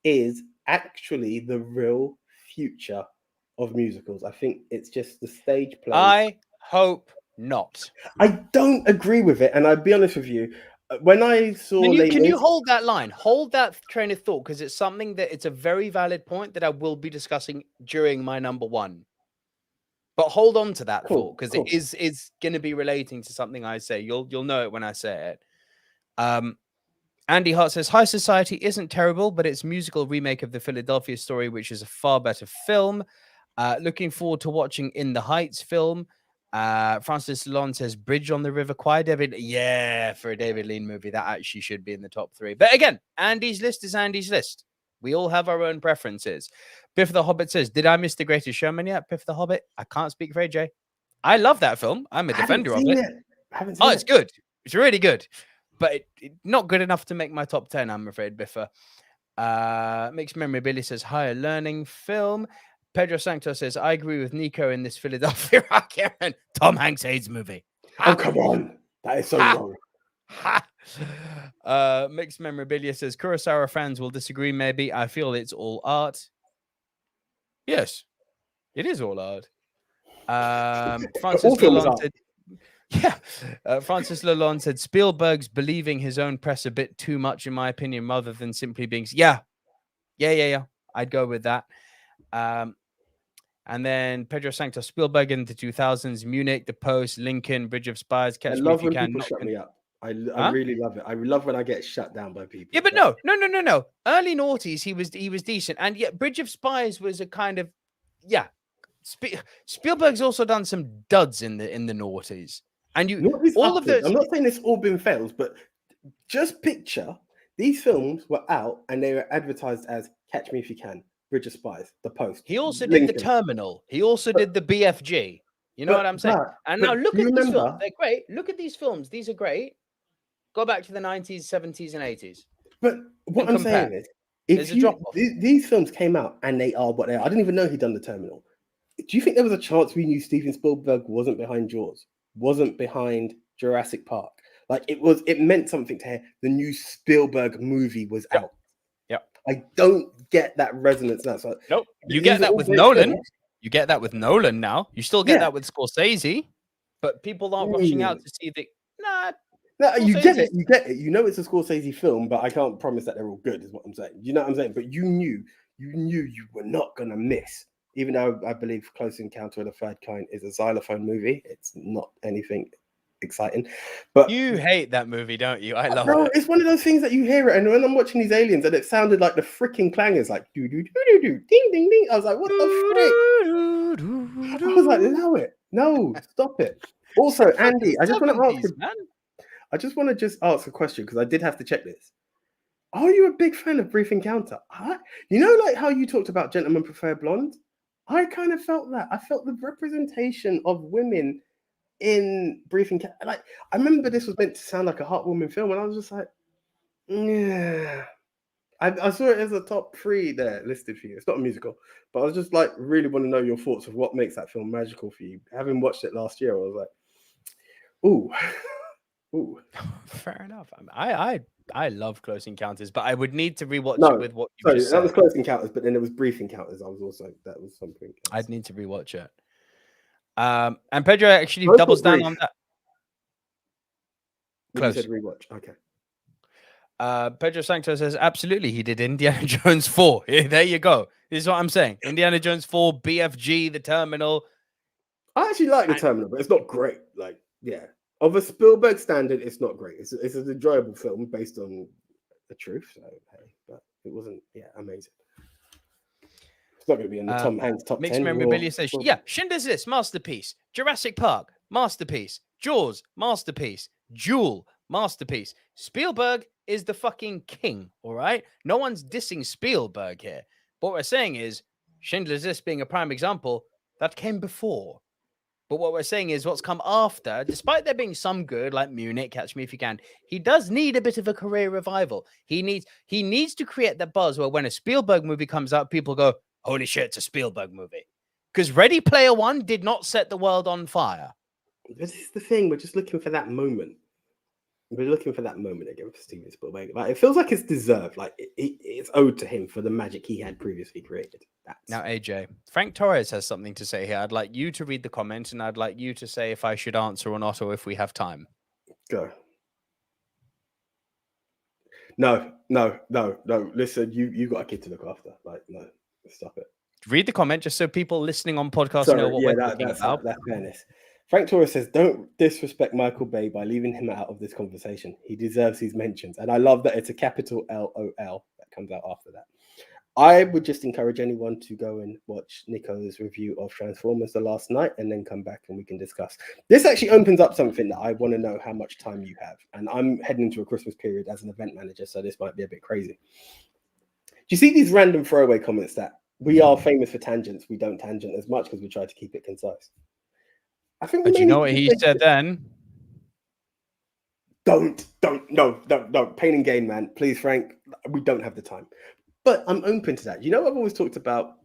is actually the real future of musicals. I think it's just the stage play. I hope not. I don't agree with it, and I'll be honest with you. When I saw, can you hold that line? Hold that train of thought, because it's something that it's a very valid point that I will be discussing during my number one. But hold on to that thought, because it is going to be relating to something I say. You'll know it when I say it. Andy Hart says, High Society isn't terrible, but it's musical remake of the Philadelphia Story, which is a far better film. Looking forward to watching In the Heights film. Francis Lalonde says, Bridge on the River Kwai. For a David Lean movie, that actually should be in the top 3. But again, Andy's list is Andy's list. We all have our own preferences. Biff the Hobbit says, did I miss The Greatest Showman yet? Biff the Hobbit, I can't speak for AJ. I love that film. I'm a defender of it. It's good. It's really good. But not good enough to make my top 10, I'm afraid, Biffa. Mixed Memorabilia says, Higher Learning film. Pedro Sancto says, I agree with Nico in this Philadelphia Karen Tom Hanks AIDS movie. Oh, come on. That is so wrong. Mixed Memorabilia says, Kurosawa fans will disagree, maybe. I feel it's all art. Yes, it is all art. Francis Lalonde said, Francis Lalonde said, Spielberg's believing his own press a bit too much, in my opinion, rather than simply being, yeah. I'd go with that. And then Pedro Santos, Spielberg in the 2000s, Munich, The Post, Lincoln, Bridge of Spies, Catch Me If You Can. People shut me up. I really love it. I love when I get shut down by people. Yeah, but no. Early noughties, he was decent, and yet Bridge of Spies was a kind of Spielberg's also done some duds in the noughties, and all of those. I'm not saying it's all been fails, but just picture these films were out and they were advertised as Catch Me If You Can, Bridge of Spies, The Post. He also did The Terminal. He also did the BFG. You know what I'm saying? Now look at these films. They're great. Look at these films. These are great. Go back to the 90s, 70s, and 80s. But what I'm saying is, these films came out and they are what they are. I didn't even know he'd done The Terminal. Do you think there was a chance we knew Steven Spielberg wasn't behind Jaws, wasn't behind Jurassic Park? Like it meant something to hear the new Spielberg movie was out. Yep. I don't get that resonance now. So nope. You get that with Nolan. Films. You get that with Nolan now. You still get that with Scorsese, but people aren't rushing out to see the. No, you get it. You get it. You know it's a Scorsese film, but I can't promise that they're all good. Is what I'm saying. You know what I'm saying? But you knew you were not gonna miss. Even though I believe Close Encounter of the Third Kind is a xylophone movie, it's not anything exciting. But you hate that movie, don't you? I love it. It's one of those things that you hear it, and when I'm watching these aliens, and it sounded like the freaking clangers, like do do do do do, ding ding ding. I was like, what the frick? I was like, allow it. No, stop it. Also, Andy, I just want to ask you, I just want to ask a question because I did have to check this. Are you a big fan of Brief Encounter? You know, like how you talked about Gentlemen Prefer Blonde? I kind of felt that. I felt the representation of women in Brief Encounter. Like, I remember this was meant to sound like a heartwarming film, and I was just like, yeah. I saw it as a top 3 there listed for you. It's not a musical, but I was just like, really want to know your thoughts of what makes that film magical for you. Having watched it last year, I was like, ooh. Fair enough. I love Close Encounters, but I would need to rewatch it with what you just said. That was Close Encounters, but then there was Brief Encounters. That was something else. I'd need to rewatch it. And Pedro actually doubles down on that. Close. You said rewatch. Okay. Pedro Sancto says, absolutely, he did Indiana Jones 4. There you go. This is what I'm saying. Indiana Jones 4, BFG, The Terminal. I actually like The Terminal, but it's not great. Like, yeah. Of a Spielberg standard, it's not great. It's an enjoyable film based on the truth. So, hey, but it wasn't, amazing. It's not going to be in the Tom Hanks top 10. Mixed Memorabilia says, Schindler's List, masterpiece. Jurassic Park, masterpiece. Jaws, masterpiece. Jewel, masterpiece. Spielberg is the fucking king, all right? No one's dissing Spielberg here. But what we're saying is, Schindler's List being a prime example, that came before. But what we're saying is what's come after, despite there being some good, like Munich, Catch Me If You Can, he does need a bit of a career revival. He needs to create that buzz where when a Spielberg movie comes out, people go, holy shit, it's a Spielberg movie. Because Ready Player One did not set the world on fire. This is the thing. We're just looking for that moment. We're looking for that moment again for Steven Spielberg. Like, it feels like it's deserved. Like it's owed to him for the magic he had previously created. Now, AJ, Frank Torres has something to say here. I'd like you to read the comment, and I'd like you to say if I should answer or not, or if we have time. Go. No. Listen, you got a kid to look after. Like, no, stop it. Read the comment just so people listening on podcast know what we're talking about. That's fairness. Frank Torres says, don't disrespect Michael Bay by leaving him out of this conversation. He deserves his mentions. And I love that it's a capital LOL that comes out after that. I would just encourage anyone to go and watch Nico's review of Transformers the last night and then come back and we can discuss. This actually opens up something that I want to know how much time you have. And I'm heading into a Christmas period as an event manager, so this might be a bit crazy. Do you see these random throwaway comments that we are famous for tangents? We don't tangent as much because we try to keep it concise. I think. But you know what he said then? Don't. Pain and gain, man. Please, Frank. We don't have the time. But I'm open to that. You know, I've always talked about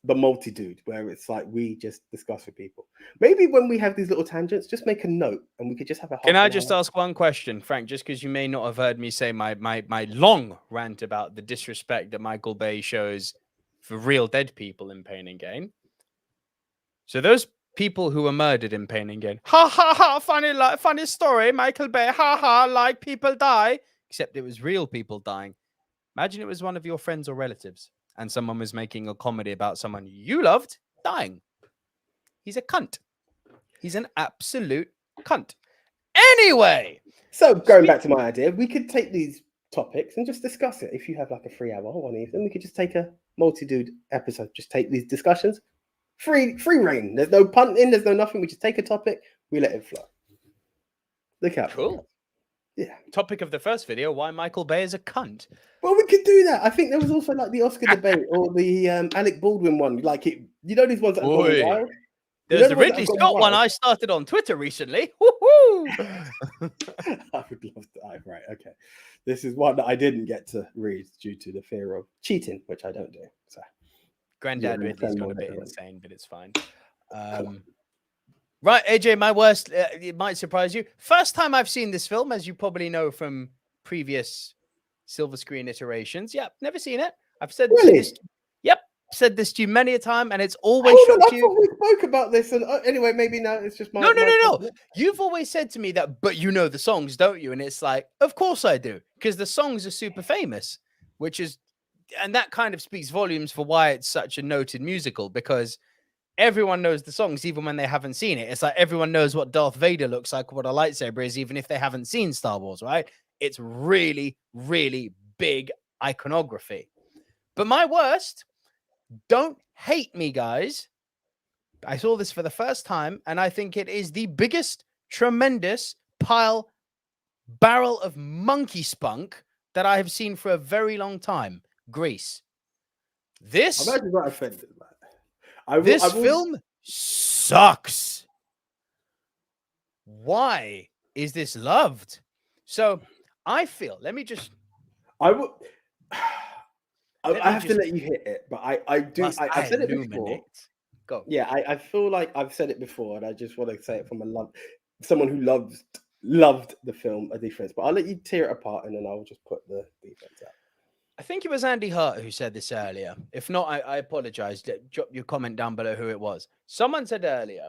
the multi-dude, where it's like we just discuss with people. Maybe when we have these little tangents, just make a note and we could just have a. Can I just ask one question, Frank? Just because you may not have heard me say my long rant about the disrespect that Michael Bay shows for real dead people in Pain and Gain. So those people who were murdered in Pain and Gain, ha ha ha, funny story, Michael Bay, ha ha, like people die, except it was real people dying. Imagine it was one of your friends or relatives and someone was making a comedy about someone you loved dying. He's a cunt. He's an absolute cunt. Anyway. So going back to my idea, we could take these topics and just discuss it. If you have like a 3-hour one evening, we could just take a multi-dude episode. Just take these discussions. Free reign. There's no punting. There's no nothing. We just take a topic. We let it flow. Look out. Cool. Yeah. Topic of the first video, why Michael Bay is a cunt. Well, we could do that. I think there was also like the Oscar debate or the Alec Baldwin one. Like it, you know, these ones that have gone wild. There's the Ridley Scott one I started on Twitter recently. Woohoo! I would love to. Right, okay. This is one that I didn't get to read due to the fear of cheating, which I don't do. So, Granddad Ridley's got a bit insane, but it's fine. Right, AJ, my worst, it might surprise you. First time I've seen this film, as you probably know from previous silver screen iterations. Yep, never seen it. I've said this. Yep, said this to you many a time, and it's always shocked you. We spoke about this, and anyway, maybe now it's just my. No. You've always said to me that, but you know the songs, don't you? And it's like, of course I do, because the songs are super famous, and that kind of speaks volumes for why it's such a noted musical, because everyone knows the songs, even when they haven't seen it. It's like everyone knows what Darth Vader looks like, what a lightsaber is, even if they haven't seen Star Wars, right? It's really, really big iconography. But my worst, don't hate me, guys. I saw this for the first time, and I think it is the biggest, tremendous barrel of monkey spunk that I have seen for a very long time. Grease. This. I'm actually not offended, man. This film sucks. Why is this loved? So I feel, I have to let you hit it, but I've said it before. Go. Yeah, I feel like I've said it before, and I just want to say it from someone who loved the film, a defense. But I'll let you tear it apart, and then I'll just put the defense out. I think it was Andy Hart who said this earlier. If not, I apologize. Drop your comment down below who it was. Someone said earlier,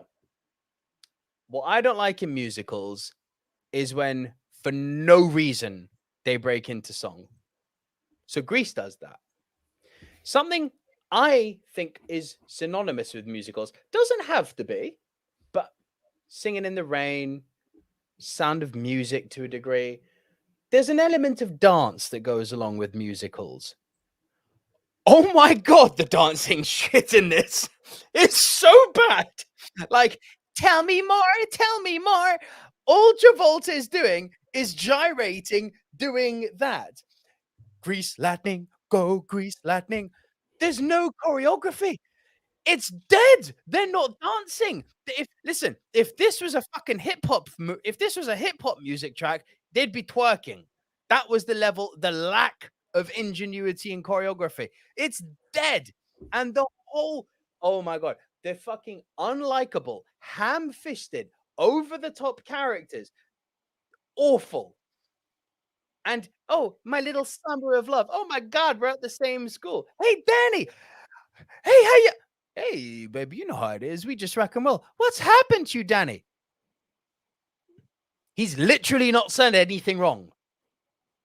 what I don't like in musicals is when, for no reason, they break into song. So Grease does that. Something I think is synonymous with musicals, doesn't have to be, but Singing in the Rain, Sound of Music to a degree, there's an element of dance that goes along with musicals. Oh my God, the dancing shit in this is so bad. Like, tell me more. All Travolta is doing is gyrating, doing that. Grease lightning, go Grease lightning. There's no choreography. It's dead. They're not dancing. If this was a fucking hip hop music track, they'd be twerking. That was the lack of ingenuity and choreography. It's dead. And the whole, oh my God, They're fucking unlikable, ham-fisted, over-the-top characters. Awful. And, oh, my little slumber of love. Oh, my God, we're at the same school. Hey, Danny. Hey, how you? Hey, baby, you know how it is. We just rock and roll. What's happened to you, Danny? He's literally not said anything wrong.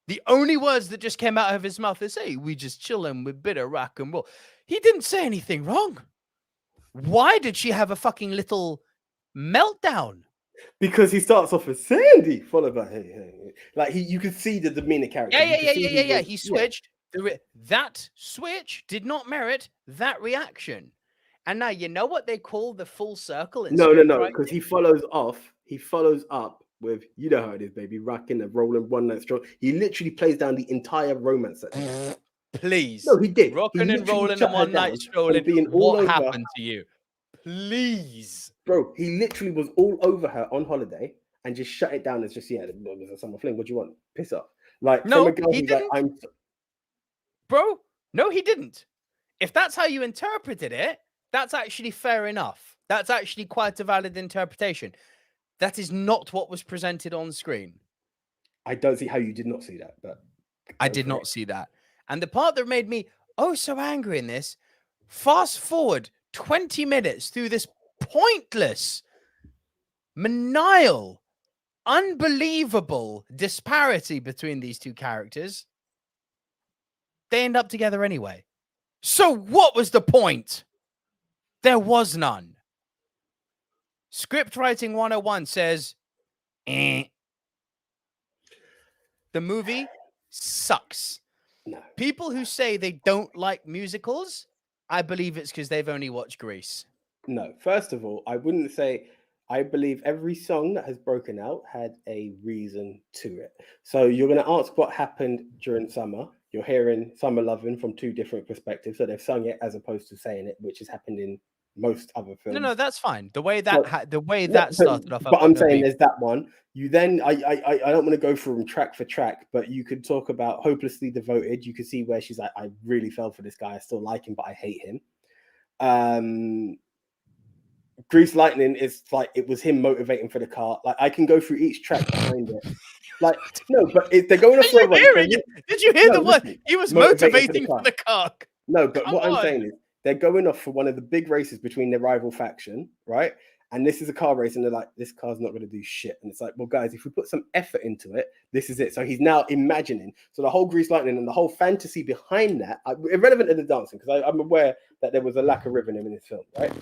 The only words that just came out of his mouth is, hey, we just chillin' with bit of rock and roll. He didn't say anything wrong. Why did she have a fucking little meltdown? Because he starts off as Sandy, followed by hey. Like you could see the demeanor character. Yeah. He switched. That switch did not merit that reaction. And now you know what they call the full circle. No, because he follows up with, you know how it is, baby, rocking and rolling one night stroll. He literally plays down the entire romance section. Please. No, he did. Rocking and rolling and one night strolling. What happened to you? Please. Bro, he literally was all over her on holiday and just shut it down as just, yeah, there's a summer fling. What do you want? Piss off. Like, no, from a girl he who's didn't. like, Bro, no, he didn't. If that's how you interpreted it, that's actually fair enough. That's actually quite a valid interpretation. That is not what was presented on screen. I don't see how you did not see that, but I did not see that. And the part that made me so angry in this, fast forward 20 minutes through this pointless, maniacal, unbelievable disparity between these two characters. They end up together anyway. So what was the point? There was none. Script writing 101 says, The movie sucks. No. People who say they don't like musicals, I believe it's because they've only watched Grease. No, first of all, I wouldn't say. I believe every song that has broken out had a reason to it. So you're going to ask what happened during summer. You're hearing Summer Lovin' from two different perspectives. So they've sung it as opposed to saying it, which has happened in most other films. No, that's fine. The way that started off. But I'm saying there's that one. You then, I don't want to go through them track for track, but you could talk about Hopelessly Devoted. You could see where she's like, I really fell for this guy. I still like him, but I hate him. Grease Lightning is like, it was him motivating for the car. Like, I can go through each track behind it. Like, no, but they're going off for a run. Did you hear the one? He was motivating for the car. No, but what I'm saying is they're going off for one of the big races between their rival faction, right? And this is a car race, and they're like, this car's not going to do shit. And it's like, well, guys, if we put some effort into it, this is it. So he's now imagining. So the whole Grease Lightning and the whole fantasy behind that, irrelevant to the dancing, because I'm aware that there was a lack of rhythm in this film, right?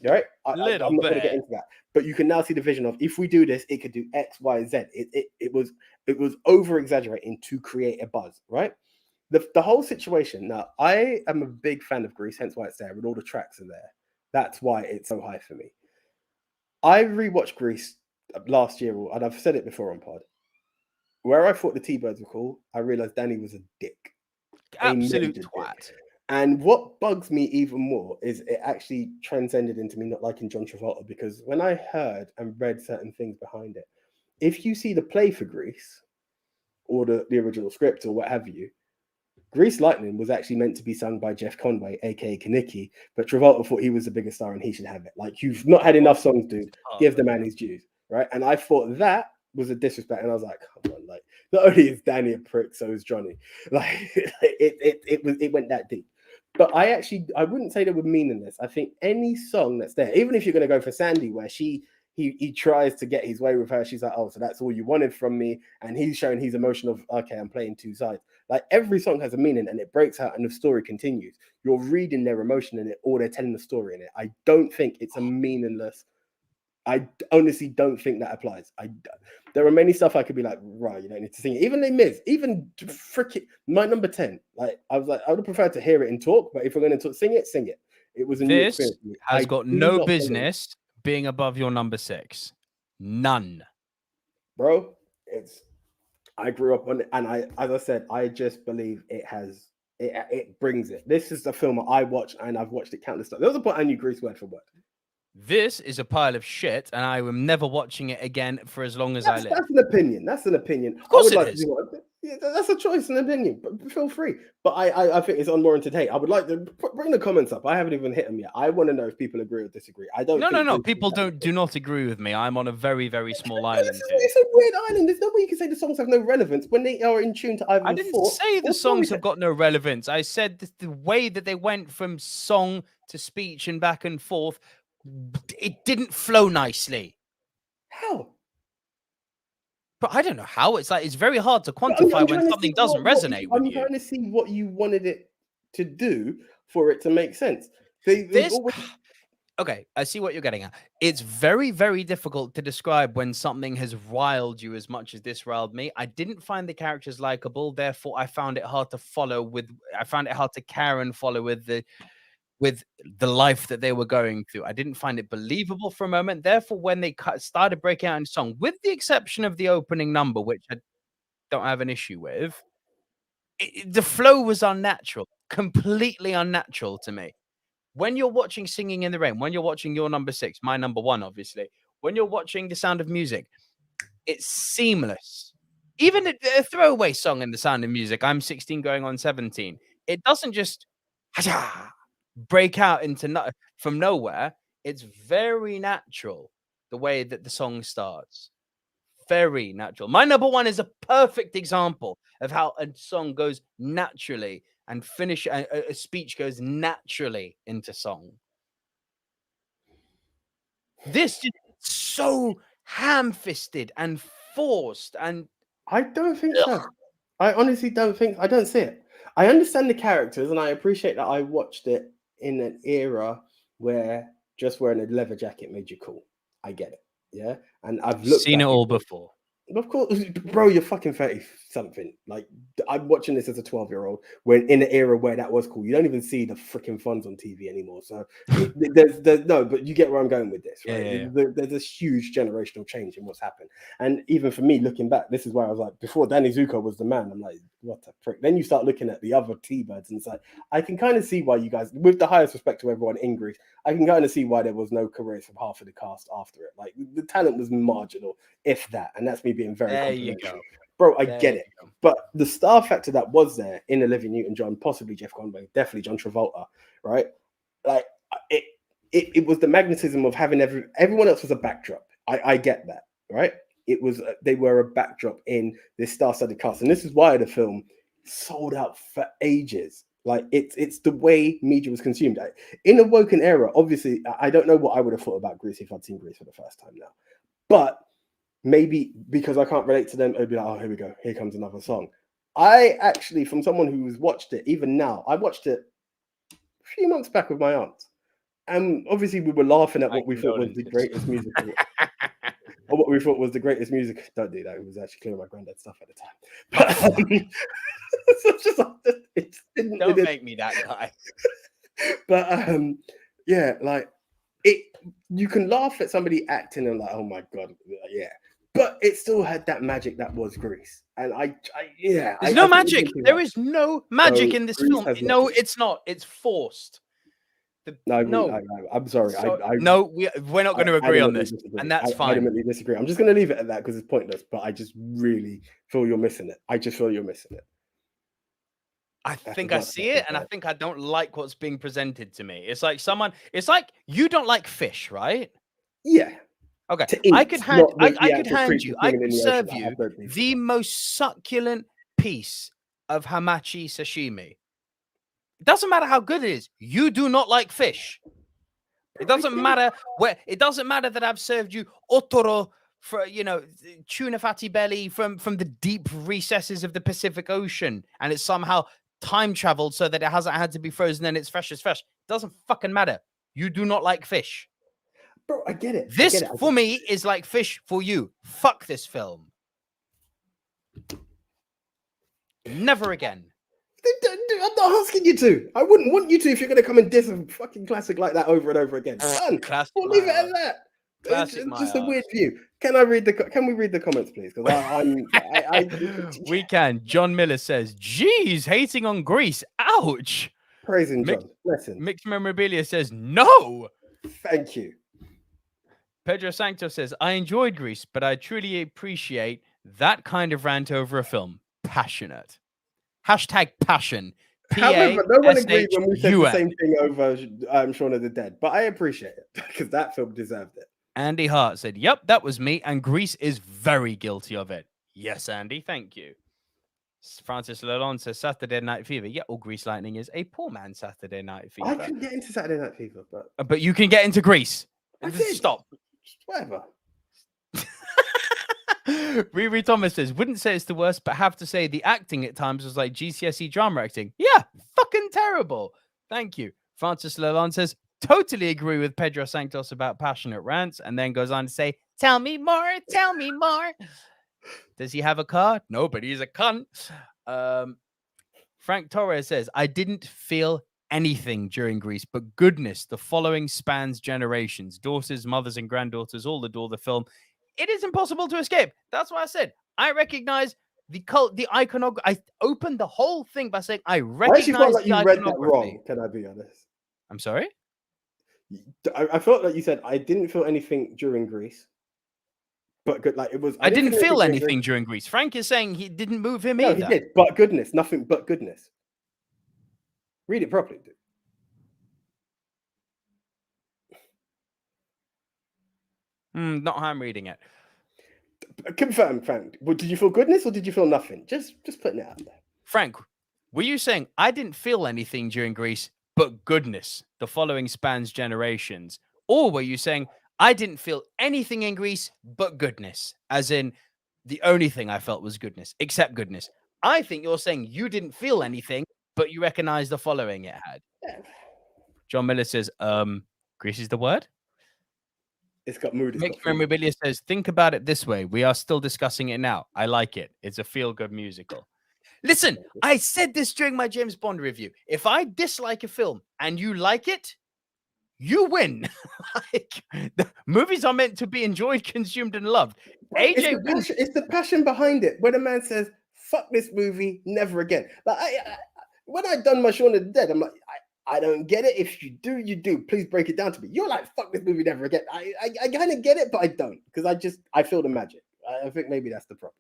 Right? I'm not going to get into that. But you can now see the vision of, if we do this, it could do X, Y, Z. It was over exaggerating to create a buzz, right? The whole situation. Now, I am a big fan of Grease, hence why it's there, and all the tracks are there. That's why it's so high for me. I rewatched Grease last year, and I've said it before on pod. Where I thought the T-Birds were cool, I realized Danny was a dick. Absolute twat. And what bugs me even more is it actually transcended into me not liking John Travolta, because when I heard and read certain things behind it, if you see the play for Grease or the original script or what have you, Grease Lightning was actually meant to be sung by Jeff Conway, aka Kaneki, but Travolta thought he was the biggest star and he should have it. Like, you've not had enough songs, dude. Give the man his dues, right? And I thought that was a disrespect, and I was like, come on, like, not only is Danny a prick, so is Johnny. Like, it went that deep. But I wouldn't say they were meaningless. I think any song that's there, even if you're going to go for Sandy, where he tries to get his way with her, she's like, oh, so that's all you wanted from me, and he's showing his emotion of, okay, I'm playing two sides. Like, every song has a meaning, and it breaks out, and the story continues. You're reading their emotion in it, or they're telling the story in it. I don't think it's a meaningless. I honestly don't think that applies. There are many stuff I could be like, right, you don't need to sing it. Even Les Mis, even freaking my number 10. Like, I was like, I would have preferred to hear it in talk, but if we're going to sing it, sing it. It was a new experience. This has got no business being above your number 6. None. Bro, I grew up on it, and as I said, I just believe it brings it. This is the film I watched, and I've watched it countless times. There was a point I knew Grease word for word. This is a pile of shit, and I am never watching it again for as long as I live. That's an opinion. That's an opinion. Of course it is. Yeah, that's a choice and opinion, but feel free. But I think it's unwarranted hate. I would like to bring the comments up. I haven't even hit them yet. I want to know if people agree or disagree. I don't think No. People do not agree with me. I'm on a very, very small island here. It's a weird island. There's no way you can say the songs have no relevance when they are in tune to either. I didn't say the songs have got no relevance. I said the way that they went from song to speech and back and forth, it didn't flow nicely. How? But I don't know how. It's like it's very hard to quantify when something doesn't resonate with you. I'm trying to see what you wanted it to do for it to make sense. Okay, I see what you're getting at. It's very, very difficult to describe when something has riled you as much as this riled me. I didn't find the characters likable, therefore I found it hard to follow I found it hard to care and follow with the life that they were going through. I didn't find it believable for a moment. Therefore, when they started breaking out in song, with the exception of the opening number, which I don't have an issue with, the flow was unnatural, completely unnatural to me. When you're watching Singing in the Rain, when you're watching your number 6, my number 1, obviously, when you're watching The Sound of Music, it's seamless. Even a throwaway song in The Sound of Music, I'm 16 going on 17, it doesn't just break out into from nowhere. It's very natural the way that the song starts. Very natural. My number 1 is a perfect example of how a song goes naturally and a speech goes naturally into song. This is so ham-fisted and forced, and I don't think so. I honestly don't think. I don't see it. I understand the characters, and I appreciate that I watched it in an era where just wearing a leather jacket made you cool. I get it. Yeah, and I've seen it all before. Of course, bro, you're fucking 30-something. Like, I'm watching this as a 12-year-old when in an era where that was cool. You don't even see the freaking Fonz on TV anymore. So there's no, but you get where I'm going with this, right? Yeah. There's this huge generational change in what's happened. And even for me, looking back, this is where I was like, before Danny Zuko was the man, I'm like, what the frick? Then you start looking at the other T-Birds and it's like, I can kind of see why you guys, with the highest respect to everyone in Greece, I can kind of see why there was no careers from half of the cast after it. Like, the talent was marginal, if that. And that's me being very complimentary. Bro, I get it. But the star factor that was there in Olivia Newton-John, possibly Jeff Conway, definitely John Travolta, right? Like, it was the magnetism of having everyone else was a backdrop. I get that, right? It was they were a backdrop in this star-studded cast, and this is why the film sold out for ages. Like, it's the way media was consumed. In a woken era, obviously, I don't know what I would have thought about Grease if I'd seen Grease for the first time now. But maybe because I can't relate to them, it'd be like, oh, here we go. Here comes another song. I actually, from someone who's watched it, even now, I watched it a few months back with my aunt. And obviously we were laughing at what we thought was the greatest musical. Or what we thought was the greatest music. Don't do that. It was actually clearing my granddad's stuff at the time. But don't make me that guy. But yeah, like you can laugh at somebody acting and like, oh my god, yeah. But it still had that magic that was Grease. And there's no magic. There is no magic in this film. No, it's not. It's forced. I'm sorry. We're not going to agree on this, and that's fine. I adamantly disagree. I'm just going to leave it at that because it's pointless. But I just really feel you're missing it. I just feel you're missing it. I think I see it, and I think I don't like what's being presented to me. It's like you don't like fish, right? Yeah. Okay. I could serve you the most succulent piece of hamachi sashimi. It doesn't matter how good it is. You do not like fish. It doesn't matter that I've served you otoro for tuna fatty belly from the deep recesses of the Pacific Ocean, and it's somehow time traveled so that it hasn't had to be frozen and it's fresh as fresh. It doesn't fucking matter. You do not like fish. Bro, I get it. This for me is like fish for you. Fuck this film. Never again. I'm not asking you to. I wouldn't want you to if you're going to come and diss a fucking classic like that over and over again. We'll leave it at that. It's just a weird view. Can we read the comments, please? Because we can. John Miller says, "Geez, hating on Grease. Ouch." Praising John. Listen. Mixed Memorabilia says, "No." Thank you. Pedro Sancto says, "I enjoyed Grease, but I truly appreciate that kind of rant over a film. passionate. Hashtag passion. However, no one agreed when we said the PASHUN. same thing over Shaun of the Dead, but I appreciate it because that film deserved it. Andy Hart said, "Yep, that was me, and Grease is very guilty of it." Yes, Andy, thank you. Francis Lalonde says, Saturday Night Fever. Yeah, all Grease Lightning is a poor man's Saturday Night Fever. I couldn't get into Saturday Night Fever, but you can get into Grease. I did. Stop. Whatever. Riri Thomas says, wouldn't say it's the worst, but have to say the acting at times was like GCSE drama acting. Yeah, fucking terrible. Thank you. Francis Lalonde says, totally agree with Pedro Santos about passionate rants, and then goes on to say, tell me more, tell me more. Does he have a car? No, but he's a cunt. Frank Torres says, I didn't feel anything during Grease, but goodness, the following spans generations. Daughters, mothers, and granddaughters all adore the film. It is impossible to escape. That's why I said I recognize the cult, the iconography. I opened the whole thing by saying I recognize. I actually felt like you read that wrong. Can I be honest? I'm sorry. I felt like you said I didn't feel anything during Grease, but good. Like it was. I didn't feel anything during Grease. Frank is saying he didn't move him either. He did. But goodness, nothing but goodness. Read it properly, dude. Not how I'm reading it. Confirm, Frank. Well, did you feel goodness or did you feel nothing? Just putting it out there. Frank, were you saying I didn't feel anything during Grease, but goodness, the following spans generations? Or were you saying I didn't feel anything in Grease, but goodness, as in the only thing I felt was goodness, except goodness? I think you're saying you didn't feel anything, but you recognize the following it had. Yeah. John Miller says, Grease is the word? It's got mood. Mixed Memorabilia says, think about it this way. We are still discussing it now. I like it. It's a feel-good musical. Listen, I said this during my James Bond review. If I dislike a film and you like it, you win. Like, the movies are meant to be enjoyed, consumed, and loved. AJ wins. It's the passion behind it. When a man says, fuck this movie, never again. Like when I done my Shaun of the Dead, I'm like, I don't get it. If you do, you do. Please break it down to me. You're like, fuck this movie, never again. I kind of get it, but I don't. Because I feel the magic. I think maybe that's the problem.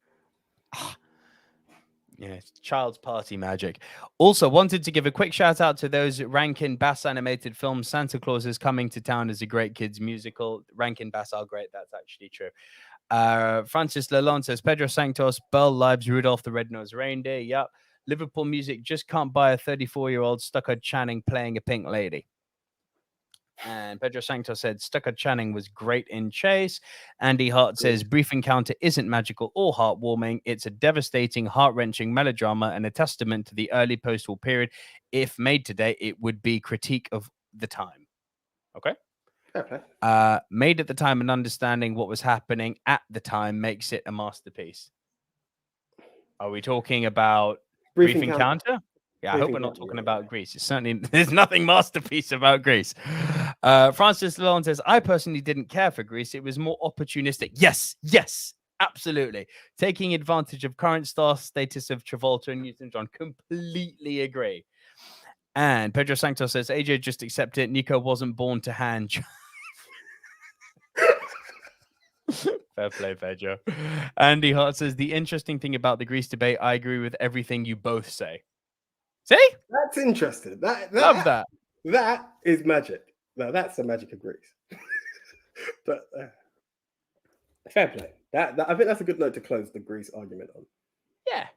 Yeah, it's child's party magic. Also, wanted to give a quick shout out to those Rankin Bass animated films. Santa Claus is Coming to Town is a great kids musical. Rankin Bass are great. That's actually true. Francis Lalonde says, Pedro Santos, Belle Lives, Rudolph the Red-Nosed Reindeer. Yep. Liverpool music just can't buy a 34-year-old Stuckard Channing playing a pink lady. And Pedro Santos said Stuckard Channing was great in Chase. Andy Hart says Brief Encounter isn't magical or heartwarming. It's a devastating, heart-wrenching melodrama and a testament to the early post-war period. If made today, it would be critique of the time. Okay. Made at the time and understanding what was happening at the time makes it a masterpiece. Are we talking about Brief Encounter? Yeah, I hope we're not talking about Grease. It's certainly, there's nothing masterpiece about Grease. Francis Lalonde says, I personally didn't care for Grease. It was more opportunistic. Yes, absolutely. Taking advantage of current star status of Travolta and Newton-John. Completely agree. And Pedro Santos says, AJ, just accept it. Nico wasn't born to hand. Fair play, Pedro. Andy Hart says, the interesting thing about the Grease debate, I agree with everything you both say. See? That's interesting. Love that. That is magic. Now, that's the magic of Grease. But fair play. That I think that's a good note to close the Grease argument on. Yeah.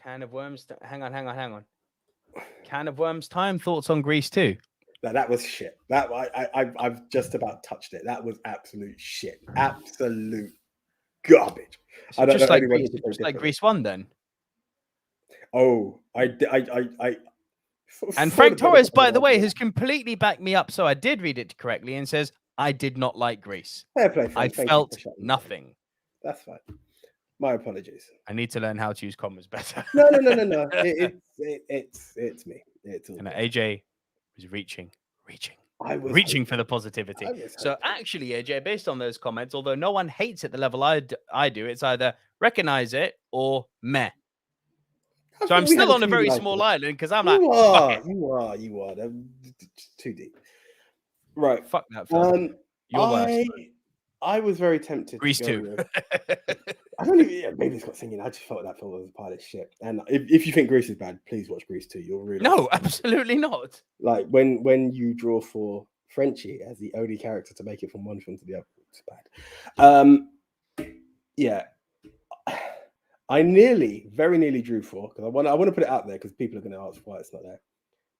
Can of Worms. Hang on. Can of Worms time. Thoughts on Grease too? No, that was shit. That I've just about touched it. That was absolute shit. Absolute garbage. So I don't just know like Grease 1 then. Oh, and Frank Torres, by the way, has completely backed me up. So I did read it correctly and says, I did not like Grease. Fair play, Frank. I felt nothing. That's fine. My apologies. I need to learn how to use commas better. No. It's me. It's all. And AJ was reaching. I was reaching for the positivity. So actually, AJ, based on those comments, although no one hates at the level I do, it's either recognize it or meh. So I'm still on a very small island because I'm like, you are. They're too deep. Right. Fuck that film. You're worse. I was very tempted. Grease 2. don't even. Yeah, maybe it's got singing. I just felt that film was a pile of shit. And if you think Grease is bad, please watch Grease 2. You'll really No, absolutely not. like when you draw for Frenchie as the only character to make it from one film to the other. It's bad. Yeah. I very nearly drew for, because I want to put it out there because people are going to ask why it's not there.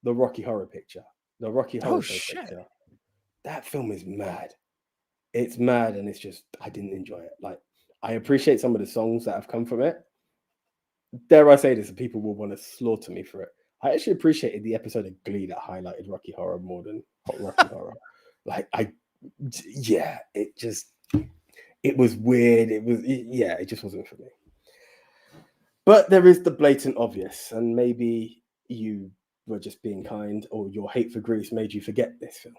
The Rocky Horror Picture, the Rocky Horror Picture. That film is mad. It's mad, and it's just I didn't enjoy it. Like, I appreciate some of the songs that have come from it. Dare I say this, and people will want to slaughter me for it. I actually appreciated the episode of Glee that highlighted Rocky Horror more than Rocky Horror. Like, it was weird. It just wasn't for me. But there is the blatant obvious, and maybe you were just being kind, or your hate for Grease made you forget this film.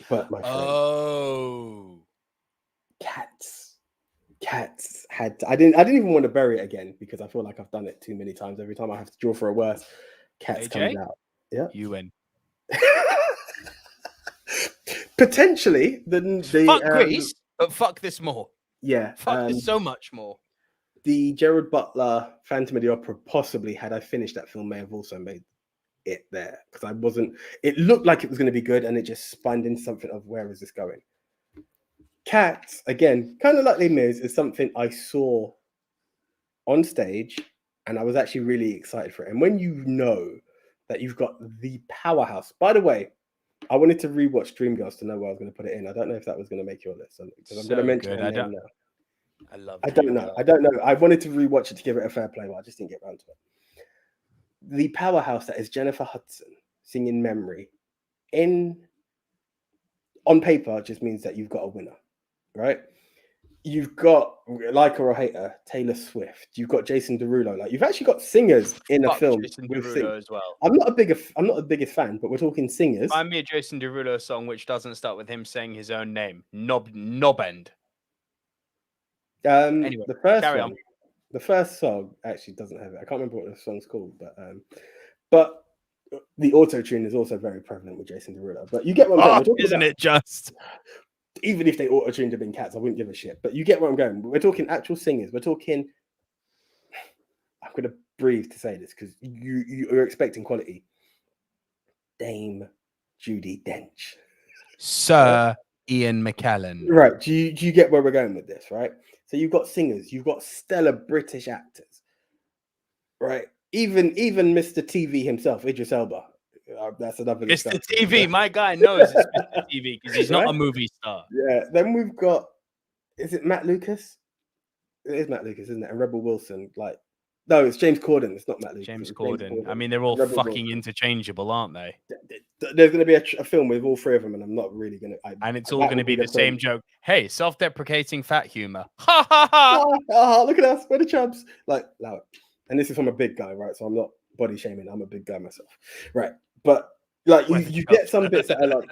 But my friend, Cats had. I didn't even want to bury it again because I feel like I've done it too many times. Every time I have to draw for a worse, Cats comes out. Yeah, you win. Potentially, fuck Grease, but fuck this more. Yeah, fuck this so much more. The Gerard Butler Phantom of the Opera, possibly, had I finished that film, may have also made it there, because I wasn't. It looked like it was going to be good, and it just spun into something of where is this going. Cats, again, kind of like Les Mis, is something I saw on stage, and I was actually really excited for it. And when you know that you've got the powerhouse, by the way, I wanted to rewatch Dreamgirls to know where I was going to put it in. I don't know if that was going to make your list, because I'm going to mention it now. I don't know. I wanted to rewatch it to give it a fair play, but I just didn't get around to it. The powerhouse that is Jennifer Hudson singing Memory on paper just means that you've got a winner, right? You've got, like her or hate her, Taylor Swift. You've got Jason Derulo. Like, you've actually got singers in a film with Derulo as well. I'm not the biggest fan, but we're talking singers. Find me a Jason Derulo song which doesn't start with him saying his own name. Knobend. Anyway, the first song actually doesn't have it. I can't remember what the song's called, but the auto-tune is also very prevalent with Jason Derulo. But you get what I'm saying. Isn't it just? Even if they auto-tuned have been Cats, I wouldn't give a shit. But you get where I'm going. We're talking actual singers. We're talking. I'm going to breathe to say this because you're expecting quality. Dame Judi Dench. Sir Ian McKellen. Right. Do you get where we're going with this, right? So you've got singers, you've got stellar British actors, right? Even Mr. TV himself, Idris Elba. That's another Mr. TV, my guy knows it's Mr. TV because he's not a movie star. Yeah. Then we've got, is it Matt Lucas? It is Matt Lucas, isn't it? And Rebel Wilson. No, it's James Corden. It's not Matt Lucas. James Corden. I mean, they're all fucking interchangeable, aren't they? There's going to be a film with all three of them, and I'm not really going to. And it's all going to be the same joke. Hey, self-deprecating fat humor. Ha ha ha! Look at us, we're the chubs. Like, allow it. And this is from a big guy, right? So I'm not body shaming. I'm a big guy myself, right? But like, you get some bits that are like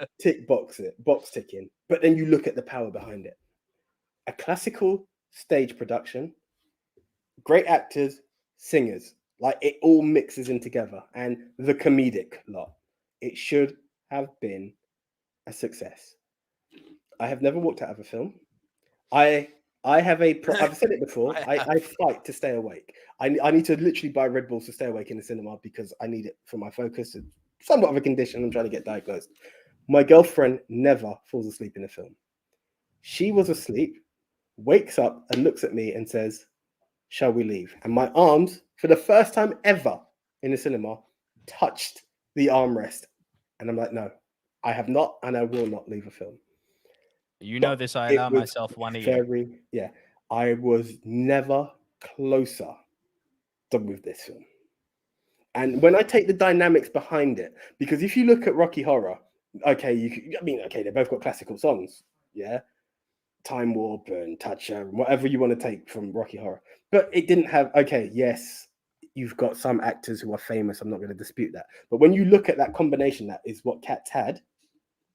box ticking, but then you look at the power behind it. A classical stage production, great actors, singers, like it all mixes in together, and the comedic lot. It should have been a success. I have never walked out of a film. I've said it before. I fight to stay awake. I need to literally buy Red Bulls to stay awake in the cinema because I need it for my focus. It's somewhat of a condition. I'm trying to get diagnosed. My girlfriend never falls asleep in a film. She was asleep, wakes up and looks at me and says, "Shall we leave?" And my arms, for the first time ever in the cinema, touched the armrest. And I'm like, no, I have not, and I will not leave a film. You know this, I allow myself one a year. Yeah, I was never closer than with this film. And when I take the dynamics behind it, because if you look at Rocky Horror, okay, they both got classical songs, yeah? Time Warp and Toucher and whatever you want to take from Rocky Horror. But it didn't have, yes, you've got some actors who are famous. I'm not going to dispute that. But when you look at that combination, that is what Cats had,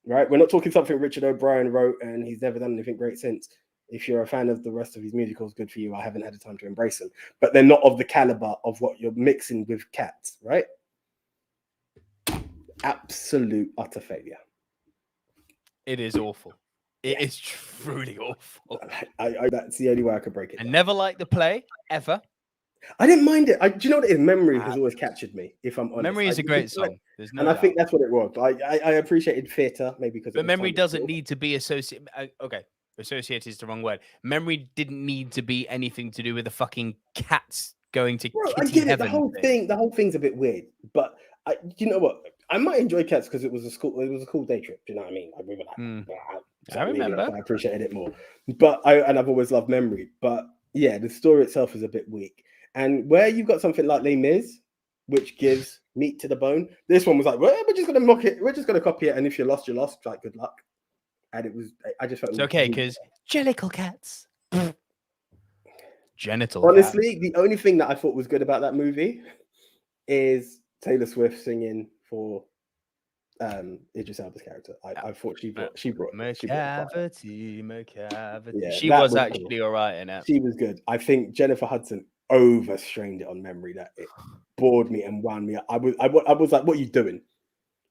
right? We're not talking something Richard O'Brien wrote and he's never done anything great since. If you're a fan of the rest of his musicals, good for you. I haven't had the time to embrace them. But they're not of the caliber of what you're mixing with Cats, right? Absolute utter failure. It is awful. It is truly awful. That's the only way I could break it I down. never liked the play ever. I didn't mind it. Do you know what it is? Memory has always captured me, if I'm honest. Memory is a great song. There's no and doubt. I think that's what it was. I appreciated theatre, maybe because. But Memory doesn't need to be associated. Okay, associated is the wrong word. Memory didn't need to be anything to do with the fucking cats going to kitty I get it. heaven. The whole thing's a bit weird. But you know what? I might enjoy Cats because it was a cool day trip. Do you know what I mean? We were like, I remember. I appreciated it more. But I've always loved Memory. But yeah, the story itself is a bit weak. And where you've got something like Les Mis, which gives meat to the bone, this one was like, well, we're just gonna mock it. We're just gonna copy it. And if you lost, you lost. Like, good luck. And it was. I just felt it's okay because genital cats. Genital. Honestly, the only thing that I thought was good about that movie is Taylor Swift singing for Idris Elba's character. I thought she brought McCavity. Yeah, she was actually all right in it. She was good. I think Jennifer Hudson overstrained it on Memory that it bored me and wound me up. I was like, what are you doing?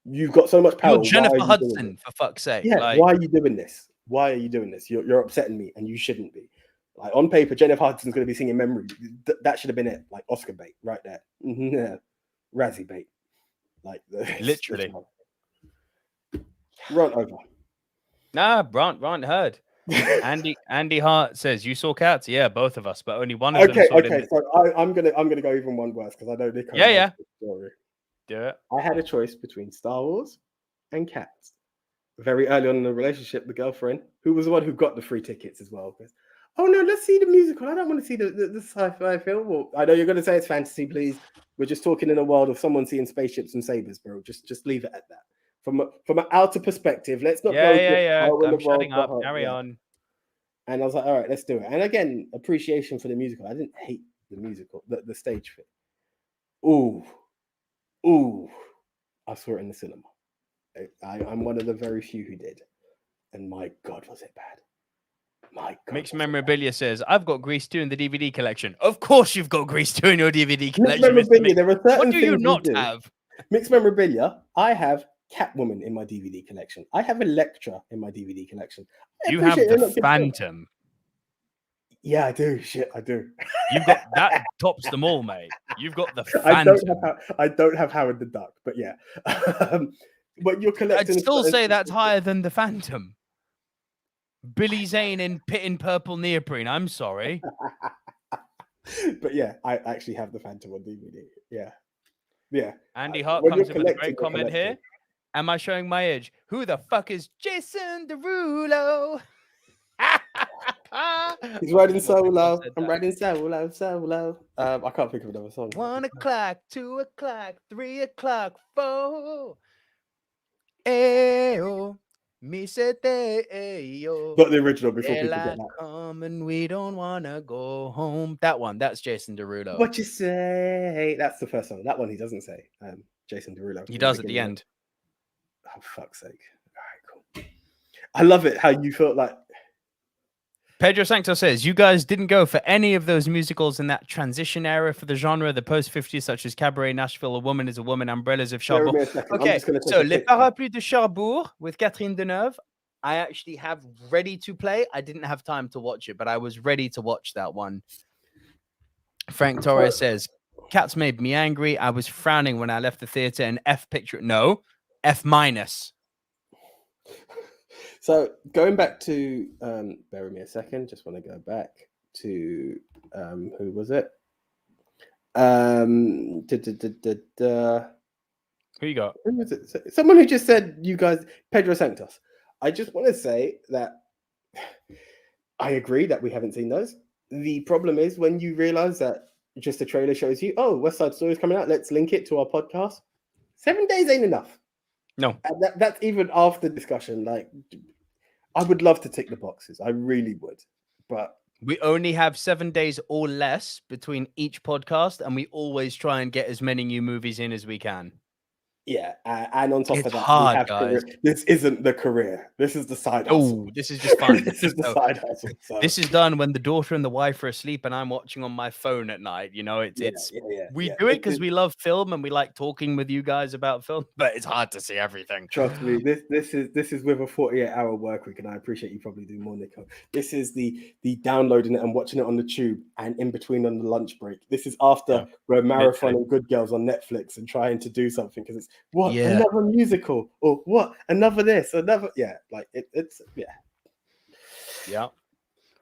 You've got so much power. You're Jennifer Hudson, for fuck's sake. Yeah, why are you doing this? Why are you doing this? You're upsetting me and you shouldn't be. Like, on paper, Jennifer Hudson's going to be singing Memory. That should have been it. Like, Oscar bait right there. Yeah. Razzie bait. Like, literally. Run over. Nah, Ron heard. Andy Hart says, you saw Cats? Yeah, both of us, but only one of them saw it. Okay, so I'm gonna go even one worse because I know Nico. Yeah. Story. Do it. I had a choice between Star Wars and Cats. Very early on in the relationship, the girlfriend, who was the one who got the free tickets as well, goes, oh no, let's see the musical. I don't want to see the sci-fi film. Well, I know you're going to say it's fantasy, please. We're just talking in a world of someone seeing spaceships and sabers, bro. Just leave it at that. From an outer perspective, let's not go. Yeah. I'm shutting up. Carry on. And I was like, all right, let's do it. And again, appreciation for the musical. I didn't hate the musical, the stage fit. Ooh, I saw it in the cinema. I'm one of the very few who did. And my God, was it bad. My God. Mixed Memorabilia says, I've got Grease 2 in the DVD collection. Of course you've got Grease 2 in your DVD collection. Mixed Memorabilia, there are certain what do you not have? Mixed Memorabilia, I have Catwoman in my DVD collection. I have Elektra in my DVD collection. You have the Phantom. Yeah, I do. Shit, I do. You've got that tops them all, mate. You've got the Phantom. I don't have Howard the Duck, but yeah. But you're collecting. I'd still say that's higher than the Phantom. Billy Zane in Pit in Purple Neoprene. I'm sorry. But yeah, I actually have the Phantom on DVD. Yeah. Andy Hart comes in with a great comment here. Am I showing my age? Who the fuck is Jason Derulo? He's riding solo. I'm riding solo. I can't think of another song. 1 o'clock, 2 o'clock, 3 o'clock, 4. Ayo, me said ayo. Not the original before people get that. Come and we don't wanna go home. That one, that's Jason Derulo. What you say? That's the first song. That one he doesn't say. Jason Derulo. He does at the end. Oh, fuck's sake. All right, cool. I love it how you felt like. Pedro Sancto says, you guys didn't go for any of those musicals in that transition era for the genre, the post-50s, such as Cabaret, Nashville, A Woman is a Woman, Umbrellas of Cherbourg. Okay, so Les Parapluies de Cherbourg with Catherine Deneuve, I actually have ready to play. I didn't have time to watch it, but I was ready to watch that one. Frank Torres says, Cats made me angry. I was frowning when I left the theater and F picture. No, F minus. So going back to, bear with me a second. Just want to go back to, who was it? Who you got? Who was it? Someone who just said, you guys, Pedro Santos. I just want to say that I agree that we haven't seen those. The problem is when you realize that just a trailer shows you, oh, West Side Story is coming out. Let's link it to our podcast. 7 days ain't enough. No. And that's even after discussion. Like, I would love to tick the boxes. I really would. But we only have 7 days or less between each podcast, and we always try and get as many new movies in as we can. Yeah, and on top It's of that, we hard, have guys. this isn't the career. This is the side hustle. Oh, this is just fun. This is the So, side hustle. So this is done when the daughter and the wife are asleep and I'm watching on my phone at night. You know, we do it because we love film and we like talking with you guys about film, but it's hard to see everything. Trust me, this is with a 48-hour work week, and I appreciate you probably do more, Nico. This is the downloading it and watching it on the tube and in between on the lunch break. This is after we're marathoning Good Girls on Netflix and trying to do something because it's another musical or another this, another it's.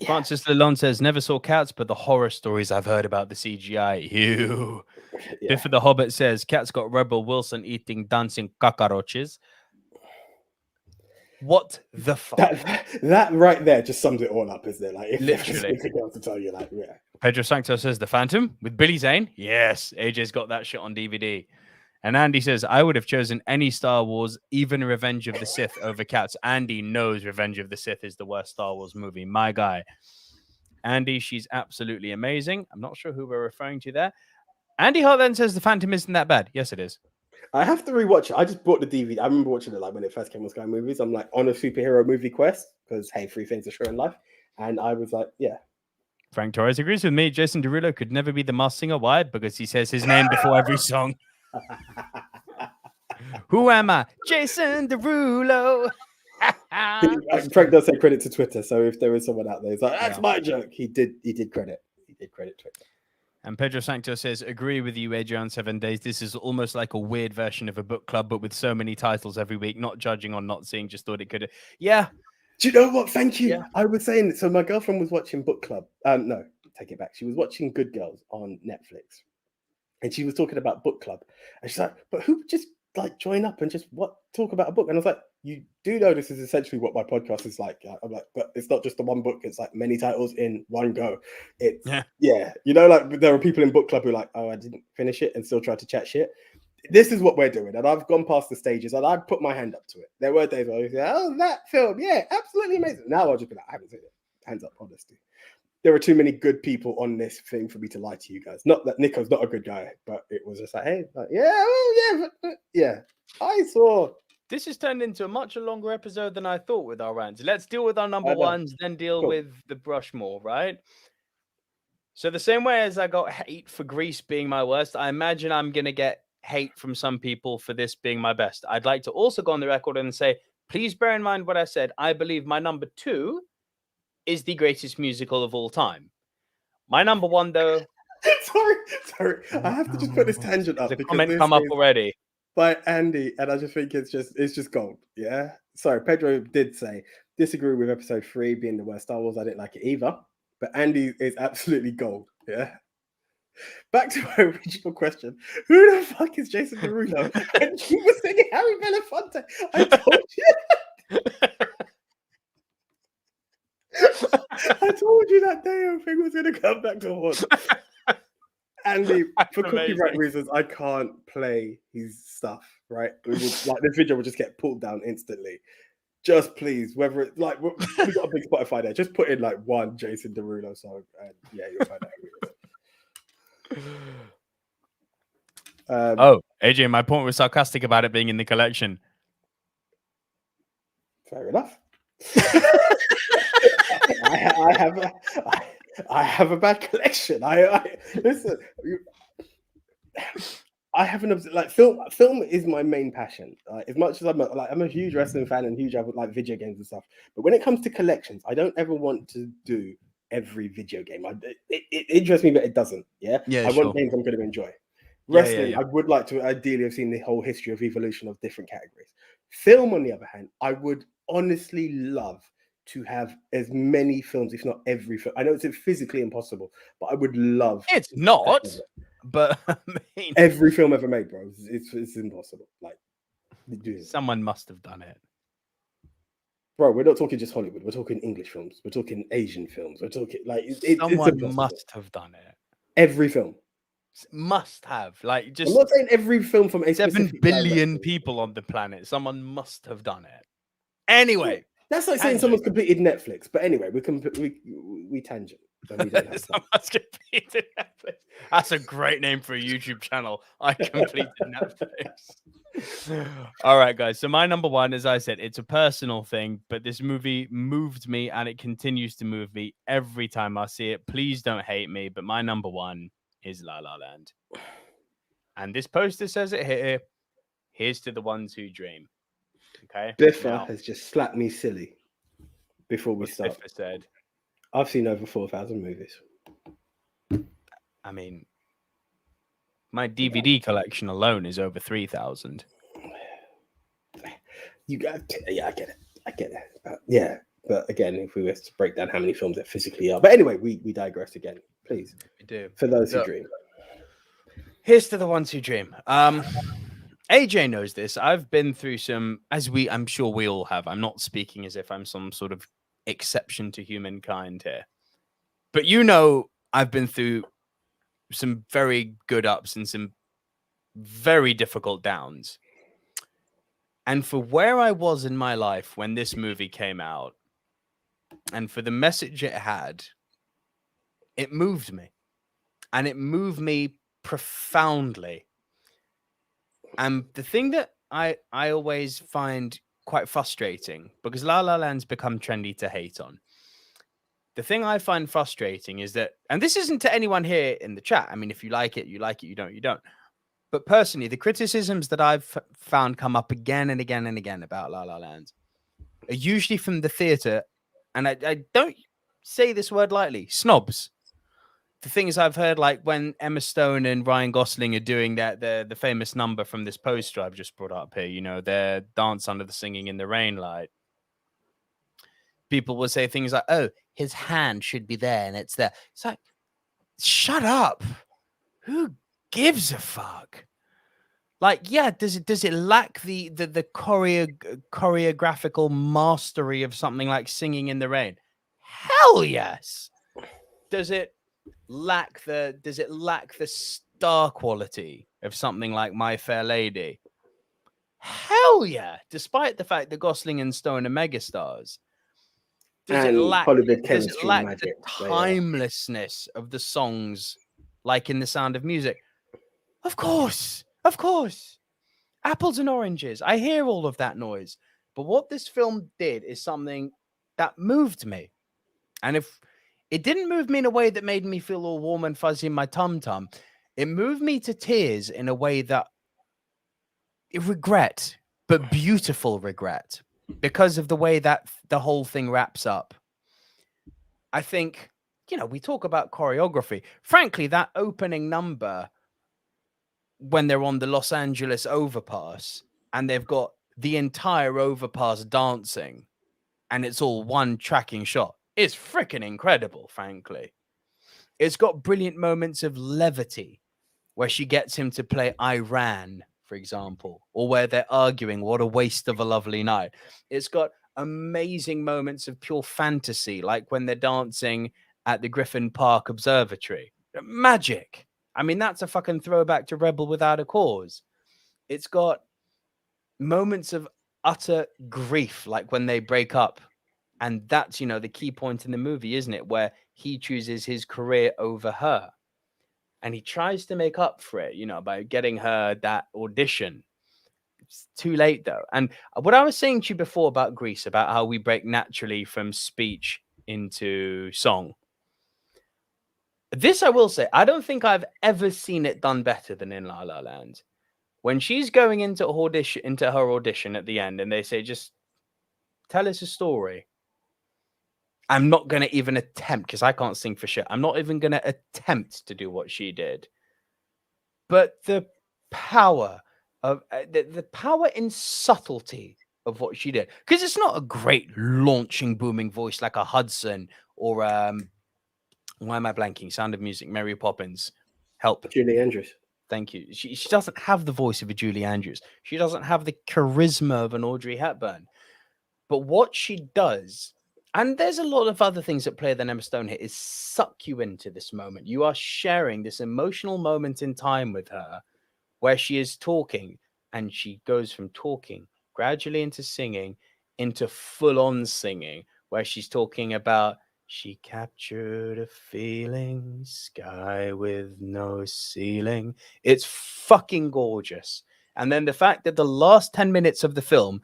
Francis Lalonde says, never saw Cats, but the horror stories I've heard about the CGI. Ew. Biff of the Hobbit says, Cats got Rebel Wilson eating dancing cockroaches. What the fuck? That right there just sums it all up, isn't it? Like, if literally. there's anything else to tell you, like, yeah. Pedro Sancto says, The Phantom with Billy Zane. Yes, AJ's got that shit on DVD. And Andy says, I would have chosen any Star Wars, even Revenge of the Sith, over Cats. Andy knows Revenge of the Sith is the worst Star Wars movie. My guy. Andy, she's absolutely amazing. I'm not sure who we're referring to there. Andy Hart then says The Phantom isn't that bad. Yes, it is. I have to rewatch it. I just bought the DVD. I remember watching it like when it first came on Sky Movies. I'm like on a superhero movie quest because, hey, 3 things are true in life. And I was like, yeah. Frank Torres agrees with me. Jason Derulo could never be the Masked Singer. Why? Because he says his name before every song. Who am I? Jason Derulo. Frank does say credit to Twitter, so if there is someone out there who's like, that's my joke, he did credit Twitter. And Pedro Sancto says, agree with you, Adrian, 7 days. This is almost like a weird version of a book club, but with so many titles every week, not judging on not seeing, just thought it could. Yeah. Do you know what? Thank you. Yeah. I was saying, so my girlfriend was watching Book Club. No, take it back. She was watching Good Girls on Netflix. And she was talking about Book Club. And she's like, but who would just like join up and just talk about a book? And I was like, you do know this is essentially what my podcast is like. I'm like, but it's not just the one book. It's like many titles in one go. It's you know, like there are people in Book Club who are like, oh, I didn't finish it and still try to chat shit. This is what we're doing. And I've gone past the stages and I'd put my hand up to it. There were days where I was like, oh, that film. Yeah, absolutely amazing. Now I'll just be like, I haven't seen it. Hands up, honesty. There are too many good people on this thing for me to lie to you guys. Not that Nico's not a good guy, but it was just like, hey, I saw. This has turned into a much longer episode than I thought with our rants. Let's deal with our number ones, then deal with the Rushmore, right? So the same way as I got hate for Grease being my worst, I imagine I'm going to get hate from some people for this being my best. I'd like to also go on the record and say, please bear in mind what I said. I believe my number 2 is the greatest musical of all time. My number 1, though. sorry. I have to just put this tangent up. The comment come up already by Andy, and I just think it's just gold. Yeah. Sorry, Pedro did say disagree with episode 3 being the worst Star Wars. I didn't like it either. But Andy is absolutely gold. Yeah. Back to my original question. Who the fuck is Jason Derulo? And you were singing Harry Belafonte. I told you. I told you that day everything was going to come back to haunt. Andy, for copyright reasons, I can't play his stuff, right? This video will just get pulled down instantly. Just please, whether it's like, we got a big Spotify there, just put in like one Jason Derulo song and yeah, you'll find out. AJ, my point was sarcastic about it being in the collection. Fair enough. I have a bad collection. Listen. I have film is my main passion. As much as I'm a huge wrestling fan and huge, I would like video games and stuff. But when it comes to collections, I don't ever want to do every video game. It interests me, but it doesn't. I want games I'm going to enjoy. Wrestling, I would like to ideally have seen the whole history of evolution of different categories. Film, on the other hand, I would honestly love to have as many films, if not every film. I know it's physically impossible, but I would love. It's not, but I mean, every film ever made, bro. It's impossible. Like, someone must have done it, bro. We're not talking just Hollywood. We're talking English films. We're talking Asian films. We're talking like someone must have done it. Every film must have. Like, just I'm not saying every film from a 7 billion people on the planet. Someone must have done it. Anyway. That's like saying someone's completed Netflix, but anyway, we tangent. Someone's completed Netflix. That's a great name for a YouTube channel. I completed Netflix. All right, guys. So my number one, as I said, it's a personal thing, but this movie moved me and it continues to move me every time I see it. Please don't hate me, but my number one is La La Land. And this poster says it here. Here's to the ones who dream. Okay. Biffa has just slapped me silly before we start. Biffa said, I've seen over 4,000 movies. I mean, my DVD collection alone is over 3,000. I get it. But again, if we were to break down how many films there physically are. But anyway, we digress again. Please. We do. For those who dream. Here's to the ones who dream. AJ knows this. I've been through some, I'm sure we all have. I'm not speaking as if I'm some sort of exception to humankind here. But I've been through some very good ups and some very difficult downs. And for where I was in my life when this movie came out, and for the message it had, it moved me. And it moved me profoundly. And the thing that I always find quite frustrating, because La La Land's become trendy to hate on. The thing I find frustrating is that, and this isn't to anyone here in the chat. I mean, if you like it, you like it. You don't, you don't. But personally, the criticisms that I've found come up again and again and again about La La Land are usually from the theater. And I don't say this word lightly, snobs. The things I've heard, like when Emma Stone and Ryan Gosling are doing the famous number from this poster I've just brought up here, their dance under the singing in the rain light. People will say things like, oh, his hand should be there and it's there. It's like, shut up. Who gives a fuck? Like, yeah, does it lack the choreographical mastery of something like Singing in the Rain? Hell yes. Does it lack the star quality of something like My Fair Lady? Hell yeah. Despite the fact that Gosling and Stone are megastars. Does it lack the timelessness of the songs like in The Sound of Music? Of course. Of course. Apples and oranges. I hear all of that noise. But what this film did is something that moved me. And if it didn't move me in a way that made me feel all warm and fuzzy in my tum-tum, it moved me to tears in a way that regret, but beautiful regret, because of the way that the whole thing wraps up. I think, we talk about choreography. Frankly, that opening number, when they're on the Los Angeles overpass and they've got the entire overpass dancing and it's all one tracking shot, is freaking incredible, frankly. It's got brilliant moments of levity where she gets him to play Iran, for example, or where they're arguing, what a waste of a lovely night. It's got amazing moments of pure fantasy, like when they're dancing at the Griffin Park Observatory. Magic. I mean, that's a fucking throwback to Rebel Without a Cause. It's got moments of utter grief, like when they break up. And that's, the key point in the movie, isn't it? Where he chooses his career over her. And he tries to make up for it, by getting her that audition. It's too late, though. And what I was saying to you before about Grease, about how we break naturally from speech into song. This I will say, I don't think I've ever seen it done better than in La La Land. When she's going into her audition at the end and they say, just tell us a story. I'm not going to even attempt, because I can't sing for shit. I'm not even going to attempt to do what she did. But the power of the power in subtlety of what she did, because it's not a great launching, booming voice like a Hudson or why am I blanking? Sound of Music, Mary Poppins. Help. Julie Andrews. Thank you. She doesn't have the voice of a Julie Andrews. She doesn't have the charisma of an Audrey Hepburn. But what she does, and there's a lot of other things that play than Emma Stone here, is suck you into this moment. You are sharing this emotional moment in time with her where she is talking, and she goes from talking gradually into singing, into full-on singing, where she's talking about she captured a feeling, sky with no ceiling. It's fucking gorgeous. And then the fact that the last 10 minutes of the film,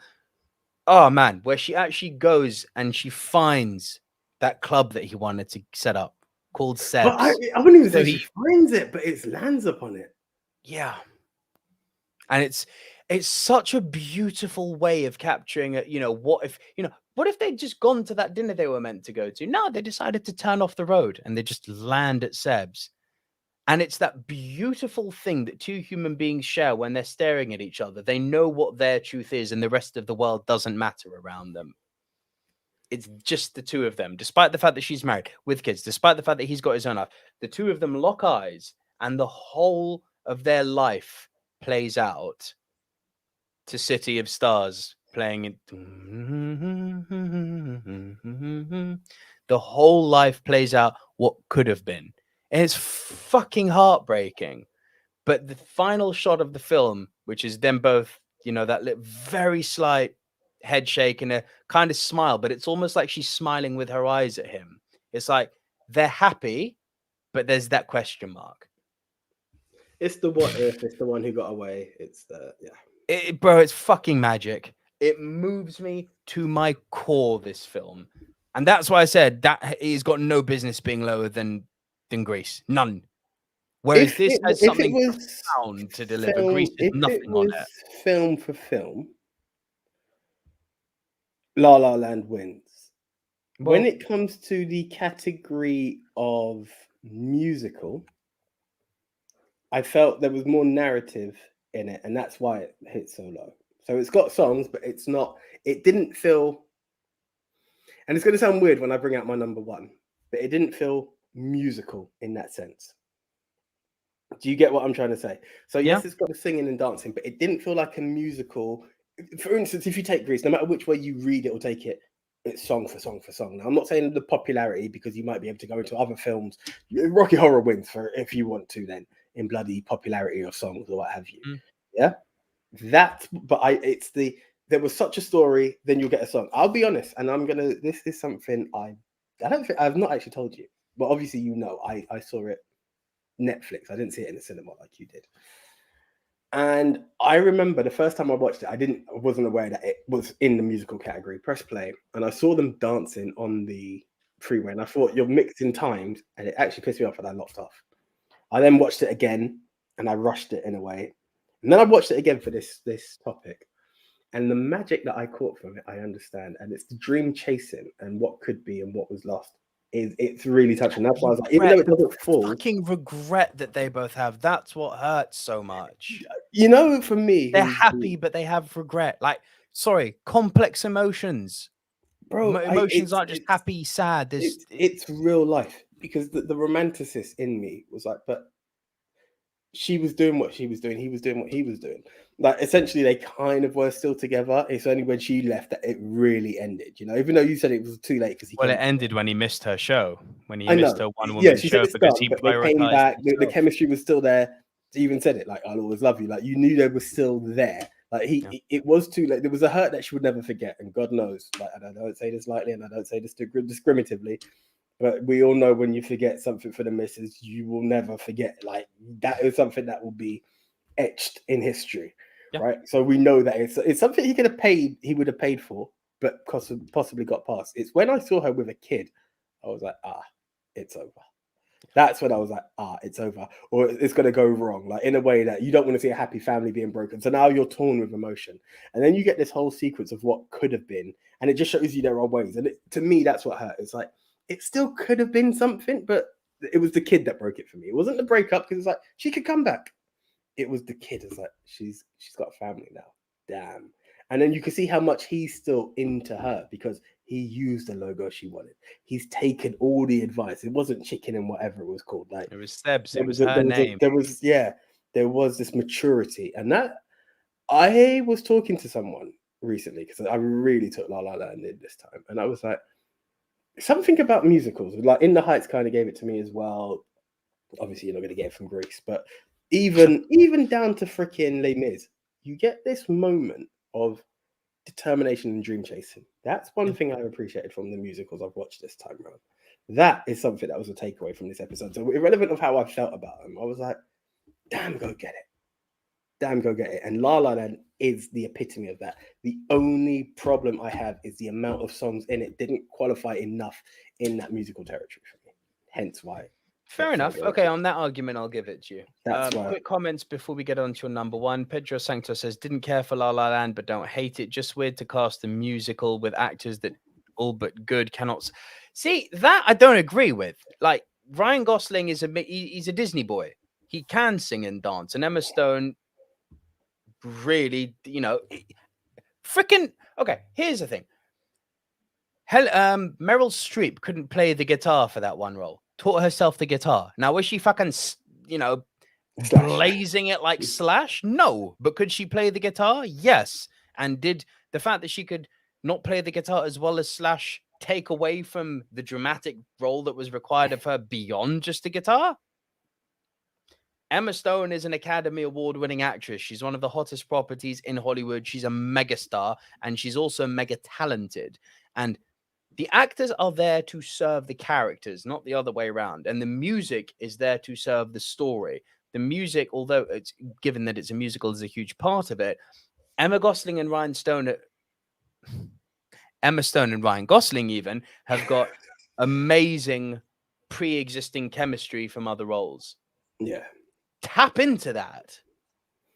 oh man, where she actually goes and she finds that club that he wanted to set up called Seb's. But I wouldn't even So say she finds it, but it lands upon it. Yeah. And it's such a beautiful way of capturing it. What if they'd just gone to that dinner they were meant to go to? No, they decided to turn off the road and they just land at Seb's. And it's that beautiful thing that two human beings share when they're staring at each other. They know what their truth is and the rest of the world doesn't matter around them. It's just the two of them, despite the fact that she's married with kids, despite the fact that he's got his own life. The two of them lock eyes and the whole of their life plays out to City of Stars playing it. The whole life plays out what could have been. And it's fucking heartbreaking. But the final shot of the film, which is them both, that very slight head shake and a kind of smile, but it's almost like she's smiling with her eyes at him. It's like they're happy, but there's that question mark. It's the what if, it's the one who got away. It's the, yeah. Bro, it's fucking magic. It moves me to my core, this film. And that's why I said that he's got no business being lower than Grease. None. Whereas this has something profound to deliver. Grease is nothing on it. Film for film, La La Land wins. When it comes to the category of musical, I felt there was more narrative in it, and that's why it hit so low. So it's got songs, but it didn't feel, and it's going to sound weird when I bring out my number one, but it didn't feel musical in that sense. Do you get what I'm trying to say? So yes, it's got the singing and dancing, but it didn't feel like a musical. For instance, if you take Grease, no matter which way you read it or take it, it's song for song for song. Now, I'm not saying the popularity, because you might be able to go into other films. Rocky Horror wins for if you want to, then in bloody popularity of songs or what have you. Yeah, there was such a story, then you'll get a song. I'll be honest, and this is something I've not actually told you, but obviously I saw it Netflix. I didn't see it in the cinema like you did. And I remember the first time I watched it, I wasn't aware that it was in the musical category. Press play, and I saw them dancing on the freeway, and I thought, you're mixing times, and it actually pissed me off, and I locked off. I then watched it again, and I rushed it in a way, and then I watched it again for this topic, and the magic that I caught from it, I understand, and it's the dream chasing and what could be and what was lost. It's really touching. That's why I was like, even though it doesn't fall, fucking regret that they both have. That's what hurts so much. For me, they're happy, but they have regret. Like, sorry, complex emotions, bro. Emotions aren't just happy, sad. It's real life, because the romanticist in me was like, but she was doing what she was doing. He was doing what he was doing. Like, essentially, they kind of were still together. It's only when she left that it really ended. Even though you said it was too late, because it ended when he missed her show. When he missed her one woman show, because he prioritized. They came back. The chemistry was still there. He even said it, like, "I'll always love you." Like, you knew they were still there. Like, it was too late. There was a hurt that she would never forget, and God knows. Like, I don't say this lightly, and I don't say this discriminatively. But we all know when you forget something for the missus, you will never forget. Like, that is something that will be etched in history, right? So we know that it's something he would have paid for, but possibly got past. It's when I saw her with a kid, I was like, it's over. That's when I was like, it's over, or it's going to go wrong, like in a way that you don't want to see a happy family being broken. So now you're torn with emotion, and then you get this whole sequence of what could have been, and it just shows you there are ways. And to me, that's what hurt. It's like, it still could have been something, but it was the kid that broke it for me. It wasn't the breakup, because it's like, she could come back. It was the kid. It's like, she's got a family now. Damn. And then you can see how much he's still into her, because he used the logo she wanted. He's taken all the advice. It wasn't chicken and whatever it was called. Like, it was Seb's. It was her name. There was this maturity, and that I was talking to someone recently, because I really took La La Land in this time, and I was like, something about musicals, like In the Heights kind of gave it to me as well. Obviously, you're not going to get it from Grease, but even down to freaking Les Mis, you get this moment of determination and dream chasing. That's one thing I've appreciated from the musicals I've watched this time around. That is something that was a takeaway from this episode. So irrelevant of how I felt about them, I was like, damn, go get it. damn go get it. And La La Land is the epitome of that. The only problem I have is the amount of songs in it didn't qualify enough in that musical territory for me. Hence why. Fair enough. Okay, on that argument, I'll give it to you. That's why. Quick comments before we get on to your number one. Pedro Sancto says, didn't care for La La Land, but don't hate it. Just weird to cast a musical with actors that all but good cannot... See, that I don't agree with. Like, Ryan Gosling is he's a Disney boy. He can sing and dance. And Emma Stone really, freaking... Okay, here's the thing. Meryl Streep couldn't play the guitar for that one role. Taught herself the guitar. Now, was she fucking, blazing it like Slash? No. But could she play the guitar? Yes. And did the fact that she could not play the guitar as well as Slash take away from the dramatic role that was required of her beyond just the guitar? Emma Stone is an Academy Award-winning actress. She's one of the hottest properties in Hollywood. She's a megastar, and she's also mega talented. And the actors are there to serve the characters, not the other way around. And the music is there to serve the story. The music, although it's given that it's a musical, is a huge part of it. Emma Stone and Ryan Gosling even have got amazing pre-existing chemistry from other roles. Yeah. Tap into that.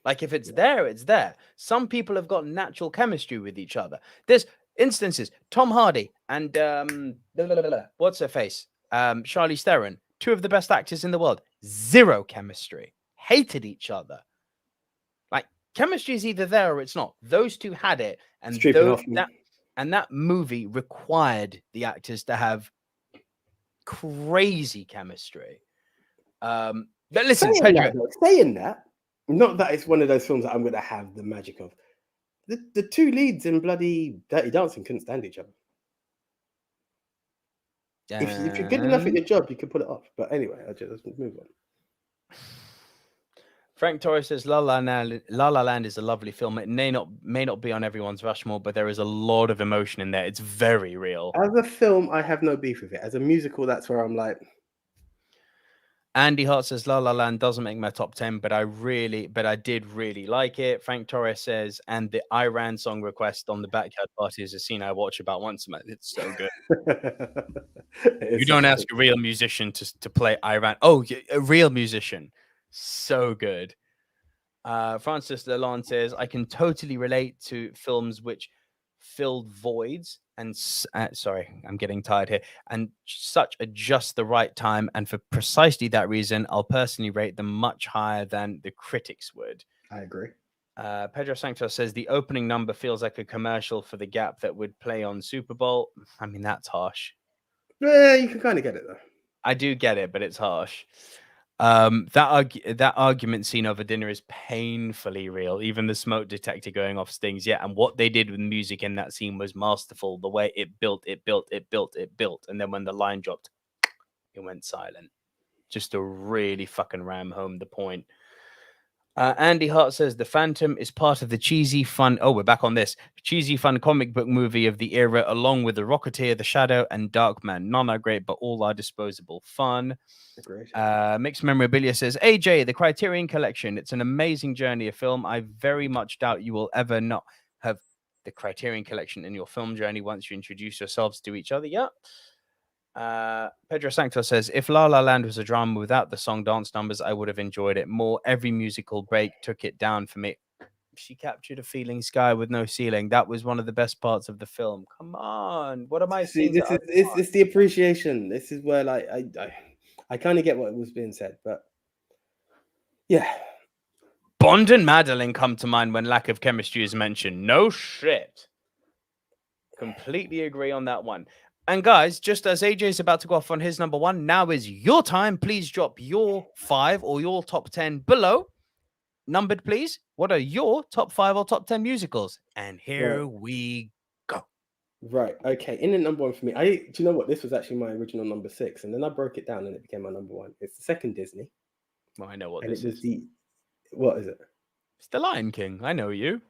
Like, if it's there, it's there. Some people have got natural chemistry with each other. There's instances, Tom Hardy and what's her face? Charlize Theron, two of the best actors in the world. Zero chemistry. Hated each other. Like, chemistry is either there or it's not. Those two had it, and that movie required the actors to have crazy chemistry. But listen, saying that, not that it's one of those films that I'm going to have the magic of. The two leads in bloody Dirty Dancing couldn't stand each other. If you're good enough at your job, you can pull it off. But anyway, let's move on. Frank Torres says, La La Land is a lovely film. It may not be on everyone's Rushmore, but there is a lot of emotion in there. It's very real. As a film, I have no beef with it. As a musical, that's where I'm like... Andy Hart says, La La Land doesn't make my top 10, but I did really like it. Frank Torres says, and the Iran song request on the Backyard Party is a scene I watch about once a month. It's so good. You don't ask a real musician to play Iran. Oh, a real musician. So good. Francis Lalonde says, I can totally relate to films which filled voids and sorry, I'm getting tired here, and such at just the right time, and for precisely that reason I'll personally rate them much higher than the critics would. I agree. Pedro Sanchez says the opening number feels like a commercial for the Gap that would play on Super Bowl. I mean, that's harsh. Yeah, you can kind of get it though. I do get it, but it's harsh. That argument scene over dinner is painfully real. Even the smoke detector going off stings. Yeah, and what they did with music in that scene was masterful. The way it built, and then when the line dropped, it went silent. Just to really fucking ram home the point. Andy Hart says the Phantom is part of the cheesy fun. Oh, we're back on this cheesy fun comic book movie of the era, along with The Rocketeer, The Shadow, and Darkman. None are great, but all are disposable fun. Great. Mixed Memorabilia says, AJ, the Criterion Collection. It's an amazing journey of film. I very much doubt you will ever not have the Criterion Collection in your film journey once you introduce yourselves to each other. Yeah. Pedro Sancto says, if La La Land was a drama without the song dance numbers, I would have enjoyed it more. Every musical break took it down for me. She captured a feeling sky with no ceiling. That was one of the best parts of the film. Come on, what am I saying? It's the appreciation. This is where, like, I kind of get what was being said, but yeah. Bond and Madeline come to mind when lack of chemistry is mentioned. No shit. Completely agree on that one. And guys, just as AJ is about to go off on his number one, now is your time. Please drop your 5 or your top 10 below. Numbered, please. What are your top 5 or top 10 musicals? And here we go. Right. Okay. In at number one for me, do you know what? This was actually my original number 6, and then I broke it down and it became my number one. It's the second Disney. Well, I know what and this it was is. What is it? It's The Lion King. I know you.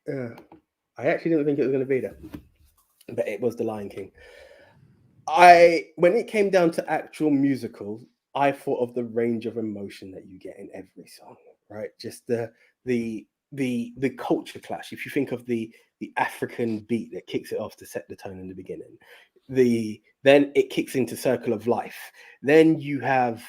I actually didn't think it was going to be there, but it was The Lion King. When it came down to actual musicals, I thought of the range of emotion that you get in every song, right? Just the the culture clash. If you think of the African beat that kicks it off to set the tone in the beginning, then it kicks into Circle of Life. Then you have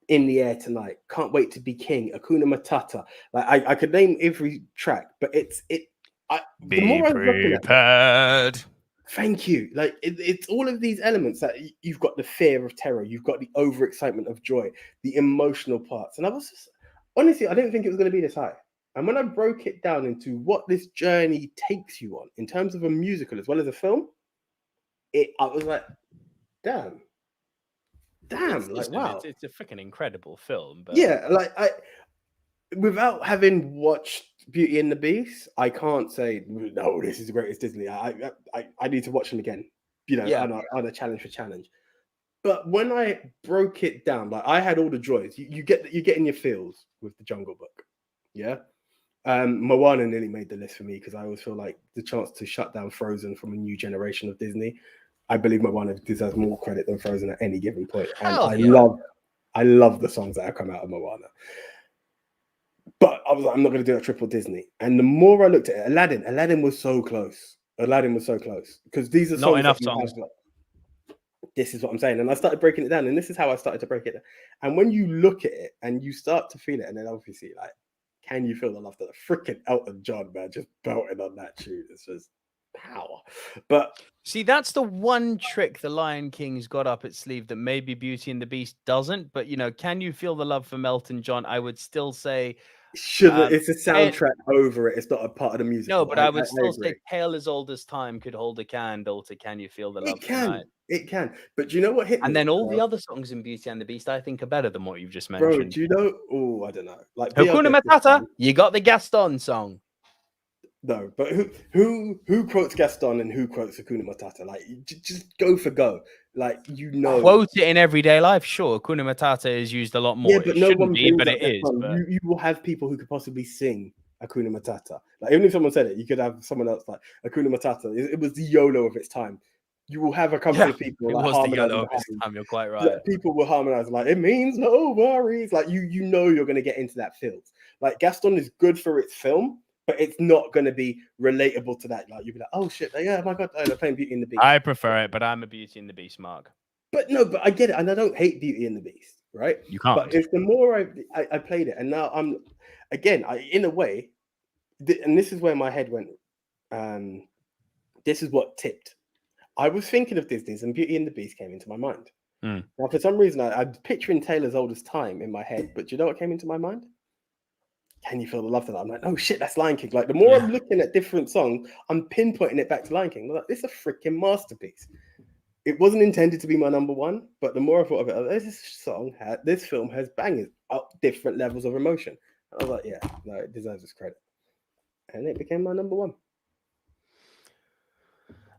In the Air Tonight, Can't Wait to Be King, Hakuna Matata. Like I could name every track, but the more I'm looking at it, thank you. Like it's all of these elements that you've got the fear of terror, you've got the overexcitement of joy, the emotional parts. And I was just, honestly, I didn't think it was going to be this high. And when I broke it down into what this journey takes you on in terms of a musical as well as a film, I was like, damn, like wow, it's a freaking incredible film. But yeah, like without having watched Beauty and the Beast, I can't say no, this is the greatest Disney. I need to watch them again, on a challenge for challenge. But when I broke it down, like I had all the joys. You get in your feels with the Jungle Book, yeah. Moana nearly made the list for me because I always feel like the chance to shut down Frozen from a new generation of Disney. I believe Moana deserves more credit than Frozen at any given point. And I love the songs that have come out of Moana. But I was like, I'm not going to do a triple Disney. And the more I looked at it, Aladdin was so close. Because these are not enough songs. This is what I'm saying. And I started breaking it down. And this is how I started to break it down. And when you look at it and you start to feel it, and then obviously, like, can you feel the love that the freaking Elton John, man, just belting on that tune? It's just power. But see, that's the one trick the Lion King's got up its sleeve that maybe Beauty and the Beast doesn't. But can you feel the love from Elton John? I would still say it's a soundtrack over it. It's not a part of the music. No, but I would still say Pale as Old as Time could hold a candle to Can You Feel the Love Tonight? It can. But do you know what hit me? And then all the other songs in Beauty and the Beast, I think, are better than what you've just mentioned. Bro, do you know? Oh, I don't know. Like Hakuna Matata, you got the Gaston song. No, but who quotes Gaston and who quotes Hakuna Matata? Like, just go for go. Like, quote it in everyday life. Sure, Hakuna Matata is used a lot more. Yeah, but no one be, but it is. But... You will have people who could possibly sing Hakuna Matata. Like, even if someone said it, you could have someone else like Hakuna Matata. It was the YOLO of its time. You will have a couple of people. It was the YOLO of its time. You're quite right. Like, people will harmonize like it means no worries. Like you're going to get into that field. Like Gaston is good for its film, but it's not going to be relatable to that. Like you'll be like, oh shit, yeah, my god, they're playing Beauty and the Beast. I prefer it, but I'm a Beauty and the Beast mark. But I get it, and I don't hate Beauty and the Beast, right? You can't. But it's the more I played it, and now I'm again, in a way, and this is where my head went. This is what tipped. I was thinking of Disney's, and Beauty and the Beast came into my mind. Now, for some reason, I'm picturing Taylor's Oldest Time in my head, but do you know what came into my mind? Can You Feel the Love Tonight? I'm like, oh shit, that's Lion King. Like, the more I'm looking at different songs, I'm pinpointing it back to Lion King. I'm like, this is a freaking masterpiece. It wasn't intended to be my number one, but the more I thought of it, this film has bangers up different levels of emotion. And I was like, yeah, no, it deserves its credit. And it became my number one.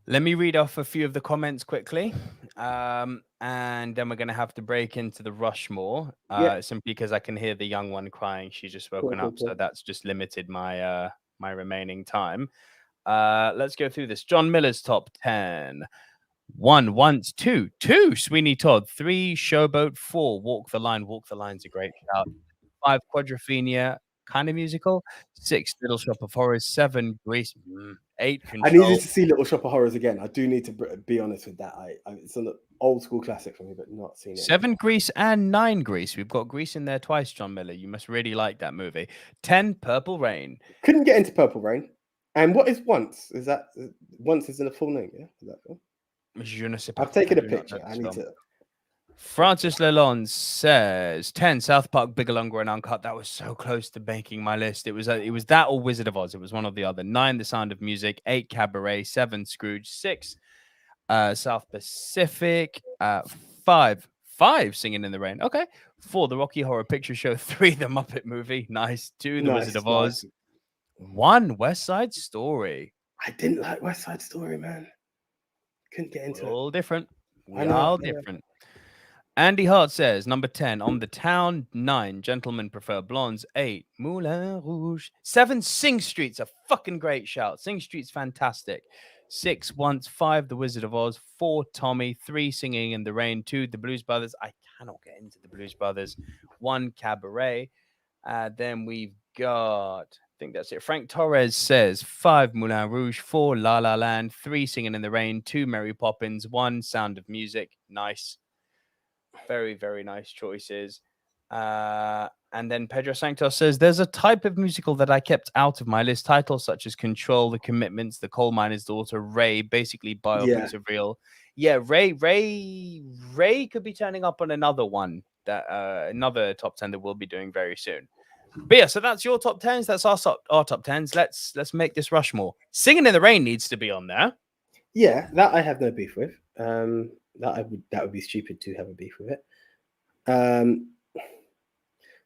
Let me read off a few of the comments quickly. And then we're going to have to break into the Rushmore, simply because I can hear the young one crying. She's just woken up, so that's just limited my my remaining time. Let's go through this. John Miller's top 10. 1, Once, 2, Sweeney Todd, 3, Showboat, 4, Walk the Line. Walk the Line's a great shout. 5, Quadrophenia, kind of musical. 6, Little Shop of Horrors. 7, Grease. 8, Control. I needed to see Little Shop of Horrors again. I do need to be honest with that. It's an old school classic for me, but not seen it. 7, Grease, and 9, Grease. We've got Grease in there twice, John Miller. You must really like that movie. 10, Purple Rain. Couldn't get into Purple Rain. And what is Once? Is that Once is in a full name? Yeah, is that film? I've taken a picture. I need to. Francis Lalonde says 10, South Park, Bigger, Longer, and Uncut. That was so close to making my list. It was that or Wizard of Oz. It was one or the other. 9, The Sound of Music. 8, Cabaret. 7, Scrooge. 6, South Pacific. 5, Singing in the Rain. Okay. 4, The Rocky Horror Picture Show. 3, The Muppet Movie. Nice. 2, The Wizard of Oz. 1, West Side Story. I didn't like West Side Story, man. Couldn't get into it. All different. We're all different. Andy Hart says, number 10, On the Town. 9, Gentlemen Prefer Blondes. 8, Moulin Rouge. 7, Sing Street's a fucking great shout. Sing Street's fantastic. 6, Once. 5, The Wizard of Oz. 4, Tommy. 3, Singing in the Rain. 2, The Blues Brothers. I cannot get into The Blues Brothers. 1, Cabaret. Then we've got, I think that's it. Frank Torres says 5 Moulin Rouge, 4 La La Land, 3 Singing in the Rain, 2 Mary Poppins, 1 Sound of Music. Nice. Very, very nice choices. And then Pedro Santos says, there's a type of musical that I kept out of my list. Titles such as Control, The Commitments, The Coal Miner's Daughter, Ray, basically biopics of real. Yeah, Ray could be turning up on another one, that another top 10 that we'll be doing very soon. But yeah, so that's your top 10s. That's our top 10s. Let's make this Rushmore. Singing in the Rain needs to be on there. Yeah, that I have no beef with. That would be stupid to have a beef with it.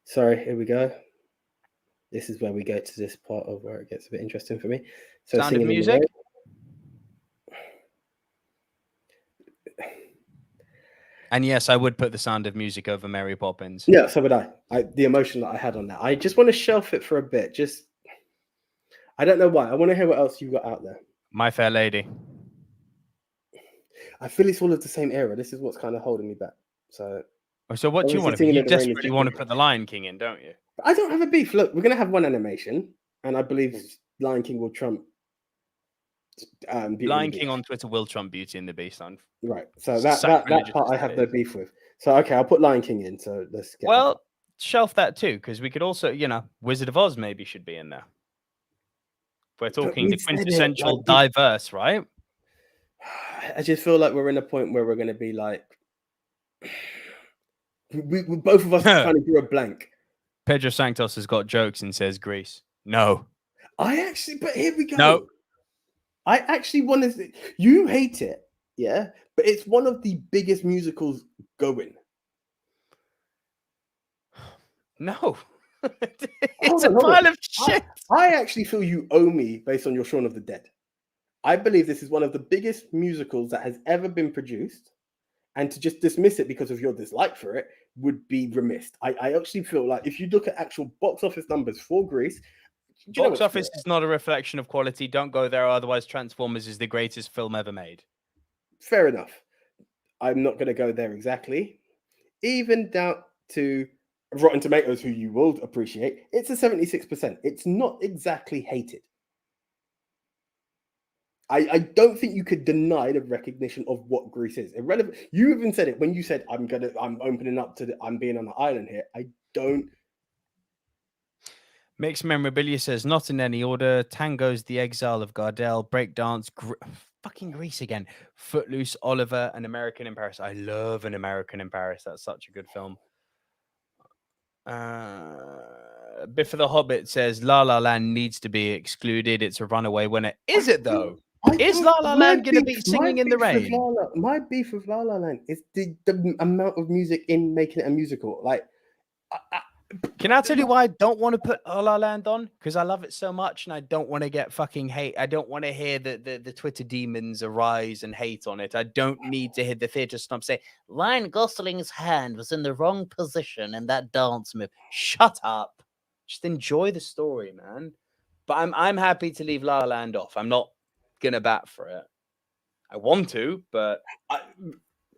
Sorry, here we go. This is where we go to this part of where it gets a bit interesting for me. So Sound of Music. And yes, I would put The Sound of Music over Mary Poppins. Yeah, so would I. The emotion that I had on that. I just want to shelf it for a bit. I don't know why. I want to hear what else you got out there. My Fair Lady. I feel it's all of the same era. This is what's kind of holding me back. So what do you want to put? You desperately want to put The Lion King in, don't you? I don't have a beef. Look, we're going to have one animation, and I believe Lion King will trump Lion King on Twitter will trump Beauty and the Beast. Right. So that part I have no beef with. So, okay, I'll put Lion King in. So let's get shelf that too, because we could also, Wizard of Oz maybe should be in there. We're talking the quintessential diverse, right? I just feel like we're in a point where we're going to be like, we both of us kind of drew a blank. Pedro Santos has got jokes and says Grease. No. But here we go. No. I actually want to. You hate it, yeah, but it's one of the biggest musicals going. No, it's a pile of shit. I actually feel you owe me based on your Shaun of the Dead. I believe this is one of the biggest musicals that has ever been produced, and to just dismiss it because of your dislike for it would be remiss. I actually feel like if you look at actual box office numbers for Grease. Box office is not a reflection of quality. Don't go there. Otherwise, Transformers is the greatest film ever made. Fair enough. I'm not going to go there exactly. Even down to Rotten Tomatoes, who you will appreciate, it's a 76%. It's not exactly hated. I don't think you could deny the recognition of what Grease is. Irrelevant. You even said it when you said, I'm opening up to I'm being on the island here. I don't. Mixed Memorabilia says, not in any order. Tango's The Exile of Gardel, Breakdance, fucking Grease again, Footloose, Oliver, An American in Paris. I love An American in Paris. That's such a good film. Biff of the Hobbit says, La La Land needs to be excluded. It's a runaway winner. Is it, though? Is La La Land going to be Singing in the Rain? My beef with La La Land is the amount of music in making it a musical. Like, can I tell you why I don't want to put La La Land on? Because I love it so much and I don't want to get fucking hate. I don't want to hear the Twitter demons arise and hate on it. I don't need to hear the theatre snob say, Ryan Gosling's hand was in the wrong position in that dance move. Shut up. Just enjoy the story, man. But I'm happy to leave La La Land off. I'm not going to bat for it. I want to, but...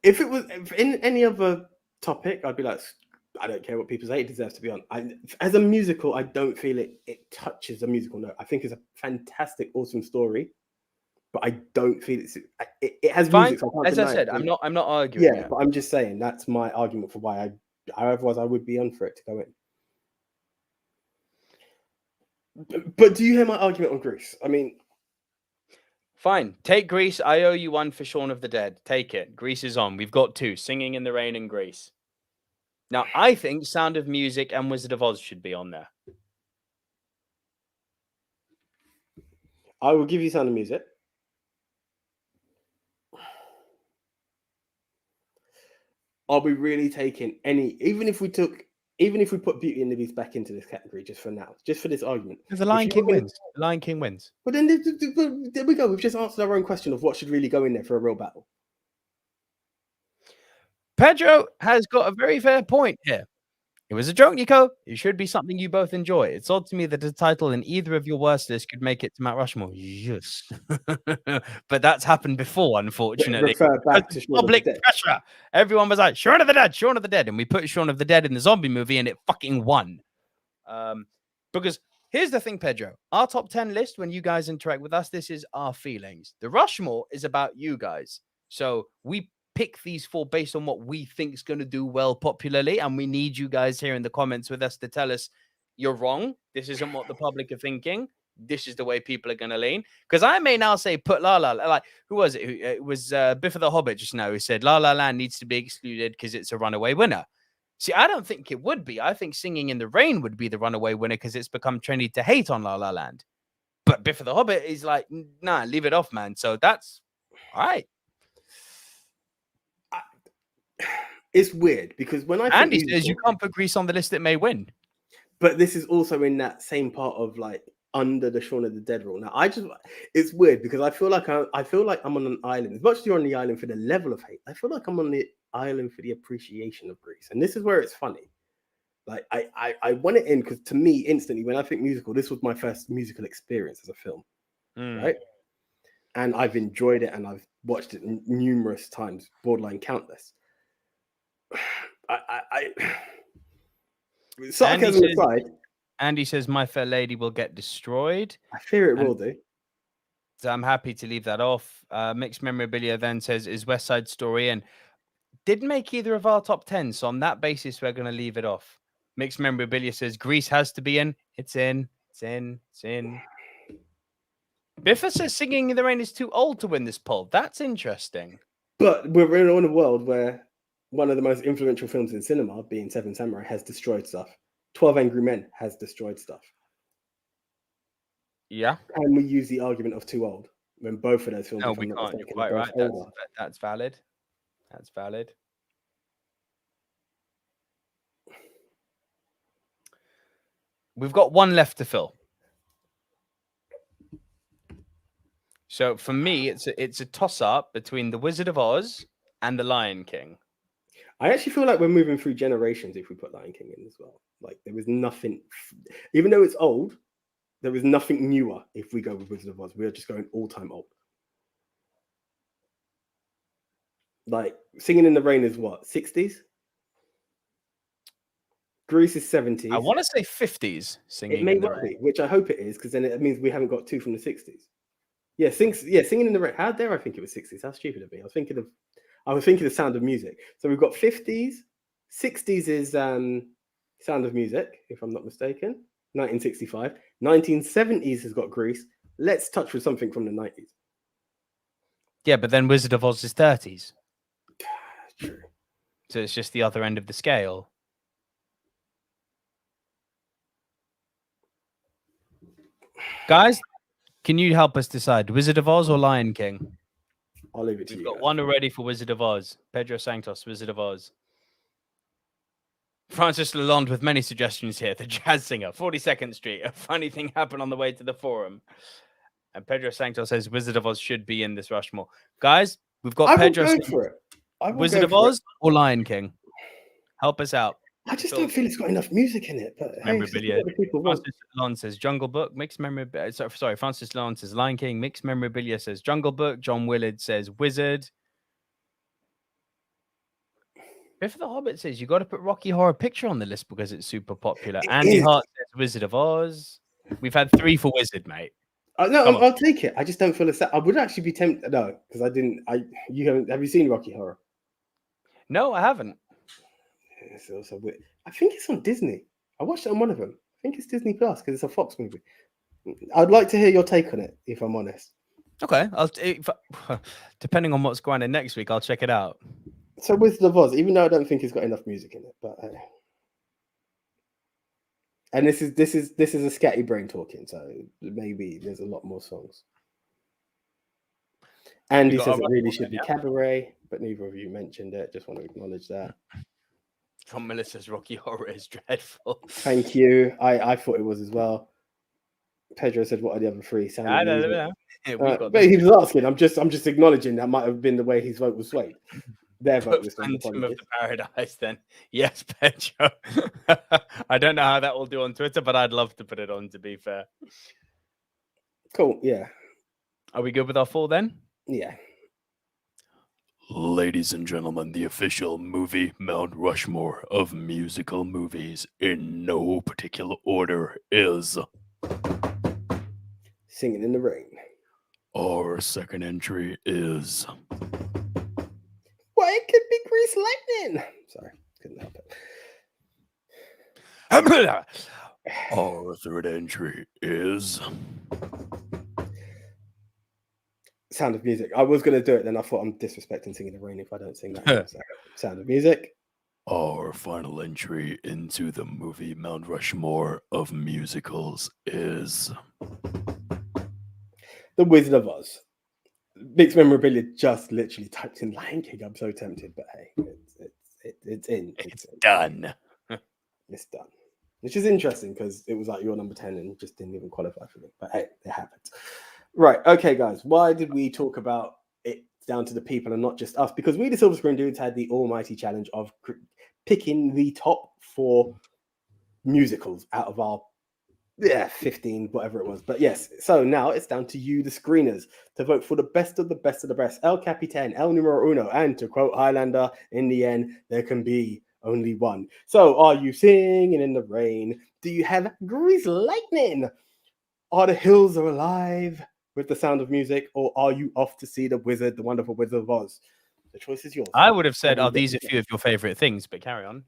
If it was in any other topic, I'd be like... I don't care what people say. It deserves to be on. As a musical, I don't feel it touches a musical note. I think it's a fantastic, awesome story, but I don't feel it has fine. Music. So as I said, I'm not arguing. Yeah, but I'm just saying that's my argument for why otherwise I would be on for it to go in. But do you hear my argument on Grease? I mean, fine. Take Grease. I owe you one for Shaun of the Dead. Take it. Grease is on. We've got 2: Singing in the Rain and Grease. Now, I think Sound of Music and Wizard of Oz should be on there. I will give you Sound of Music. Are we really taking any, even if we put Beauty and the Beast back into this category just for now, just for this argument? Because The Lion King wins. The Lion King wins. But then there we go. We've just answered our own question of what should really go in there for a real battle. Pedro has got a very fair point here. It was a joke, Nico. It should be something you both enjoy. It's odd to me that a title in either of your worst lists could make it to Mount Rushmore. Yes. But that's happened before, unfortunately. Refer back to public pressure. Everyone was like, Shaun of the Dead, Shaun of the Dead. And we put Shaun of the Dead in the zombie movie and it fucking won. Because here's the thing, Pedro. Our top 10 list, when you guys interact with us, this is our feelings. The Rushmore is about you guys. So we pick these 4 based on what we think is going to do well popularly. And we need you guys here in the comments with us to tell us you're wrong. This isn't what the public are thinking. This is the way people are going to lean. Because I may now say put La La, like, who was it? It was Biff of the Hobbit just now who said La La Land needs to be excluded because it's a runaway winner. See, I don't think it would be. I think Singing in the Rain would be the runaway winner because it's become trendy to hate on La La Land. But Biff of the Hobbit is like, nah, leave it off, man. So that's all right. It's weird because when I Andy says you can't put Grease on the list, it may win. But this is also in that same part of like under the Shaun of the Dead rule. Now, it's weird because I feel like I'm on an island. As much as you're on the island for the level of hate, I feel like I'm on the island for the appreciation of Grease. And this is where it's funny. Like I want it in because to me, instantly, when I think musical, this was my first musical experience as a film, right? And I've enjoyed it and I've watched it numerous times, borderline countless. Sarcasm aside, Andy says My Fair Lady will get destroyed. I fear it will do. So I'm happy to leave that off. Mixed Memorabilia then says, is West Side Story in? Didn't make either of our top 10. So on that basis, we're going to leave it off. Mixed Memorabilia says Grease has to be in. It's in. It's in. It's in. Biffa says Singing in the Rain is too old to win this poll. That's interesting. But we're in a world where one of the most influential films in cinema, being Seven Samurai, has destroyed stuff. 12 Angry Men has destroyed stuff. Yeah. Can we use the argument of too old when both of those films? No, we can't. You're quite right. That's valid. That's valid. We've got one left to fill. So for me, it's a toss-up between The Wizard of Oz and The Lion King. I actually feel like we're moving through generations if we put Lion King in as well. Like there was nothing, even though it's old, there was nothing newer if we go with Wizard of Oz. We are just going all-time old. Like Singing in the Rain is what, 60s? Grease is 70s. I want to say 50s. Singing it may in the well Rain. be, which I hope it is, because then it means we haven't got 2 from the 60s. Yeah, Singing in the Rain. How dare I think it was 60s? How stupid of me. I was thinking of Sound of Music. So we've got 50s, 60s is Sound of Music, if I'm not mistaken, 1965. 1970s has got Grease. Let's touch with something from the 90s. Yeah, but then Wizard of Oz is 30s. True. So it's just the other end of the scale. Guys, can you help us decide? Wizard of Oz or Lion King? I'll leave it to We've you. got one already for Wizard of Oz. Pedro Santos, Wizard of Oz. Francis Lalonde with many suggestions here. The jazz singer, 42nd Street. A funny thing happened on the way to the forum. And Pedro Santos says Wizard of Oz should be in this Rushmore. Guys, we've got Pedro for it. Wizard of Oz or Lion King? Help us out. I just don't feel it's got enough music in it. But memorabilia. Francis Lalonde says Jungle Book. Mixed memorabilia. Sorry, Francis Lalonde says Lion King. Mixed memorabilia says Jungle Book. John Willard says Wizard. Biff the Hobbit says you got to put Rocky Horror Picture on the list because it's super popular. Andy Hart says Wizard of Oz. We've had 3 for Wizard, mate. No, I'll take it. I just don't feel it's that. I would actually be tempted. No, because I didn't. Have you seen Rocky Horror? No, I haven't. It's also weird. I think it's on Disney. I watched it on one of them. I think it's Disney Plus because it's a Fox movie. I'd like to hear your take on it, if I'm honest. Okay, depending on what's going on next week, I'll check it out. So Wizard of Oz, even though I don't think it's got enough music in it, but and this is a scatty brain talking, so maybe there's a lot more songs. Andy says it really should be Cabaret, but neither of you mentioned it. Just want to acknowledge that. John Miller says Rocky Horror is dreadful. Thank you. I thought it was as well. Pedro said, "What are the other 3?" I don't know. But he was asking. I'm just acknowledging that might have been the way his vote was swayed. Their vote was Phantom of the Paradise. Then yes, Pedro. I don't know how that will do on Twitter, but I'd love to put it on. To be fair. Cool. Yeah. Are we good with our 4 then? Yeah. Ladies and gentlemen, the official Movie Mount Rushmore of musical movies, in no particular order, is Singing in the Rain. our second entry is Well, it could be Grease Lightning. Sorry, couldn't help it. our third entry is Sound of Music. I was going to do it, then I thought I'm disrespecting Singing in the Rain if I don't sing that. So, Sound of Music. our final entry into the Movie Mount Rushmore of musicals is The Wizard of Oz. Mixed Memorabilia just literally typed in Lion King. I'm so tempted, but hey, it's in. It's done. It's done. Which is interesting because it was like your number 10 and just didn't even qualify for me. But hey, it happened. Right. Okay, guys. Why did we talk about it down to the people and not just us? Because we, the Silver Screen Dudes, had the almighty challenge of picking the top 4 musicals out of our 15, whatever it was. But yes, so now it's down to you, the screeners, to vote for the best of the best of the best. El Capitan, El Numero Uno. And to quote Highlander, in the end, there can be only one. So are you singing in the rain? Do you have Grease Lightning? Are the hills are alive with the Sound of Music? Or are you off to see the Wizard, the Wonderful Wizard of Oz? The choice is yours. I would have said, are these a few of your favorite things? But carry on.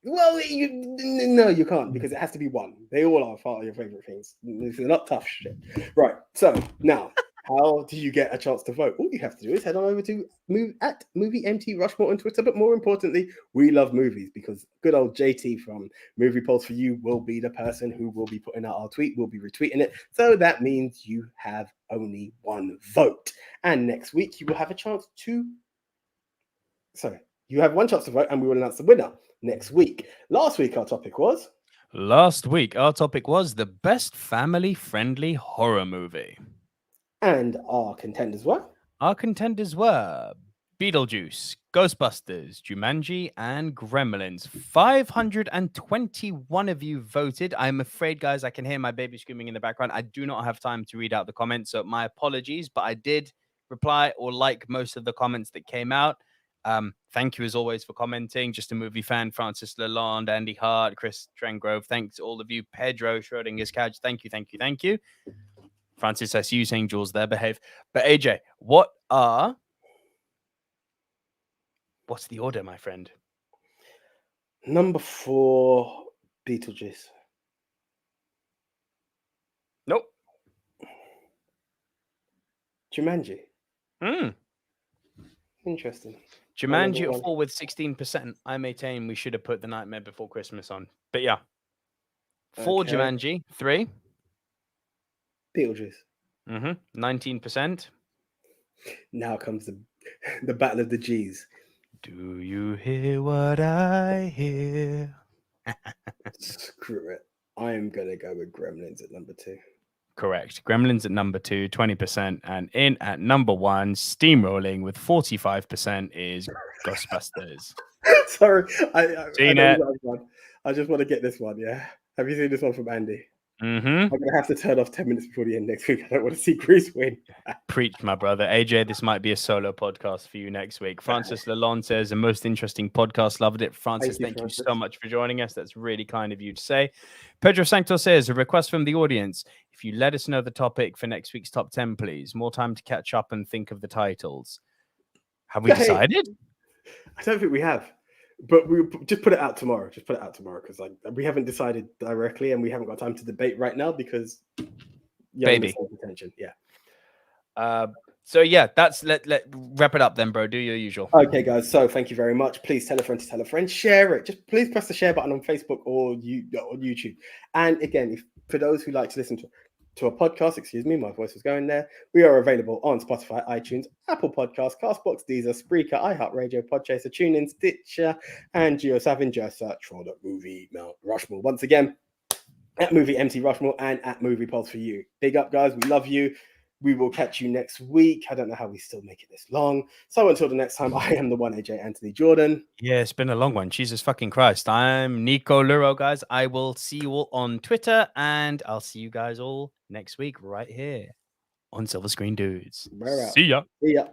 Well, no, you can't, because it has to be one. They all are part of your favorite things. This is not tough shit. Right. So now, how do you get a chance to vote? All you have to do is head on over to Movie MT Rushmore on Twitter. But more importantly, we love movies, because good old JT from Movie Polls for You will be the person who will be putting out our tweet. We'll be retweeting it. So that means you have only one vote. And next week, you will have a chance to... You have one chance to vote, and we will announce the winner next week. Last week, our topic was the best family-friendly horror movie. And our contenders were? Our contenders were Beetlejuice, Ghostbusters, Jumanji, and Gremlins. 521 of you voted. I'm afraid, guys, I can hear my baby screaming in the background. I do not have time to read out the comments, so my apologies, but I did reply or like most of the comments that came out. Thank you as always for commenting. Just a Movie Fan, Francis Lalonde, Andy Hart, Chris Trengrove. Thanks to all of you. Pedro Schrodinger's Couch. Thank you. Francis, I see you saying Jules there. Behave. But AJ, what's the order, my friend? Number 4, Beetlejuice. Nope. Jumanji. Interesting. Jumanji at 4 with 16%. I maintain we should have put The Nightmare Before Christmas on. But yeah. 4 Okay. Jumanji. 3. Beetlejuice. 19%. Now comes the battle of the G's. Do you hear what I hear? Screw it. I am going to go with Gremlins at number 2. Correct. Gremlins at number 2, 20%. And in at number 1, steamrolling with 45% is Ghostbusters. Sorry. I just want to get this one, yeah? Have you seen this one from Andy? I'm going to have to turn off 10 minutes before the end next week. I don't want to see Grease win. Preach, my brother. AJ, this might be a solo podcast for you next week. Francis Lalonde says, a most interesting podcast. Loved it. Francis, thank you so much for joining us. That's really kind of you to say. Pedro Sanctor says, a request from the audience. If you let us know the topic for next week's top 10, please. More time to catch up and think of the titles. Have we decided? I don't think we have. But we'll just put it out tomorrow. Because we haven't decided directly, and we haven't got time to debate right now because baby attention. Yeah. So yeah, let's wrap it up then, bro. Do your usual. Okay, guys. So thank you very much. Please tell a friend to tell a friend. Share it. Just please press the share button on Facebook or YouTube. And again, for those who like to listen to a podcast, my voice was going there. We are available on Spotify, iTunes, Apple Podcasts, Castbox, Deezer, Spreaker, iHeartRadio, Podchaser, TuneIn, Stitcher, and GeoSavin. Just search for the Movie Mount Rushmore. Once again, at Movie MT Rushmore and at Movie Polls for You. Big up, guys. We love you. We will catch you next week. I don't know how we still make it this long. So until the next time, I am the one AJ Anthony Jordan. Yeah, it's been a long one. Jesus fucking Christ. I'm Nico Lurot, guys. I will see you all on Twitter, and I'll see you guys all next week right here on Silver Screen Dudes. We're out. See ya. See ya.